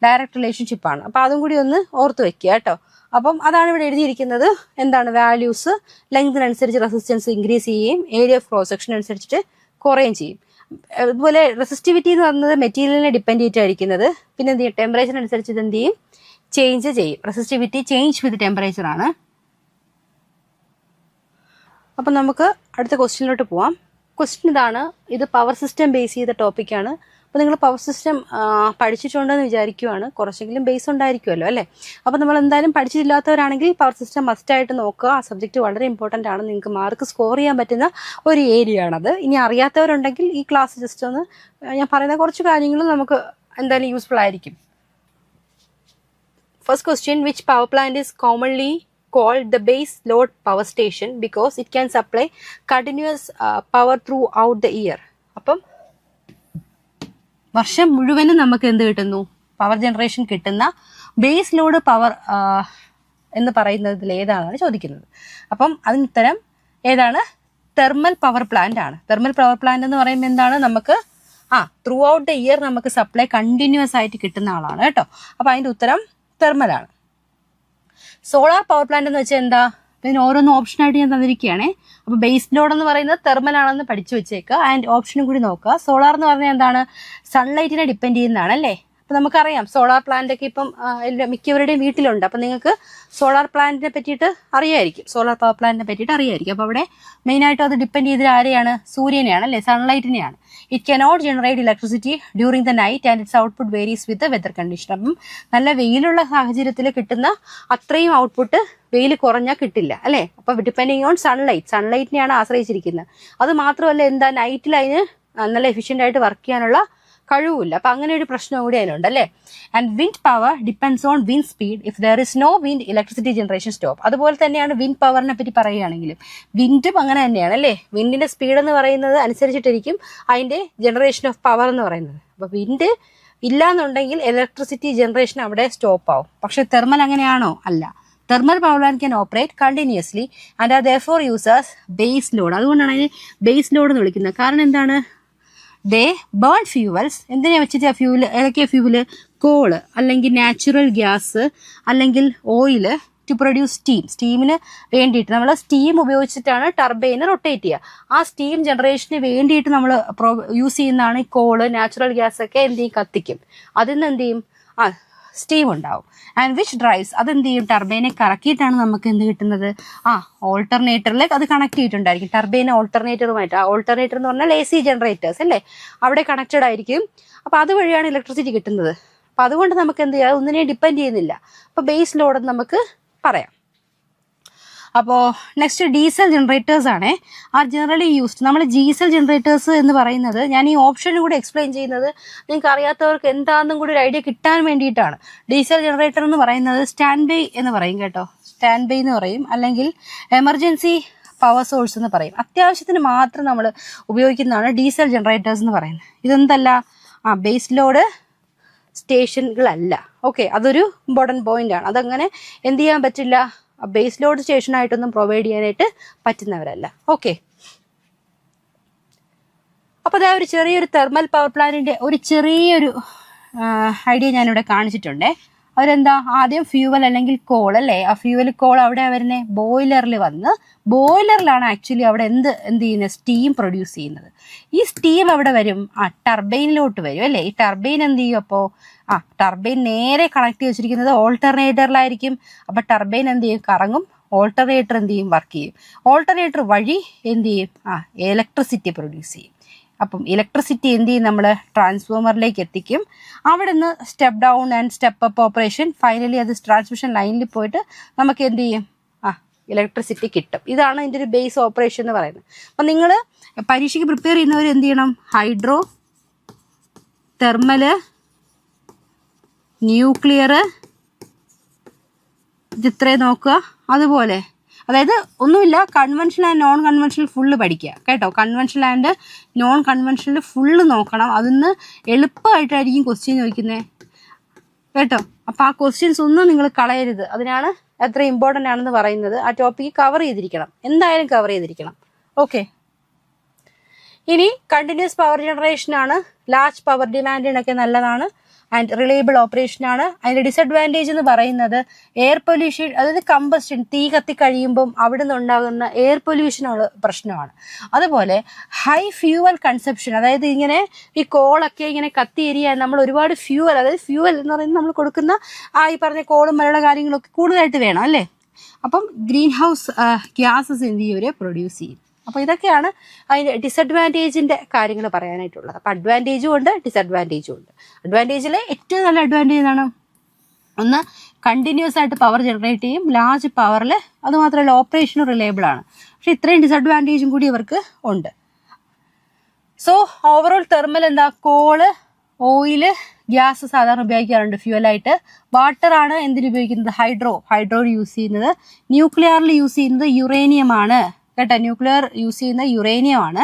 ഡയറക്റ്റ് റിലേഷൻഷിപ്പ് ആണ്. അപ്പം അതും കൂടി ഒന്ന് ഓർത്ത് വെക്കുക കേട്ടോ. അപ്പം അതാണ് ഇവിടെ എഴുതിയിരിക്കുന്നത്. എന്താണ് വാല്യൂസ്? ലെങ്തിനനുസരിച്ച് റെസിസ്റ്റൻസ് ഇൻക്രീസ് ചെയ്യുകയും ഏരിയ ഓഫ് ക്രോസ് സെക്ഷൻ അനുസരിച്ചിട്ട് കുറയുകയും ചെയ്യും. അതുപോലെ റെസിസ്റ്റിവിറ്റി എന്ന് പറയുന്നത് മെറ്റീരിയലിനെ ഡിപ്പെൻഡ് ചെയ്തിട്ടായിരിക്കുന്നത്. പിന്നെ എന്ത് ചെയ്യും? ടെമ്പറേച്ചർ അനുസരിച്ച് ഇത് എന്ത് ചെയ്യും? ചേഞ്ച് ചെയ്യും. റെസിസ്റ്റിവിറ്റി ചേഞ്ച് വിത്ത് ടെമ്പറേച്ചർ ആണ്. അപ്പം നമുക്ക് അടുത്ത ക്വസ്റ്റ്യനിലോട്ട് പോവാം. ക്വസ്റ്റ്യൻ ഇതാണ്. ഇത് പവർ സിസ്റ്റം ബേസ് ചെയ്ത ടോപ്പിക്കാണ്. അപ്പോൾ നിങ്ങൾ പവർ സിസ്റ്റം പഠിച്ചിട്ടുണ്ടെന്ന് വിചാരിക്കുവാണ്. കുറച്ചെങ്കിലും ബേസ് ഉണ്ടായിരിക്കുമല്ലോ അല്ലേ. അപ്പോൾ നമ്മൾ എന്തായാലും പഠിച്ചിട്ടില്ലാത്തവരാണെങ്കിൽ പവർ സിസ്റ്റം മസ്റ്റായിട്ട് നോക്കുക. ആ സബ്ജക്റ്റ് വളരെ ഇമ്പോർട്ടൻ്റ് ആണ്. നിങ്ങൾക്ക് മാർക്ക് സ്കോർ ചെയ്യാൻ പറ്റുന്ന ഒരു ഏരിയ ആണത്. ഇനി അറിയാത്തവരുണ്ടെങ്കിൽ ഈ ക്ലാസ് ജസ്റ്റ് ഒന്ന് ഞാൻ പറയുന്ന കുറച്ച് കാര്യങ്ങൾ നമുക്ക് എന്തായാലും യൂസ്ഫുൾ ആയിരിക്കും. First question, which power plant is commonly called the base load power station because it can supply continuous power throughout the year? അപ്പം വർഷം മുഴുവനും നമുക്ക് എന്ത് കിട്ടുന്നു? പവർ ജനറേഷൻ കിട്ടുന്ന ബേസ് ലോഡ് പവർ എന്ന് പറയുന്നതിൽ ഏതാണെന്നാണ് ചോദിക്കുന്നത്. അപ്പം അതിന് ഉത്തരം ഏതാണ്? തെർമൽ പവർ പ്ലാന്റ് ആണ്. തെർമൽ പവർ പ്ലാന്റ് എന്ന് പറയുമ്പോൾ എന്താണ്? നമുക്ക് ത്രൂ ഔട്ട് ദ ഇയർ നമുക്ക് സപ്ലൈ കണ്ടിന്യൂസ് ആയിട്ട് കിട്ടുന്ന ആളാണ് കേട്ടോ. അപ്പം അതിൻ്റെ ഉത്തരം തെർമലാണ്. സോളാർ പവർ പ്ലാന്റ് എന്ന് വെച്ചാൽ എന്താ? ഇതിന് ഓരോന്നും ഓപ്ഷനായിട്ട് ഞാൻ തന്നിരിക്കുകയാണേ. അപ്പോൾ ബേസ് ലോഡ് എന്ന് പറയുന്നത് തെർമൽ ആണെന്ന് പഠിച്ചു വെച്ചേക്കുക. ആൻഡ് ഓപ്ഷനും കൂടി നോക്കുക. സോളാർ എന്ന് പറഞ്ഞാൽ എന്താണ്? സൺലൈറ്റിനെ ഡിപ്പെൻഡ് ചെയ്യുന്നതാണ് അല്ലേ. അപ്പോൾ നമുക്കറിയാം സോളാർ പ്ലാന്റ് ഒക്കെ ഇപ്പം മിക്കവരുടെയും വീട്ടിലുണ്ട്. അപ്പം നിങ്ങൾക്ക് സോളാർ പ്ലാന്റിനെ പറ്റിയിട്ട് അറിയായിരിക്കും. സോളാർ പവർ പ്ലാന്റിനെ പറ്റിയിട്ട് അറിയായിരിക്കും. അപ്പോൾ അവിടെ മെയിനായിട്ടും അത് ഡിപ്പെൻഡ് ചെയ്തത് ആരെയാണ്? സൂര്യനെയാണ് അല്ലേ, സൺലൈറ്റിനെയാണ്. It cannot generate electricity during the night and its output varies with weather condition. അപ്പം നല്ല വെയിലുള്ള സാഹചര്യത്തിൽ കിട്ടുന്ന അത്രയും ഔട്ട്പുട്ട് വെയിൽ കുറഞ്ഞാൽ കിട്ടില്ല അല്ലേ. അപ്പോൾ ഡിപ്പെൻഡിങ് ഓൺ സൺലൈറ്റിനെയാണ് ആശ്രയിച്ചിരിക്കുന്നത്. അത് മാത്രമല്ല എന്താ, നൈറ്റിൽ അതിന് നല്ല എഫിഷ്യൻ്റ് ആയിട്ട് വർക്ക് ചെയ്യാനുള്ള കഴിവില്ല. അപ്പം അങ്ങനെ ഒരു പ്രശ്നം കൂടി അതിനുണ്ട് അല്ലേ. And wind power depends on wind speed. If there is no wind electricity generation stop. അതുപോലെ തന്നെയാണ് വിൻഡ് പവറിനെ പറ്റി പറയുകയാണെങ്കിലും വിൻഡും അങ്ങനെ തന്നെയാണ് അല്ലേ. വിൻഡിന്റെ സ്പീഡ് എന്ന് പറയുന്നത് അനുസരിച്ചിട്ടിരിക്കും അതിന്റെ ജനറേഷൻ ഓഫ് പവർ എന്ന് പറയുന്നത്. അപ്പോൾ വിൻഡ് ഇല്ലാന്നുണ്ടെങ്കിൽ ഇലക്ട്രിസിറ്റി ജനറേഷൻ അവിടെ സ്റ്റോപ്പ് ആവും. പക്ഷെ തെർമൽ അങ്ങനെയാണോ? അല്ല. Thermal power plant can operate continuously and are therefore users base load. അതുകൊണ്ടാണ് അതിനെ ബേസ് ലോഡ് എന്ന് വിളിക്കുന്നത്. കാരണം എന്താണ്? They burn fuels. എന്തിനാ വെച്ചിട്ട് ഫ്യൂവൽ? ഏതൊക്കെയാ ഫ്യൂവല്? കോള് അല്ലെങ്കിൽ നാച്ചുറൽ ഗ്യാസ് അല്ലെങ്കിൽ ഓയില് ടു പ്രൊഡ്യൂസ് സ്റ്റീം. സ്റ്റീമിന് വേണ്ടിയിട്ട് നമ്മൾ സ്റ്റീം ഉപയോഗിച്ചിട്ടാണ് ടർബൈന് റൊട്ടേറ്റ് ചെയ്യുക. ആ സ്റ്റീം ജനറേഷന് വേണ്ടിയിട്ട് നമ്മൾ യൂസ് ചെയ്യുന്നതാണ് ഈ കോള്, നാച്ചുറൽ ഗ്യാസ് ഒക്കെ എന്ത് ചെയ്യും? കത്തിക്കും. അതിൽ നിന്ന് എന്ത് ചെയ്യും? സ്റ്റീം ഉണ്ടാവും. ആൻഡ് വിച്ച് ഡ്രൈവ്സ്, അതെന്ത് ചെയ്യും? ടർബൈനെ കറക്കിയിട്ടാണ് നമുക്ക് എന്ത് കിട്ടുന്നത്? ഓൾട്ടർനേറ്ററിൽ അത് കണക്ട് ചെയ്തിട്ടുണ്ടായിരിക്കും. ടർബൈൻ ഓൾട്ടർനേറ്ററുമായിട്ട്. ഓൾട്ടർനേറ്റർ എന്ന് പറഞ്ഞാൽ AC ജനറേറ്റേഴ്സ് അല്ലേ, അവിടെ കണക്റ്റഡ് ആയിരിക്കും. അപ്പോൾ അതുവഴിയാണ് ഇലക്ട്രിസിറ്റി കിട്ടുന്നത്. അപ്പം അതുകൊണ്ട് നമുക്ക് എന്ത് ചെയ്യാം? ഒന്നിനെയും ഡിപ്പെൻഡ് ചെയ്യുന്നില്ല. അപ്പോൾ ബേസ് ലോഡ് നമുക്ക് പറയാം. അപ്പോൾ നെക്സ്റ്റ് ഡീസൽ ജനറേറ്റേഴ്സ് ആണ്. Are generally used. നമ്മൾ ഡീസൽ ജനറേറ്റേഴ്സ് എന്ന് പറയുന്നത്, ഞാൻ ഈ ഓപ്ഷനും കൂടി എക്സ്പ്ലെയിൻ ചെയ്യുന്നത് നിങ്ങൾക്ക് അറിയാത്തവർക്ക് എന്താണെന്നും കൂടി ഒരു ഐഡിയ കിട്ടാൻ വേണ്ടിയിട്ടാണ്. ഡീസൽ ജനറേറ്റർ എന്ന് പറയുന്നത് സ്റ്റാൻഡ് ബൈ എന്ന് പറയും കേട്ടോ. സ്റ്റാൻഡ് ബൈ എന്ന് പറയും, അല്ലെങ്കിൽ എമർജൻസി പവർ സോഴ്സ് എന്ന് പറയും. അത്യാവശ്യത്തിന് മാത്രം നമ്മൾ ഉപയോഗിക്കുന്നതാണ് ഡീസൽ ജനറേറ്റേഴ്സ് എന്ന് പറയുന്നത്. ഇതെന്തല്ല? ബേസ് ലോഡ് സ്റ്റേഷനുകളല്ല. ഓക്കെ, അതൊരു ഇമ്പോർട്ടൻറ്റ് പോയിന്റ് ആണ്. അതങ്ങനെ എന്ത് ചെയ്യാൻ പറ്റില്ല? ബേസ് ലോഡ് സ്റ്റേഷനായിട്ടൊന്നും പ്രൊവൈഡ് ചെയ്യാനായിട്ട് പറ്റുന്നവരല്ല. ഓക്കെ, അപ്പോൾ അതാ ഒരു ചെറിയൊരു തെർമൽ പവർ പ്ലാന്റിന്റെ ഒരു ചെറിയൊരു ഐഡിയ ഞാനിവിടെ കാണിച്ചിട്ടുണ്ടേ. അവരെന്താ? ആദ്യം ഫ്യൂവൽ അല്ലെങ്കിൽ കോൾ അല്ലേ, ആ ഫ്യൂവൽ കോൾ അവിടെ വരുന്നത് ബോയിലറിൽ വന്ന്, ബോയിലറിലാണ് ആക്ച്വലി അവിടെ എന്ത് ചെയ്യുന്നത്? സ്റ്റീം പ്രൊഡ്യൂസ് ചെയ്യുന്നത്. ഈ സ്റ്റീം എവിടെ വരും? ടർബൈനിലോട്ട് വരും അല്ലേ. ഈ ടർബൈൻ എന്ത് ചെയ്യും? അപ്പോൾ ടർബൈൻ നേരെ കണക്ട് ചെയ്ത് വെച്ചിരിക്കുന്നത് ഓൾട്ടർനേറ്ററിലായിരിക്കും. അപ്പോൾ ടർബൈൻ എന്ത് ചെയ്യും? കറങ്ങും. ഓൾട്ടർനേറ്റർ എന്ത് ചെയ്യും? വർക്ക് ചെയ്യും. ഓൾട്ടർനേറ്റർ വഴി എന്ത് ചെയ്യും? ഇലക്ട്രിസിറ്റി പ്രൊഡ്യൂസ് ചെയ്യും. അപ്പം ഇലക്ട്രിസിറ്റി എന്ത് ചെയ്യും? നമ്മൾ ട്രാൻസ്ഫോമറിലേക്ക് എത്തിക്കും. അവിടെ നിന്ന് step down and step up operation, finally അത് ട്രാൻസ്മിഷൻ ലൈനിൽ പോയിട്ട് നമുക്ക് എന്ത് ചെയ്യും? ഇലക്ട്രിസിറ്റി കിട്ടും. ഇതാണ് ഇതിൻ്റെ ഒരു ബേസ് ഓപ്പറേഷൻ എന്ന് പറയുന്നത്. അപ്പം നിങ്ങൾ പരീക്ഷയ്ക്ക് പ്രിപ്പയർ ചെയ്യുന്നവർ എന്ത് ചെയ്യണം? ഹൈഡ്രോ, തെർമല്, ന്യൂക്ലിയർ, ഇതിത്രയും നോക്കുക. അതുപോലെ അതായത് ഒന്നുമില്ല, conventional and non conventional full പഠിക്കുക കേട്ടോ. Conventional and non conventional full നോക്കണം. അതിന്ന് എളുപ്പമായിട്ടായിരിക്കും ക്വസ്റ്റ്യൻ ചോദിക്കുന്നത് കേട്ടോ. അപ്പോൾ ആ ക്വസ്റ്റ്യൻസ് ഒന്നും നിങ്ങൾ കളയരുത്. അതിനാണ് എത്ര ഇമ്പോർട്ടൻ്റ് ആണെന്ന് പറയുന്നത്. ആ ടോപ്പിക്ക് കവർ ചെയ്തിരിക്കണം, എന്തായാലും കവർ ചെയ്തിരിക്കണം. ഓക്കെ, ഇനി കണ്ടിന്യൂസ് പവർ ജനറേഷനാണ്. ലാർജ് പവർ ഡിമാൻഡിനൊക്കെ നല്ലതാണ് ആൻഡ് റിലയബിൾ ഓപ്പറേഷനാണ്. അതിൻ്റെ ഡിസഡ്വാൻറ്റേജ് എന്ന് പറയുന്നത് എയർ പൊല്യൂഷൻ, അതായത് കമ്പസ്റ്റൻ, തീ കത്തിക്കഴിയുമ്പം അവിടെ നിന്ന് ഉണ്ടാകുന്ന എയർ പൊല്യൂഷനുള്ള പ്രശ്നമാണ്. അതുപോലെ ഹൈ ഫ്യൂവൽ കൺസപ്ഷൻ, അതായത് ഇങ്ങനെ ഈ കോളൊക്കെ ഇങ്ങനെ കത്തിയെരിയാൻ നമ്മൾ ഒരുപാട് ഫ്യൂവൽ, അതായത് ഫ്യൂവൽ എന്ന് പറയുന്നത് നമ്മൾ കൊടുക്കുന്ന ഈ പറഞ്ഞ കോളും മറ്റുള്ള കാര്യങ്ങളൊക്കെ കൂടുതലായിട്ട് വേണം അല്ലേ. അപ്പം ഗ്രീൻ ഹൗസ് ഗ്യാസസ് എന്ത് ചെയ്യും? ഇവരെ പ്രൊഡ്യൂസ് ചെയ്യും. അപ്പോൾ ഇതൊക്കെയാണ് അതിൻ്റെ ഡിസഡ്വാൻറ്റേജിൻ്റെ കാര്യങ്ങൾ പറയാനായിട്ടുള്ളത്. അപ്പോൾ അഡ്വാൻറ്റേജും ഉണ്ട്, ഡിസഡ്വാൻറ്റേജും ഉണ്ട്. അഡ്വാൻറ്റേജിൽ ഏറ്റവും നല്ല അഡ്വാൻറ്റേജ് എന്താണ്? ഒന്ന്, കണ്ടിന്യൂസ് ആയിട്ട് പവർ ജനറേറ്റ് ചെയ്യും, ലാർജ് പവറിൽ. അതുമാത്രമല്ല ഓപ്പറേഷനും റിലയബിൾ ആണ്. പക്ഷെ ഇത്രയും ഡിസഡ്വാൻറ്റേജും കൂടി ഇവർക്ക് ഉണ്ട്. സോ ഓവറോൾ തെർമൽ എന്താ? കോള്, ഓയില്, ഗ്യാസ് സാധാരണ ഉപയോഗിക്കാറുണ്ട് ഫ്യൂവലായിട്ട്. വാട്ടറാണ് എന്തിനു ഉപയോഗിക്കുന്നത്? ഹൈഡ്രോയിൽ യൂസ് ചെയ്യുന്നത്. ന്യൂക്ലിയറിൽ യൂസ് ചെയ്യുന്നത് യുറേനിയം ആണ് കേട്ടോ. ന്യൂക്ലിയർ യൂസ് ചെയ്യുന്ന യുറേനിയം ആണ്.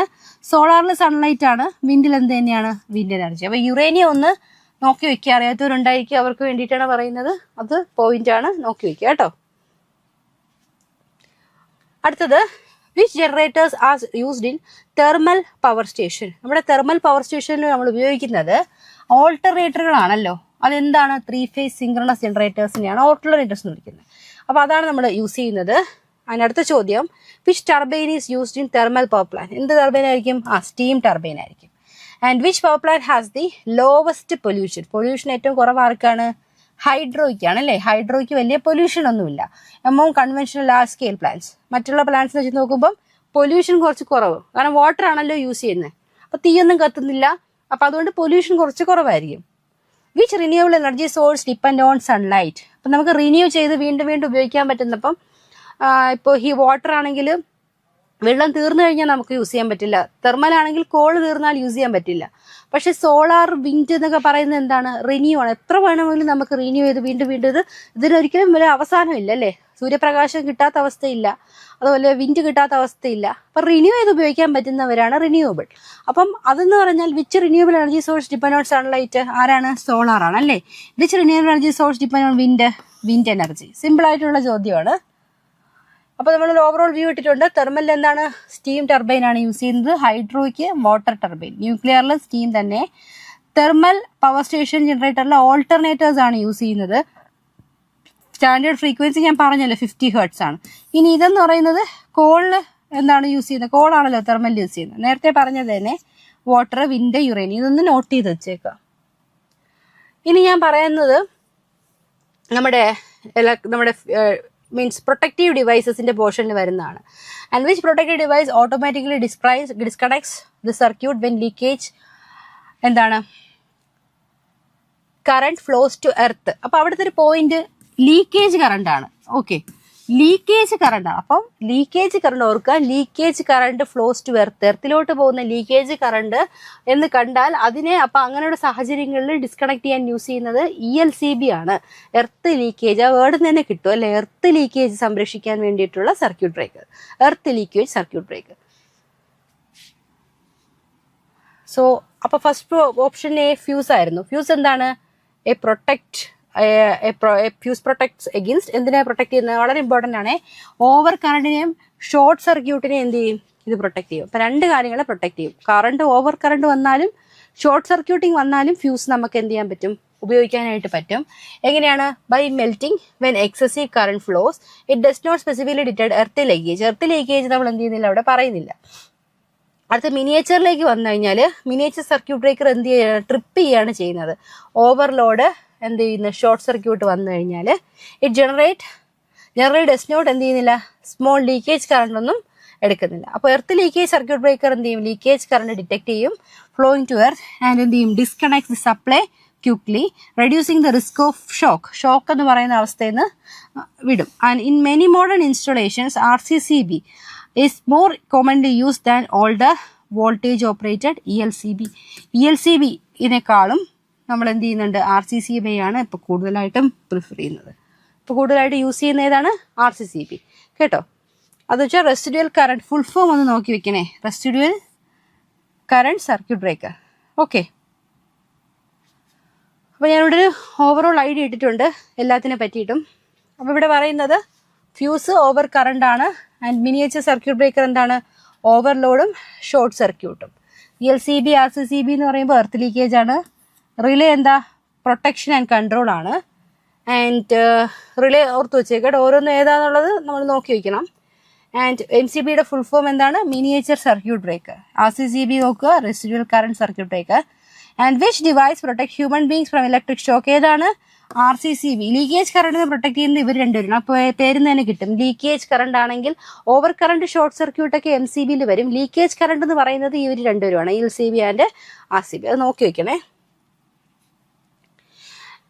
സോളാറിൽ സൺലൈറ്റ് ആണ്. വിൻഡിൽ എന്ത് തന്നെയാണ്? Wind energy. അപ്പോൾ യുറേനിയം ഒന്ന് നോക്കി വെക്കുക. അറിയാത്തവരുണ്ടായിരിക്കും, അവർക്ക് വേണ്ടിയിട്ടാണ് പറയുന്നത്. അത് പോയിന്റാണ്, നോക്കി വെക്കുക കേട്ടോ. അടുത്തത്, which generators are used in thermal power station. നമ്മുടെ തെർമൽ പവർ സ്റ്റേഷനിൽ നമ്മൾ ഉപയോഗിക്കുന്നത് ഓൾട്ടർനേറ്ററുകളാണല്ലോ. അതെന്താണ്? 3 ഫേസ് സിങ്ക്രണസ് ജനറേറ്റേഴ്സിനെയാണ് ഓൾട്ടർനേറ്റേഴ്സ് എന്ന് വിളിക്കുന്നത്. അപ്പോൾ അതാണ് നമ്മൾ യൂസ് ചെയ്യുന്നത്. അതിനടുത്ത ചോദ്യം, which turbine is used in thermal power plant. എന്ത് ടർബൈൻ ആയിരിക്കും? സ്റ്റീം ടർബൈൻ ആയിരിക്കും. And which power plant has the lowest pollution. Pollution ഏറ്റവും കുറവ് ആർക്കാണ്? ഹൈഡ്രോയ്ക്കാണ് അല്ലേ. ഹൈഡ്രോയ്ക്ക് വലിയ പൊല്യൂഷൻ ഒന്നുമില്ല among conventional large scale plants. മറ്റുള്ള പ്ലാന്റ്സ് വെച്ച് നോക്കുമ്പം പൊല്യൂഷൻ കുറച്ച് കുറവ്, കാരണം വാട്ടർ ആണല്ലോ യൂസ് ചെയ്യുന്നത്. അപ്പോൾ തീയൊന്നും കത്തുന്നില്ല, അപ്പോൾ അതുകൊണ്ട് പൊല്യൂഷൻ കുറച്ച് കുറവായിരിക്കും. Which renewable energy source depend on sunlight. അപ്പം നമുക്ക് റിന്യൂ ചെയ്ത് വീണ്ടും വീണ്ടും ഉപയോഗിക്കാൻ പറ്റുന്നപ്പം ഇപ്പോൾ ഈ വാട്ടർ ആണെങ്കിൽ വെള്ളം തീർന്നു കഴിഞ്ഞാൽ നമുക്ക് യൂസ് ചെയ്യാൻ പറ്റില്ല. തെർമൽ ആണെങ്കിൽ കോൾ തീർന്നാൽ യൂസ് ചെയ്യാൻ പറ്റില്ല. പക്ഷെ സോളാർ, വിൻഡ് എന്നൊക്കെ പറയുന്നത് എന്താണ്? റിന്യൂ ആണ്. എത്ര വേണമെങ്കിലും നമുക്ക് റിന്യൂ ചെയ്ത് വീണ്ടും വീണ്ടും ഇതിനൊരിക്കലും ഒരു അവസാനമില്ല അല്ലേ? സൂര്യപ്രകാശം കിട്ടാത്ത അവസ്ഥയില്ല, അതുപോലെ വിൻഡ് കിട്ടാത്ത അവസ്ഥയില്ല. അപ്പം റിന്യൂ ചെയ്ത് ഉപയോഗിക്കാൻ പറ്റുന്നവരാണ് റിന്യൂവബിൾ. അപ്പം അതെന്ന് പറഞ്ഞാൽ which renewable energy source depend on sunlight? ആരാണ്? സോളാർ ആണ് അല്ലേ. Which renewable energy source depend on wind energy. Simple ആയിട്ടുള്ള ചോദ്യമാണ്. അപ്പോൾ നമ്മൾ ഓവറോൾ വ്യൂ ഇട്ടിട്ടുണ്ട്. തെർമലിൽ എന്താണ്? സ്റ്റീം ടർബൈൻ ആണ് യൂസ് ചെയ്യുന്നത്. ഹൈഡ്രോയ്ക്ക് വാട്ടർ ടർബൈൻ. ന്യൂക്ലിയറിൽ സ്റ്റീം തന്നെ. തെർമൽ പവർ സ്റ്റേഷൻ ജനറേറ്ററിൽ ഓൾട്ടർനേറ്റേഴ്സ് ആണ് യൂസ് ചെയ്യുന്നത്. സ്റ്റാൻഡേർഡ് ഫ്രീക്വൻസി ഞാൻ പറഞ്ഞല്ലോ 50 Hz ആണ്. ഇനി ഇതെന്ന് പറയുന്നത് കോളിൽ എന്താണ് യൂസ് ചെയ്യുന്നത്? കോളാണല്ലോ തെർമൽ യൂസ് ചെയ്യുന്നത്. നേരത്തെ പറഞ്ഞത് തന്നെ വാട്ടർ, വിൻഡ്, യുറേനിയം. ഇതൊന്ന് നോട്ട് ചെയ്ത് വെച്ചേക്കാം. ഇനി ഞാൻ പറയുന്നത് നമ്മുടെ മീൻസ് പ്രൊട്ടക്റ്റീവ് ഡിവൈസസിന്റെ പോർഷനിൽ വരുന്നതാണ്. And which protective device automatically disconnects the circuit when leakage എന്താണ്? Current flows to earth. അപ്പൊ അവിടുത്തെ ഒരു പോയിന്റ് ലീക്കേജ് കറണ്ട് ആണ്. ഓക്കെ, ലീക്കേജ് കറണ്ട് ആണ്. അപ്പം ലീക്കേജ് കറണ്ട് ഓർക്കുക, leakage current flows to earth. എർത്തിലോട്ട് പോകുന്ന ലീക്കേജ് കറണ്ട് എന്ന് കണ്ടാൽ അതിനെ അപ്പം അങ്ങനെയുള്ള സാഹചര്യങ്ങളിൽ ഡിസ്കണക്ട് ചെയ്യാൻ യൂസ് ചെയ്യുന്നത് ELCB ആണ്. എർത്ത് ലീക്കേജ്, ആ വേർഡിൽ തന്നെ കിട്ടും അല്ലെ. എർത്ത് ലീക്കേജ് സംരക്ഷിക്കാൻ വേണ്ടിയിട്ടുള്ള circuit breaker, earth leakage circuit breaker. So അപ്പൊ ഫസ്റ്റ് ഓപ്ഷൻ എ ഫ്യൂസ് ആയിരുന്നു. ഫ്യൂസ് എന്താണ്? Fuse protects against. എന്തിനാ പ്രൊട്ടക്ട് ചെയ്യുന്നത്? വളരെ ഇമ്പോർട്ടൻ്റ് ആണ്. ഓവർ കറണ്ടിനെയും ഷോർട്ട് സർക്യൂട്ടിനെയും എന്ത് ചെയ്യും? ഇത് പ്രൊട്ടക്ട് ചെയ്യും. അപ്പം രണ്ട് കാര്യങ്ങളെ പ്രൊട്ടക്ട് ചെയ്യും. കറണ്ട്, ഓവർ കറണ്ട് വന്നാലും ഷോർട്ട് സർക്യൂട്ടിങ് വന്നാലും ഫ്യൂസ് നമുക്ക് എന്ത് ചെയ്യാൻ പറ്റും? ഉപയോഗിക്കാനായിട്ട് പറ്റും. എങ്ങനെയാണ്? By melting when excessive current flows. It does not specifically detect earth leakage. Earth leakage നമ്മൾ എന്ത് ചെയ്യുന്നില്ല, അവിടെ പറയുന്നില്ല. അടുത്ത മിനിയേച്ചറിലേക്ക് വന്നു കഴിഞ്ഞാൽ മിനിയേച്ചർ സർക്യൂട്ട് ബ്രേക്കർ എന്ത് ചെയ്യുക? ട്രിപ്പ് ചെയ്യുകയാണ് ചെയ്യുന്നത്. ഓവർലോഡ് എന്ത് ചെയ്യുന്നു? ഷോർട്ട് സർക്യൂട്ട് വന്നു കഴിഞ്ഞാൽ ഇറ്റ് ജനറേറ്റ് ഡസ് നോട്ട് എന്ത് ചെയ്യുന്നില്ല? സ്മോൾ ലീക്കേജ് കറണ്ട് ഒന്നും എടുക്കുന്നില്ല. അപ്പോൾ എർത്ത് ലീക്കേജ് സർക്യൂട്ട് ബ്രേക്കർ എന്ത് ചെയ്യും? ലീക്കേജ് കറണ്ട് ഡിറ്റക്ട് ചെയ്യും, ഫ്ലോയിങ് ടു എർത്ത്, ആൻഡ് എന്ത് ചെയ്യും? Disconnect the supply quickly, reducing the risk of shock എന്ന് പറയുന്ന അവസ്ഥയിൽ നിന്ന് വിടും. And in many modern installations RCCB is more commonly used than older voltage operated ELCB ഇതിനേക്കാളും നമ്മൾ എന്ത് ചെയ്യുന്നുണ്ട്? RCCB ആണ് ഇപ്പോൾ കൂടുതലായിട്ടും പ്രിഫർ ചെയ്യുന്നത്. ഇപ്പോൾ കൂടുതലായിട്ട് യൂസ് ചെയ്യുന്ന ഏതാണ്? RCCB. കേട്ടോ? അത് വെച്ചാൽ റെസിഡ്യുവൽ കറണ്ട്, ഫുൾ ഫോം ഒന്ന് നോക്കി വെക്കണേ. Residual current circuit breaker. Okay, അപ്പോൾ ഞാനിവിടെ ഒരു ഓവറോൾ ഐഡിയ ഇട്ടിട്ടുണ്ട് എല്ലാത്തിനെ പറ്റിയിട്ടും. അപ്പോൾ ഇവിടെ പറയുന്നത് ഫ്യൂസ് ഓവർ കറണ്ട് ആണ്. ആൻഡ് മിനിയേച്ചർ സർക്യൂട്ട് ബ്രേക്കർ എന്താണ്? ഓവർലോഡും ഷോർട്ട് സർക്യൂട്ടും. ELCB, RCCB എന്ന് പറയുമ്പോൾ എർത്ത് ലീക്കേജ് ആണ്. റിലേ എന്താ? പ്രൊട്ടക്ഷൻ ആൻഡ് കൺട്രോൾ ആണ്. ആൻഡ് റിലേ ഓർത്ത് വെച്ചേക്കട്ടെ, ഓരോന്നും ഏതാണെന്നുള്ളത് നമ്മൾ നോക്കി വയ്ക്കണം. ആൻഡ് MCBയുടെ ഫുൾ ഫോം എന്താണ്? Miniature circuit breaker. RCCB നോക്കുക, residual current circuit breaker. And which device protect human beings from electric shock? ഏതാണ്? RCCB. ലീക്കേജ് കറണ്ടിനെ പ്രൊട്ടക്ട് ചെയ്യുന്നത് ഇവർ രണ്ടുപേരും. അപ്പോൾ പേരിൽ തന്നെ കിട്ടും. ലീക്കേജ് കറണ്ട് ആണെങ്കിൽ ഓവർ കറണ്ട് ഷോർട്ട് സർക്യൂട്ട് ഒക്കെ MCBയിൽ വരും. ലീക്കേജ് കറണ്ട് എന്ന് പറയുന്നത് ഇവർ രണ്ടുപേരുമാണ്, ELCB ആൻഡ് RCB. അത് നോക്കി വെക്കണേ.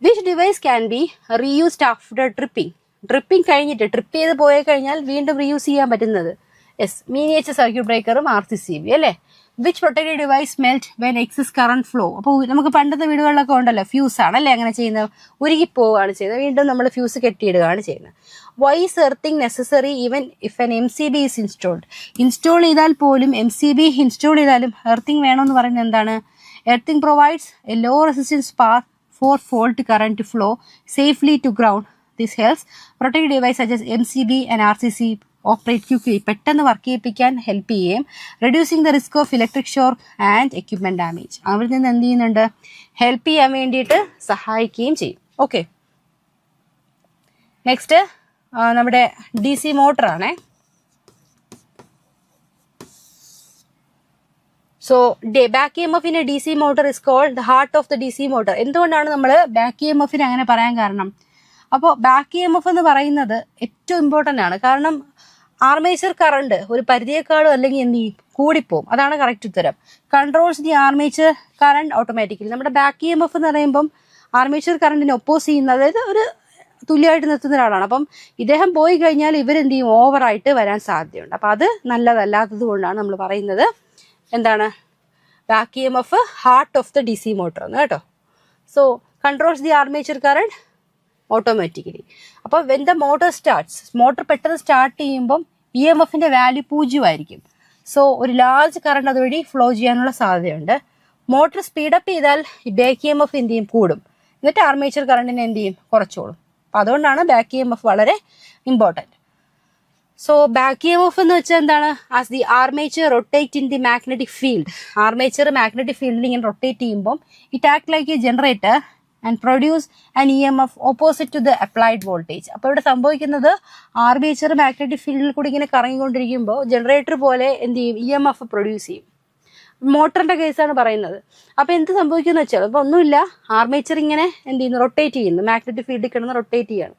Which device can be reused after tripping കഴിഞ്ഞിട്ട് ട്രിപ്പ് ചെയ്ത് പോയി കഴിഞ്ഞാൽ വീണ്ടും റീയൂസ് ചെയ്യാൻ പറ്റുന്നത്? യെസ്, മിനിയേച്ചർ സർക്യൂട്ട് ബ്രേക്കറും RCCB അല്ലേ. Which protective device melt when excess current flow? അപ്പോൾ നമുക്ക് പണ്ടത്തെ വീടുകളിലൊക്കെ ഉണ്ടല്ലോ, ഫ്യൂസ് ആണല്ലേ അങ്ങനെ ചെയ്യുന്നത്. ഉരുകി പോവുകയാണ് ചെയ്യുന്നത്, വീണ്ടും നമ്മൾ ഫ്യൂസ് കെട്ടിയിടുകയാണ് ചെയ്യുന്നത്. Why is earthing necessary even if an MCB is install ചെയ്താൽ പോലും, MCB ഇൻസ്റ്റോൾ ചെയ്താലും എർത്തിങ് വേണമെന്ന് പറയുന്നത് എന്താണ്? Earthing provides a low resistance path for fault current to flow safely to ground. This helps protective device such as MCB and RCCB operate quickly, പെട്ടെന്ന് work ചെയ്യിപ്പിക്കാൻ help ചെയ്യുകയും reducing the risk of electric shock and equipment damage, അവിടെ നിന്ന് എന്ത് ചെയ്യുന്നുണ്ട്? Help ചെയ്യാൻ വേണ്ടിയിട്ട് സഹായിക്കുകയും ചെയ്യും. ഓക്കെ, നെക്സ്റ്റ് നമ്മുടെ DC മോട്ടറാണേ. So back EMF in a DC motor is called the heart of the DC motor. എന്തുകൊണ്ടാണ് നമ്മൾ ബാക്ക് EMF അങ്ങനെ പറയാൻ കാരണം? അപ്പോൾ ബാക്ക് EMF എന്ന് പറയുന്നത് ഏറ്റവും ഇമ്പോർട്ടൻ്റ് ആണ്. കാരണം ആർമേച്ചർ കറണ്ട് ഒരു പരിധിയേക്കാളും അല്ലെങ്കിൽ എന്ത് ചെയ്യും? കൂടിപ്പോവും. അതാണ് കറക്റ്റ് ഉത്തരം. Controls the armature current automatically. നമ്മുടെ ബാക്ക് EMF എന്ന് പറയുമ്പം ആർമേച്ചർ കറണ്ടിനെ ഒപ്പോസ് ചെയ്യുന്ന, അതായത് ഒരു തുല്യമായിട്ട് നിർത്തുന്ന ഒരാളാണ്. അപ്പം ഇദ്ദേഹം പോയി കഴിഞ്ഞാൽ ഇവരെന്ത് ചെയ്യും, ഓവറായിട്ട് വരാൻ സാധ്യതയുണ്ട്. അപ്പം അത് നല്ലതല്ലാത്തത് കൊണ്ടാണ് നമ്മൾ പറയുന്നത് എന്താണ്, back EMF heart of the DC motor എന്ന് കേട്ടോ. So controls the armature current automatically. അപ്പോൾ when the motor starts, motor പെട്ടെന്ന് സ്റ്റാർട്ട് ചെയ്യുമ്പം EMFന്റെ വാല്യൂ 0 ആയിരിക്കും. സോ ഒരു ലാർജ് കറണ്ട് അതുവഴി ഫ്ലോ ചെയ്യാനുള്ള സാധ്യതയുണ്ട്. മോട്ടർ സ്പീഡപ്പ് ചെയ്താൽ ഈ ബാക്ക് EMF എന്ത് ചെയ്യും, കൂടും. എന്നിട്ട് ആർമേച്ചർ കറണ്ടിനെ എന്ത് ചെയ്യും, കുറച്ചോളും. അപ്പം അതുകൊണ്ടാണ് ബാക്ക് EMF വളരെ ഇമ്പോർട്ടൻറ്റ്. സോ ബാക്ക് EMF എന്ന് വെച്ചാൽ എന്താണ്, as the armature rotate in the magnetic field. Armature magnetic ഫീൽഡിൽ ഇങ്ങനെ റൊട്ടേറ്റ് ചെയ്യുമ്പോൾ it act like a generator and produce an EMF opposite to the applied voltage. അപ്പോൾ ഇവിടെ സംഭവിക്കുന്നത് ആർമേച്ചർ മാഗ്നറ്റിക് ഫീൽഡിൽ കൂടി ഇങ്ങനെ കറങ്ങിക്കൊണ്ടിരിക്കുമ്പോൾ ജനറേറ്റർ പോലെ എന്ത് ചെയ്യും, EMF പ്രൊഡ്യൂസ് ചെയ്യും. മോട്ടറിന്റെ കേസാണ് പറയുന്നത്. അപ്പോൾ എന്ത് സംഭവിക്കുമെന്ന് വെച്ചാൽ, അപ്പോൾ ഒന്നുമില്ല, ആർമേച്ചർ ഇങ്ങനെ എന്ത് ചെയ്യുന്നു, റൊട്ടേറ്റ് ചെയ്യുന്നു, മാഗ്നറ്റിക് ഫീൽഡിൽ കിടന്ന് റൊട്ടേറ്റ് ചെയ്യാണ്.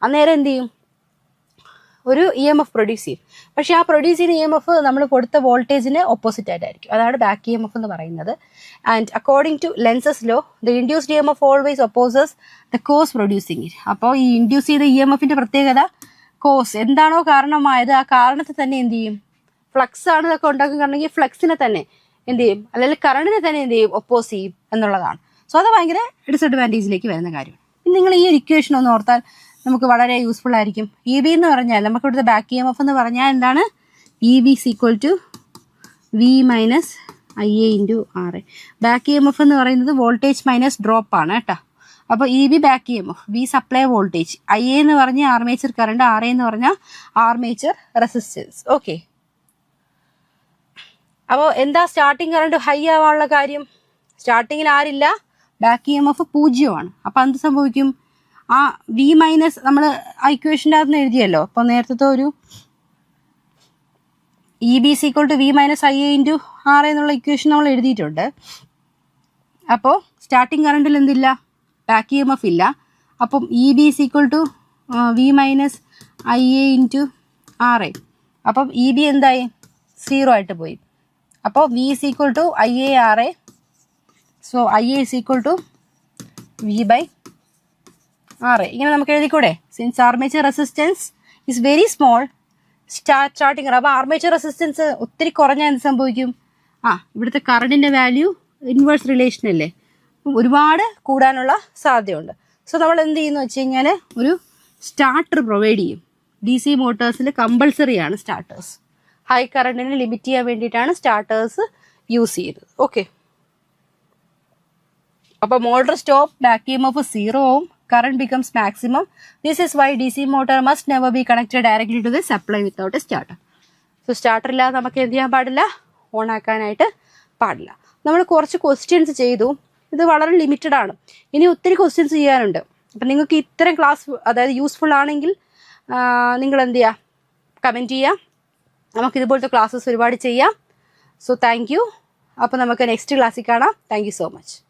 അന്നേരം എന്ത് ചെയ്യും, ഒരു EMF പ്രൊഡ്യൂസ് ചെയ്യും. പക്ഷേ ആ പ്രൊഡ്യൂസ് ചെയ്യുന്ന EMF നമ്മൾ കൊടുത്ത വോൾട്ടേജിന് ഓപ്പോസിറ്റ് ആയിട്ടായിരിക്കും. അതാണ് ബാക്ക് EMF എന്ന് പറയുന്നത്. And according to Lenz's law the induced EMF always opposes the cause producing it. അപ്പോൾ ഈ ഇൻഡ്യൂസ് ചെയ്ത EMFന്റെ പ്രത്യേകത, കോസ് എന്താണോ കാരണമായത് ആ കാരണത്തെ തന്നെ എന്ത് ചെയ്യും, ഫ്ലക്സ് ആണ് ഇതൊക്കെ ഉണ്ടാക്കുകയാണെങ്കിൽ ഫ്ലക്സിനെ തന്നെ എന്ത് ചെയ്യും, അല്ലെങ്കിൽ കറണ്ടിനെ തന്നെ എന്ത് ചെയ്യും, ഒപ്പോസ് ചെയ്യും എന്നുള്ളതാണ്. സോ അത് ഭയങ്കര ഡിസഡ്വാൻറ്റേജിലേക്ക് വരുന്ന കാര്യമാണ്. ഇനി നിങ്ങൾ ഈ ഒരു ഇക്വേഷൻ ഒന്ന് ഓർത്താൽ നമുക്ക് വളരെ യൂസ്ഫുൾ ആയിരിക്കും. EB എന്ന് പറഞ്ഞാൽ നമുക്ക് ഇവിടുത്തെ ബാക്ക് EMF എന്ന് പറഞ്ഞാൽ എന്താണ്, EB = V - IA × RA. Back EMF എന്ന് പറയുന്നത് വോൾട്ടേജ് മൈനസ് ഡ്രോപ്പ് ആണ് കേട്ടോ. അപ്പോൾ EB back EMF, V supply voltage, IA എന്ന് പറഞ്ഞാൽ ആർമേച്ചർ കറണ്ട്, RA എന്ന് പറഞ്ഞാൽ ആർമേച്ചർ റെസിസ്റ്റൻസ്. ഓക്കെ. അപ്പോൾ എന്താ സ്റ്റാർട്ടിങ് കറണ്ട് ഹൈ ആവാനുള്ള കാര്യം, സ്റ്റാർട്ടിങ്ങിൽ ആരില്ല, ബാക്ക് EMF 0 അപ്പോൾ എന്ത് സംഭവിക്കും, ആ V മൈനസ് നമ്മൾ ആ ഇക്വേഷൻ്റെ അകത്ത് എഴുതിയല്ലോ. അപ്പോൾ നേരത്തെ ഒരു EB = V - IA × RA എന്നുള്ള ഇക്വേഷൻ നമ്മൾ എഴുതിയിട്ടുണ്ട്. അപ്പോൾ സ്റ്റാർട്ടിങ് കറണ്ടിൽ എന്തില്ല, ബാക്ക് EMF ഇല്ല. അപ്പം EB = V - IA × RA. അപ്പം EB എന്തായി, 0 ആയിട്ട് പോയി. അപ്പോൾ V = IA/RA. So IA = V/RA. ഇങ്ങനെ നമുക്ക് എഴുതിക്കൂടെ. Since armature resistance is very small starting. അപ്പോൾ ആർമേച്ചർ റെസിസ്റ്റൻസ് ഒത്തിരി കുറഞ്ഞാൽ എന്ത് സംഭവിക്കും, ഇവിടുത്തെ കറണ്ടിൻ്റെ വാല്യൂ ഇൻവേഴ്സ് റിലേഷൻ അല്ലേ, ഒരുപാട് കൂടാനുള്ള സാധ്യതയുണ്ട്. സോ നമ്മൾ എന്ത് ചെയ്യുന്നു വെച്ച് കഴിഞ്ഞാൽ ഒരു സ്റ്റാർട്ടർ പ്രൊവൈഡ് ചെയ്യും. DC മോട്ടേഴ്സിൽ കമ്പൾസറിയാണ് സ്റ്റാർട്ടേഴ്സ്. ഹൈ കറണ്ടിനെ ലിമിറ്റ് ചെയ്യാൻ വേണ്ടിയിട്ടാണ് സ്റ്റാർട്ടേഴ്സ് യൂസ് ചെയ്തത്. ഓക്കെ. അപ്പോൾ മോട്ടർ സ്റ്റോപ്പ്, ബാക്ക് EMF 0 ആവും, current becomes maximum. This is why DC motor must never be connected directly to the supply without a starter. So starter ഇല്ലാതെ നമുക്ക് എന്ത് ചെയ്യാൻ പാടില്ല, ഓൺ ആക്കാനായിട്ട് പാടില്ല. നമ്മൾ കുറച്ച് ക്വസ്റ്റ്യൻസ് ചെയ്തു, ഇത് വളരെ ലിമിറ്റഡ് ആണ്. ഇനി ഒത്തിരി ക്വസ്റ്റ്യൻസ് ചെയ്യാനുണ്ട്. അപ്പം നിങ്ങൾക്ക് ഇത്തരം ക്ലാസ് അതായത് യൂസ്ഫുൾ ആണെങ്കിൽ നിങ്ങൾ എന്ത് ചെയ്യുക, കമൻറ്റ് ചെയ്യുക. നമുക്ക് ഇതുപോലത്തെ ക്ലാസ്സസ് ഒരുപാട് ചെയ്യാം. So thank you. അപ്പോൾ നമുക്ക് നെക്സ്റ്റ് ക്ലാസ്സിൽ കാണാം. Thank you so much.